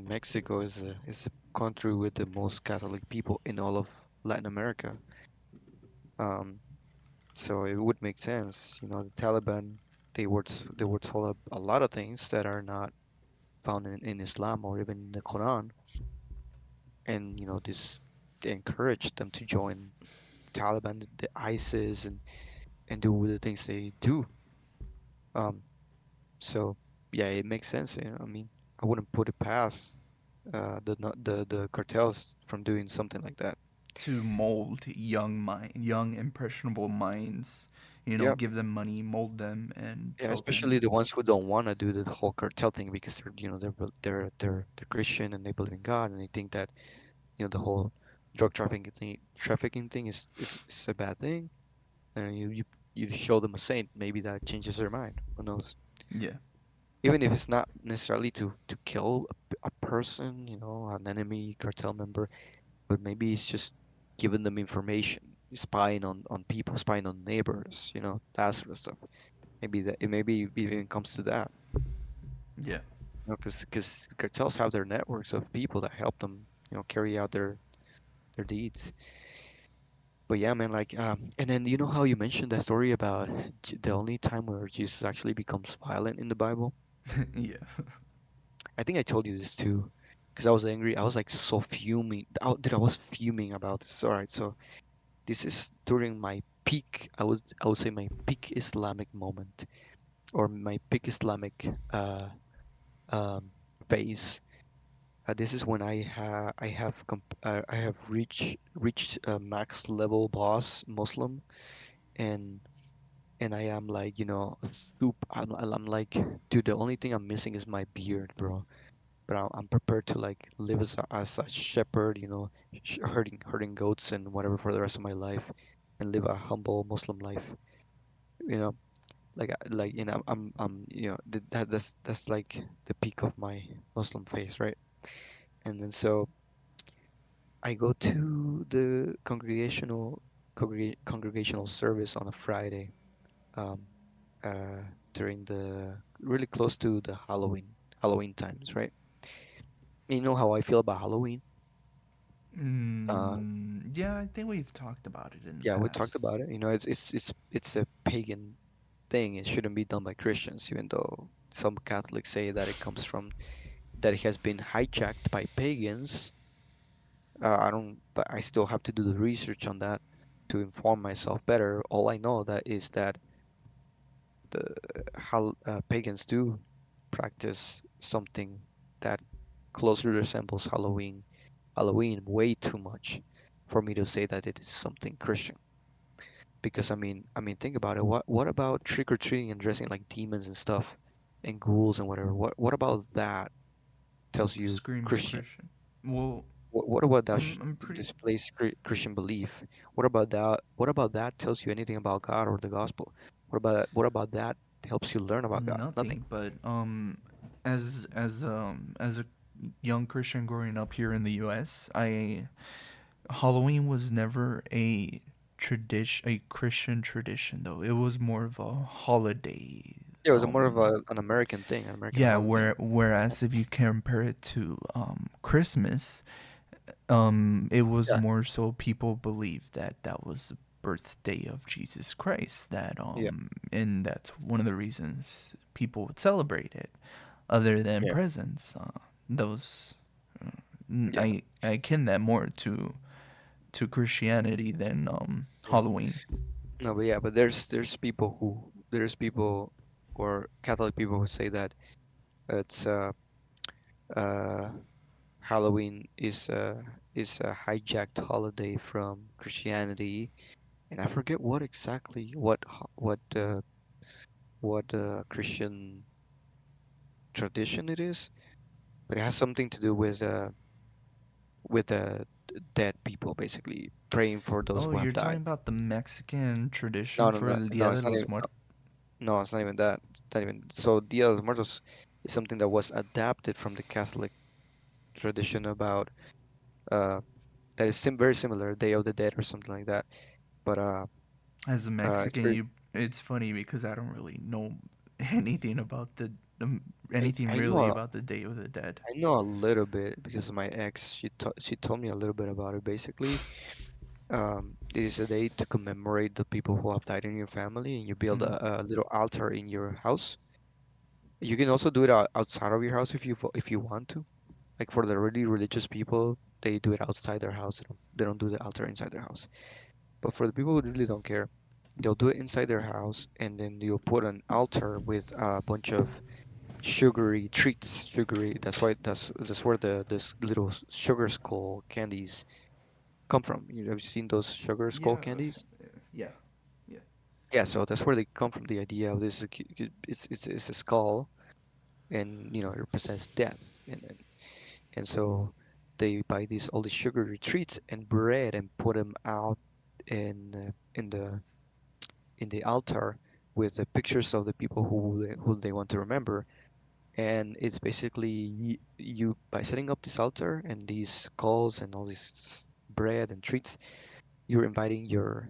Mexico is the country with the most Catholic people in all of Latin America. Um, so it would make sense. The Taliban, they were told a lot of things that are not found in Islam or even in the Quran, and this they encouraged them to join the Taliban, the ISIS, and do the things they do. Um, so yeah, it makes sense. I mean, I wouldn't put it past the cartels from doing something like that. To mold young impressionable minds, Yeah, give them money, mold them, and yeah, tell especially them, the ones who don't want to do the whole cartel thing because they're Christian and they believe in God and they think that the whole drug trafficking thing is a bad thing, and you show them a saint, maybe that changes their mind. Who knows? yeah, Even if it's not necessarily to kill a person, an enemy cartel member, but maybe it's just giving them information, spying on people, spying on neighbors, that sort of stuff. Maybe it even comes to that, yeah. because cartels have their networks of people that help them, carry out their deeds. But yeah, man, like, and then how you mentioned that story about the only time where Jesus actually becomes violent in the Bible. Yeah. I think I told you this too, because I was angry. I was like so fuming. Dude, I was fuming about this. All right, so this is during my peak. I would say my peak Islamic moment or my peak Islamic um, phase. This is when I have reached max level boss Muslim, and I am like I'm like, dude, the only thing I'm missing is my beard, bro. But I'm prepared to like live as a shepherd, herding goats and whatever for the rest of my life, and live a humble Muslim life. You know, that's like the peak of my Muslim phase, right? And then so I go to the congregational service on a Friday, um, uh, during the really close to the Halloween times, right? And you know how I feel about Halloween. Uh, Yeah, I think we've talked about it in the yeah, we talked past. about it. It's a pagan thing. It shouldn't be done by Christians, even though some Catholics say that it has been hijacked by pagans. I don't, but I still have to do the research on that to inform myself better. All I know that is that the how pagans do practice something that closely resembles Halloween way too much for me to say that it is something Christian. Because I mean, think about it. What about trick or treating and dressing like demons and stuff, and ghouls and whatever? What about that tells you Screams Christian? Christian. Well, What about that I'm pretty. displays Christian belief? What about that? What about that tells you anything about God or the gospel? What about that helps you learn about God? Nothing. Nothing, but as a young Christian growing up here in the U.S., I Halloween was never a Christian tradition though. It was more of a holiday. Yeah, it was a more of an American thing, an American Yeah, holiday. whereas if you compare it to Christmas, it was Yeah, more so people believed that that was the birthday of Jesus Christ. yeah, And that's one of the reasons people would celebrate it, other than yeah, presents. Those yeah, I akin that more to Christianity than yeah. Halloween. No, but yeah, but there's people or Catholic people who say that it's uh Halloween is a hijacked holiday from Christianity, and I forget what exactly what Christian tradition it is, but it has something to do with dead people, basically praying for those Oh, who have you're talking died. about the Mexican No, tradition no, for no, El no, Dia de it's not los even. Muertos? No, it's not even that. It's not even so. Dia de los Muertos is something that was adapted from the Catholic tradition about uh that is very similar, Day of the Dead or something like that. But As a it's Mexican, very. it's funny because I don't really know anything about anything I really know about the Day of the Dead. I know a little bit because my ex she told me a little bit about it. Basically, it is a day to commemorate the people who have died in your family, and you build Mm. a little altar in your house. You can also do it outside of your house if you want to. Like for the really religious people, they do it outside their house. They don't do the altar inside their house. But for the people who really don't care, they'll do it inside their house, and then you'll put an altar with a bunch of sugary treats. Sugary. That's where the this little sugar skull candies come from. You have seen those sugar skull Yeah, candies? yeah, yeah. Yeah. So that's where they come from. The idea of this, it's a skull, and it represents death, and so they buy these all these sugary treats and bread and put them out in the altar with the pictures of the people who they want to remember. And it's basically you by setting up this altar and these calls and all this bread and treats, you're inviting your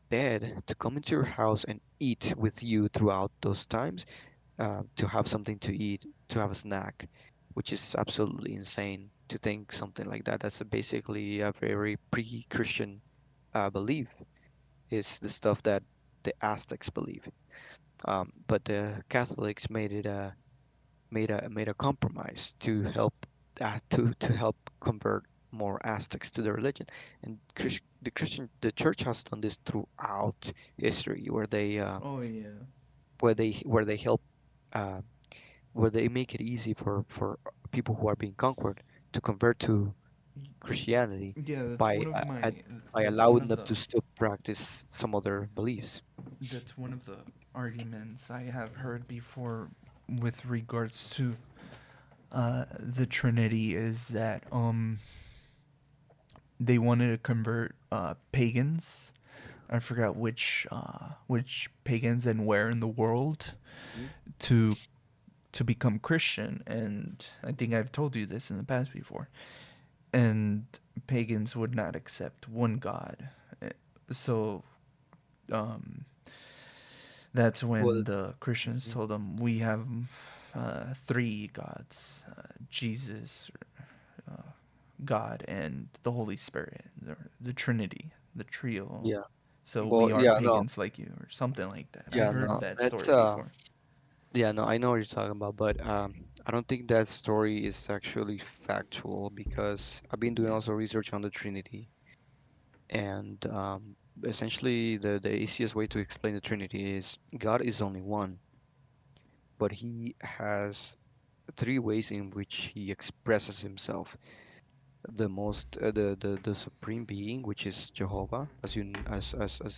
dead to come into your house and eat with you throughout those times, to have something to eat, to have a snack, which is absolutely insane to think something like that. That's basically a very pre-Christian belief. Is the stuff that the Aztecs believe. But the Catholics made a compromise to help to help convert more Aztecs to the religion. And the church has done this throughout history, Oh yeah. where they help uh, where they make it easy for people who are being conquered to convert to Christianity Yeah, that's by one of my. by That's one allowing of them the. to still practice some other beliefs. That's one of the arguments I have heard before with regards to the Trinity is that they wanted to convert pagans. I forgot which pagans and where in the world Mhm. to become Christian, and I think I've told you this in the past before. And pagans would not accept one god, so um, that's Well, when the Christians mhm. told them we have three gods: Jesus, God, and the Holy Spirit, the Trinity, the trio. Yeah. So Well, we are yeah, no, pagans like you, or something like that. I've yeah, heard no. that That's story before. yeah, no. I know what you're talking about, but I don't think that story is actually factual because I've been doing Yeah. also research on the Trinity, and essentially the easiest way to explain the Trinity is God is only one, but He has three ways in which He expresses Himself. The supreme being, which is Jehovah, as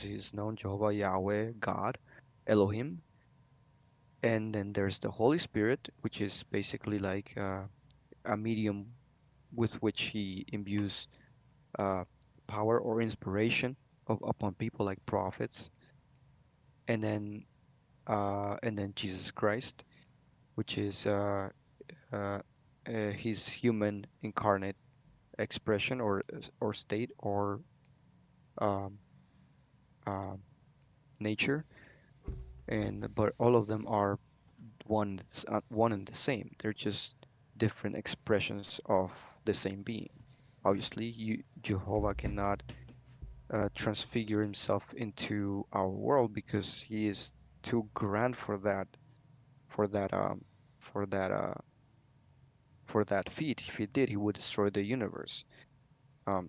is known, Jehovah, Yahweh, God, Elohim. And then there's the Holy Spirit, which is basically like a medium with which he imbues uh, power or inspiration upon people like prophets. And then Jesus Christ, which is uh, his human incarnate expression or state or um, um, nature. And but all of them are one and the same. They're just different expressions of the same being. Obviously, Jehovah cannot transfigure himself into our world because he is too grand for that for that uh, for that feat. If he did, he would destroy the universe.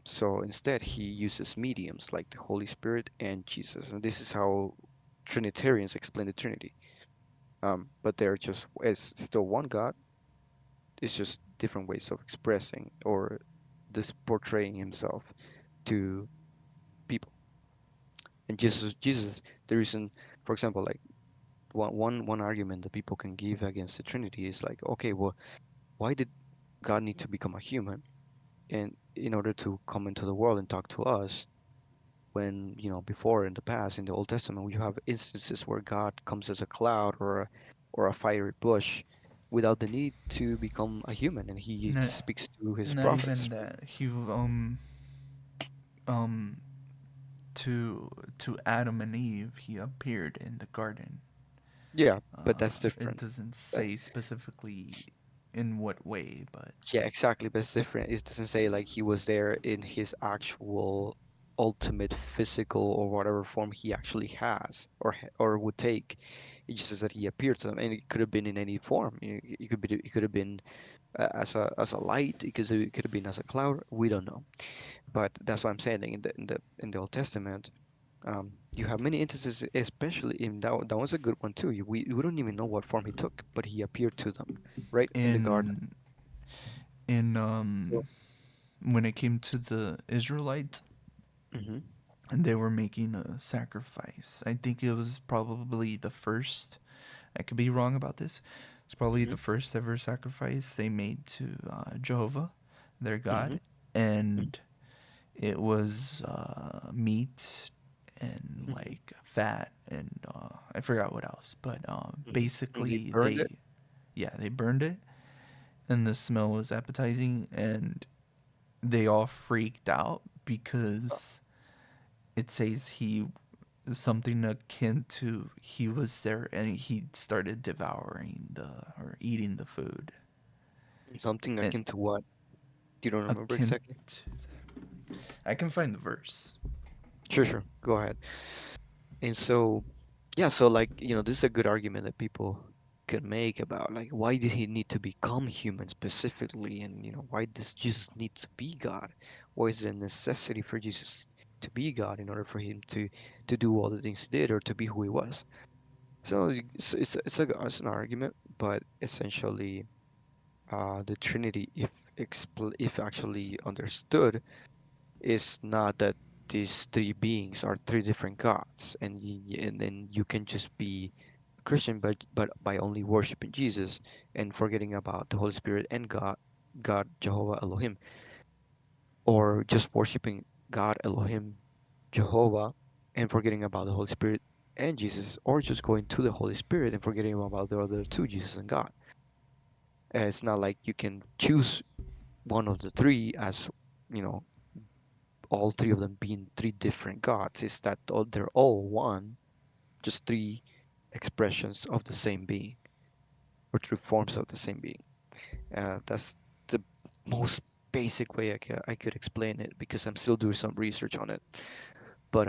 So instead, he uses mediums like the Holy Spirit and Jesus, and this is how Trinitarians explain the Trinity. But they're just it's still one God. It's just different ways of expressing or this portraying himself to people. And Jesus, the reason, for example, like one argument that people can give against the Trinity is like, okay, well, why did God need to become a human and in order to come into the world and talk to us? When before in the past in the Old Testament we have instances where God comes as a cloud or a fiery bush without the need to become a human, and he Not, speaks to his not prophets. even that. He um to Adam and Eve, he appeared in the garden. Yeah, but that's It different. doesn't Uh, say specifically in what way, but yeah, exactly, but it's different. It doesn't say like he was there in his actual ultimate physical or whatever form he actually has or would take. It just says that he appeared to them, and it could have been in any form. It could have been as a light. It could have been as a cloud. We don't know, but that's what I'm saying. In the Old Testament, you have many instances, especially in that was a good one too. We don't even know what form he took, but he appeared to them, right in the garden. in in Sure. when it came to the Israelites, Mm-hmm. and they were making a sacrifice. I think it was probably the first. I could be wrong about this. It's probably Mm-hmm. the first ever sacrifice they made to Jehovah, their Mm-hmm. God, and it was meat and Mm-hmm. like fat and I forgot what else, but Mm-hmm. And they basically burned it. they burned it, and the smell was appetizing, and they all freaked out because it says he something akin to he was there and he started devouring the or eating the food Something and akin to what? You don't remember akin exactly? to, I can find the verse. Sure, sure. Go ahead. And so, yeah, so like, this is a good argument that people can make about like why did he need to become human specifically, and why does Jesus need to be God? Why is there a necessity for Jesus to be God in order for him to do all the things he did or to be who he was? So it's an argument, but essentially, the Trinity, if actually understood, is not that these three beings are three different gods, and then you can just be a Christian, but by only worshiping Jesus and forgetting about the Holy Spirit and God Jehovah Elohim, or just worshiping God Elohim Jehovah and forgetting about the Holy Spirit and Jesus, or just going to the Holy Spirit and forgetting about the other two, Jesus and God. It's not like you can choose one of the three as you know all three of them being three different gods. Is that they're all one, just three expressions of the same being, or three forms of the same being. That's the most basic way I could explain it because I'm still doing some research on it. But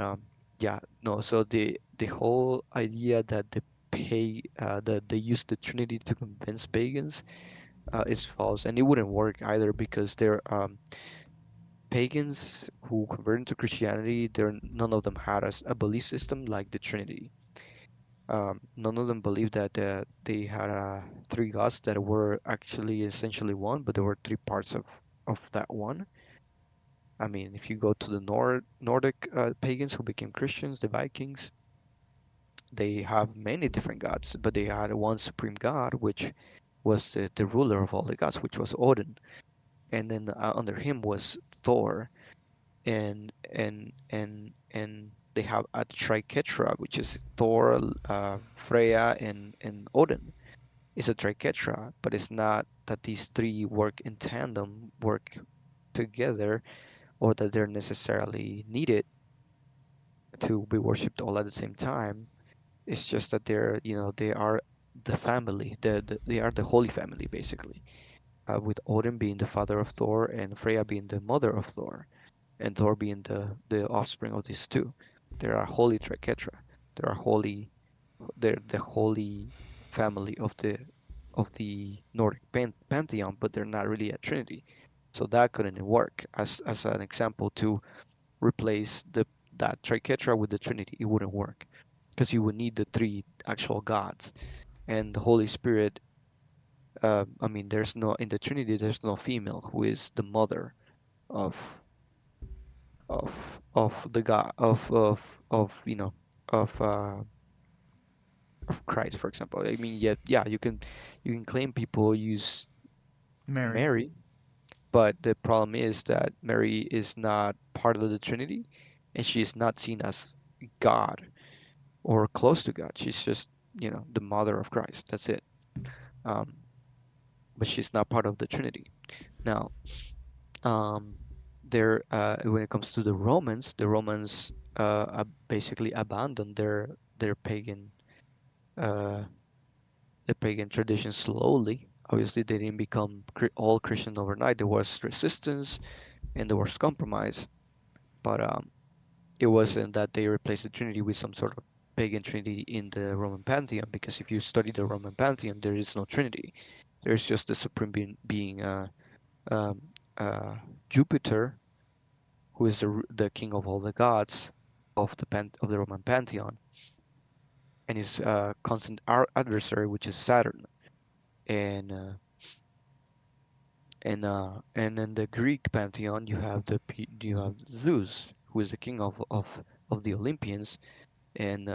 yeah, no. So the whole idea that that they use the Trinity to convince pagans is false, and it wouldn't work either because they're pagans who converted to Christianity, none of them had a belief system like the Trinity. None of them believed that they had three gods that were actually essentially one, but there were three parts of that one. I mean, if you go to the Nordic pagans who became Christians, the Vikings, they have many different gods, but they had one supreme god, which was the ruler of all the gods, which was Odin, and then under him was Thor, and they have a triquetra, which is Thor, Freya, and Odin. It's a triquetra, but it's not that these three work in tandem, work together, or that they're necessarily needed to be worshipped all at the same time. It's just that they are the family, they are the holy family basically. With Odin being the father of Thor and Freya being the mother of Thor, and Thor being the offspring of these two. They are holy triquetra. They are holy. They're the holy family of the Nordic pantheon, but they're not really a trinity. So that couldn't work as an example to replace that triquetra with the Trinity. It wouldn't work because you would need the three actual gods, and the Holy Spirit I mean, there's no in the Trinity. There's no female who is the mother of the God of of uh, of Christ, for example. I mean, yeah, you can claim people use Mary. Mary, but the problem is that Mary is not part of the Trinity, and she is not seen as God or close to God. She's just, the mother of Christ. That's it. Um, but she's not part of the Trinity. Now, um, when it comes to the Romans basically abandoned their uh, pagan tradition slowly. Obviously, they didn't become all Christian overnight. There was resistance and there was compromise, but it wasn't that they replaced the Trinity with some sort of pagan Trinity in the Roman pantheon. Because if you study the Roman pantheon, there is no Trinity. There's just the supreme being um, uh, Jupiter, who is the king of all the gods of the Roman pantheon, and his constant adversary, which is Saturn, and and in the Greek pantheon, you have Zeus, who is the king of the Olympians, and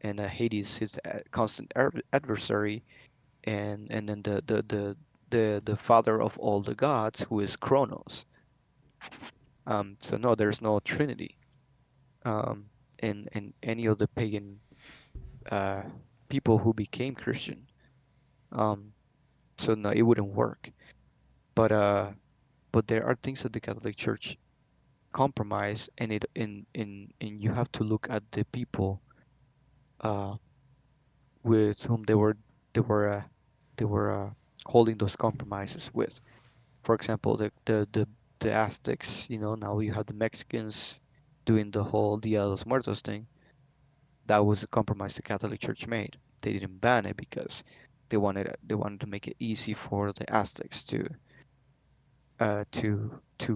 Hades, his constant adversary, and then the father of all the gods, who is Kronos. So no, there's no Trinity. In any of the pagan uh, people who became Christian. Um, so no, it wouldn't work. But there are things that the Catholic Church compromise, and and you have to look at the people uh, with whom they were uh, they were holding those compromises with. For example, the Aztecs. Now you have the Mexicans doing the whole Dia de los Muertos thing. That was a compromise the Catholic Church made. They didn't ban it because they wanted to make it easy for the Aztecs to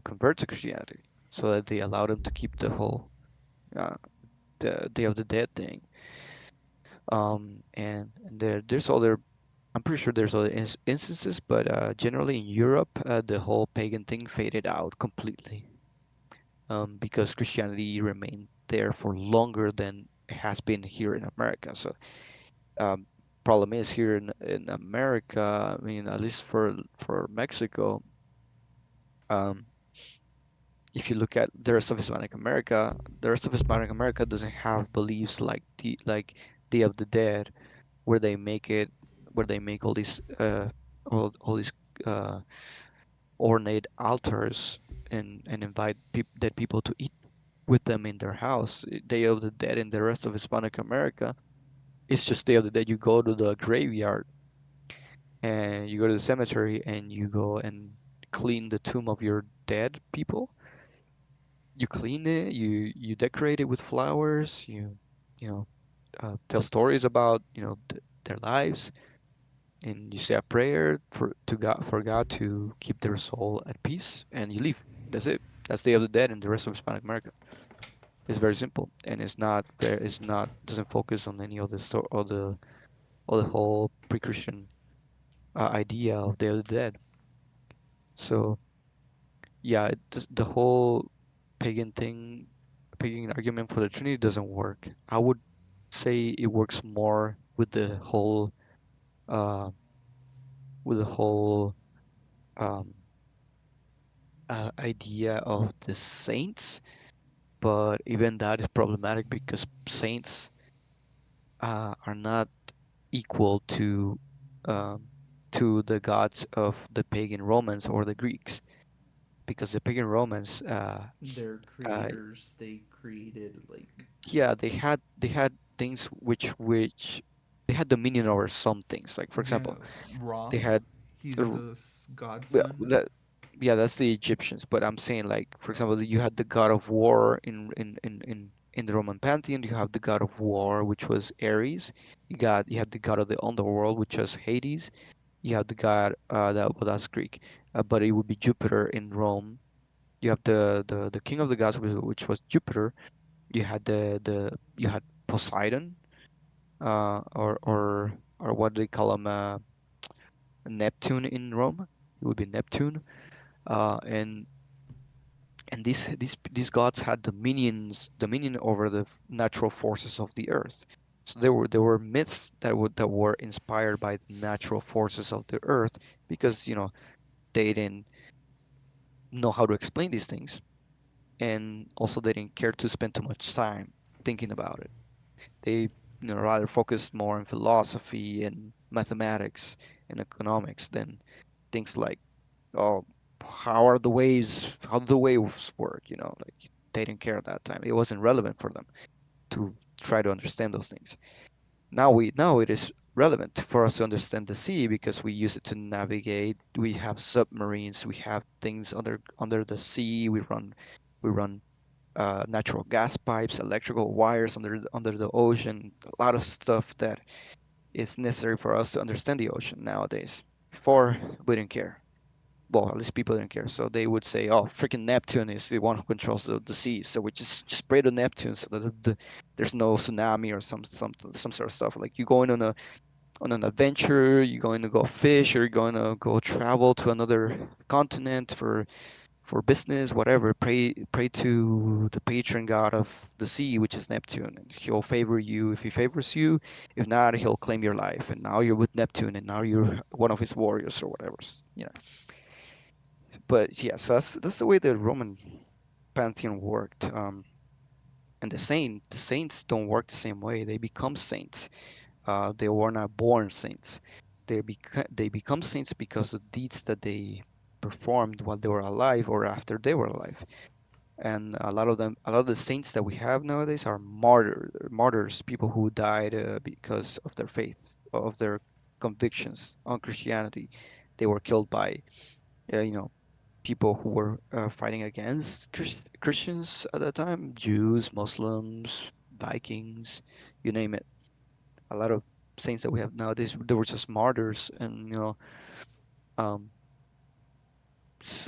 convert to Christianity, so that they allowed them to keep the whole uh, the Day of the Dead thing. And there's other. I'm pretty sure there's other instances, but generally in Europe, the whole pagan thing faded out completely, because Christianity remained there for longer than it has been here in America. So, um, problem is here in America. I mean, at least for Mexico, um, if you look at the rest of Hispanic America, the rest of Hispanic America doesn't have beliefs like the Day of the Dead, where they make it, where they make all these uh, ornate altars, and invite dead people to eat with them in their house. Day of the Dead in the rest of Hispanic America, it's just Day of the Dead. You go to the graveyard and you go to the cemetery and you go and clean the tomb of your dead people. You clean it, you decorate it with flowers, you know tell stories about their lives, and you say a prayer for God to keep their soul at peace, and you leave. That's it. That's Day of the Dead in the rest of Hispanic America. It's very simple, and it's not doesn't focus on any of the or the whole pre-Christian idea of Day of the Dead. So yeah, the whole pagan thing, pagan argument for the Trinity doesn't work. I would say it works more uh, with the whole um, idea of the saints, but even that is problematic because saints are not equal um, to the gods of the pagan Romans or the Greeks, because the pagan Romans, Their uh, creators, they created like, yeah, they had things which they had dominion over some things. Like for yeah, example, Ra. they had He's uh, the well, godson. yeah, that's the Egyptians. But I'm saying, like, for example, you had the god of war in the Roman pantheon. You have the god of war, which was Ares. You had the god of the underworld, which was Hades. You have the god that's Greek, but it would be Jupiter in Rome. You have the king of the gods, which was Jupiter. You had Poseidon, or what do they call him? Neptune in Rome. It would be Neptune, and these gods had dominion over the natural forces of the earth. So there were myths that were inspired by the natural forces of the earth because they didn't know how to explain these things, and also they didn't care to spend too much time thinking about it. They rather focused more on philosophy and mathematics and economics than things like, oh, how do the waves work, like they didn't care at that time. It wasn't relevant for them to try to understand those things. Now it is relevant for us to understand the sea because we use it to navigate. We have submarines, we have things under the sea. We run natural gas pipes, electrical wires under the ocean. A lot of stuff that is necessary for us to understand the ocean nowadays. Before, we didn't care. Well, at least people didn't care. So they would say, "Oh, freaking Neptune is the one who controls the sea." So we just pray to Neptune so that there's no tsunami or some sort of stuff. Like you going on an adventure, you're going to go fish, or you're going to go travel to another continent for business, whatever. Pray to the patron god of the sea, which is Neptune, and he'll favor you if he favors you. If not, he'll claim your life, and now you're with Neptune, and now you're one of his warriors or whatever. But yeah, so that's the way the Roman pantheon worked. And the saints don't work the same way. They become saints. They were not born saints. They become saints because of deeds that they performed while they were alive or after they were alive. And a lot of the saints that we have nowadays are martyrs, people who died because of their faith, of their convictions on Christianity. They were killed by, you know, people who were fighting against Christians at that time, Jews, Muslims, Vikings, you name it. A lot of saints that we have nowadays, they were just martyrs, and um,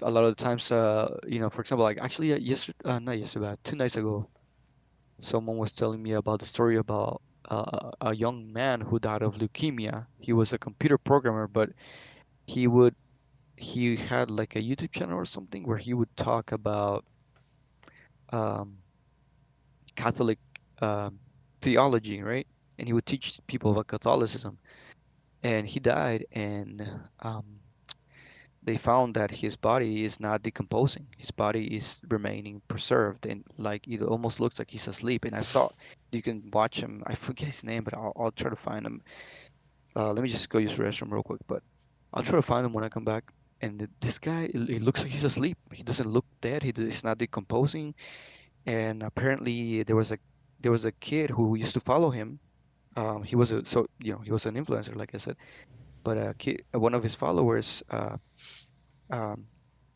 a lot of the times, for example, like actually, yesterday, not yesterday, but 2 nights ago, someone was telling me about the story about a young man who died of leukemia. He was a computer programmer, but he would he had like a YouTube channel or something where he would talk about um, Catholic um, theology, right? And he would teach people about Catholicism. And he died, and they found that his body is not decomposing. His body is remaining preserved, and like it almost looks like he's asleep. And I saw you can watch him. I forget his name, but I'll try to find him. Let me just go use the restroom real quick, but I'll try to find him when I come back. And this guy, it looks like he's asleep. He doesn't look dead. He's not decomposing. And apparently there was a kid who used to follow him. He was a so he was an influencer, like I said. But one of his followers um,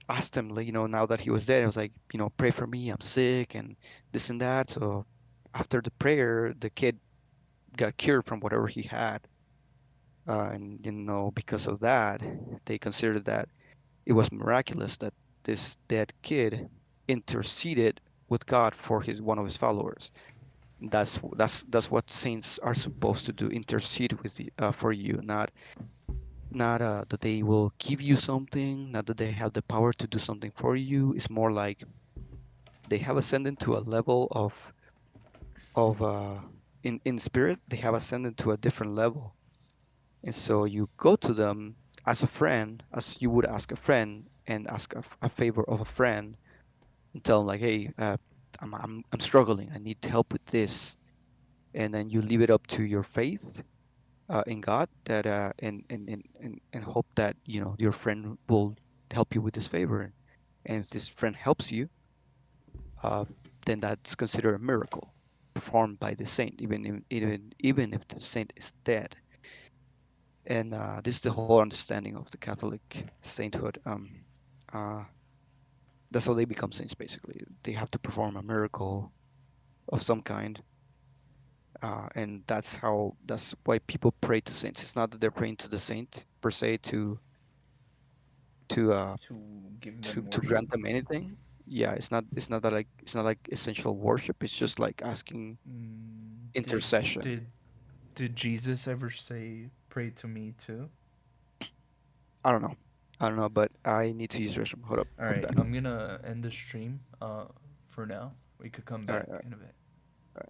asked him, like, now that he was dead, it was like, pray for me, I'm sick, and this and that. So after the prayer, the kid got cured from whatever he had, and because of that, they considered that it was miraculous that this dead kid interceded with God for his one of his followers. That's what saints are supposed to do: intercede for you, not that they will give you something, not that they have the power to do something for you. It's more like they have ascended to a level of in spirit. They have ascended to a different level, and so you go to them as a friend, as you would ask a friend, and ask a favor of a friend, and tell them like, hey, I'm struggling. I need help with this, and then you leave it up to your faith in God, that and hope that your friend will help you with this favor. And if this friend helps you, uh, then that's considered a miracle performed by the saint, even if the saint is dead. And this is the whole understanding of the Catholic sainthood. Uh, that's how they become saints. Basically, they have to perform a miracle of some kind, and that's why people pray to saints. It's not that they're praying to the saint per se to uh To give them to worship. grant them anything. Yeah, it's not like essential worship. It's just like asking Did intercession. did did Jesus ever say, "Pray to me too"? I don't know. I don't know, but I need to use the restroom. Hold up. All I'll be right, back. I'm gonna end the stream. For now, we could come All right, back all right, in a bit. all right, all right.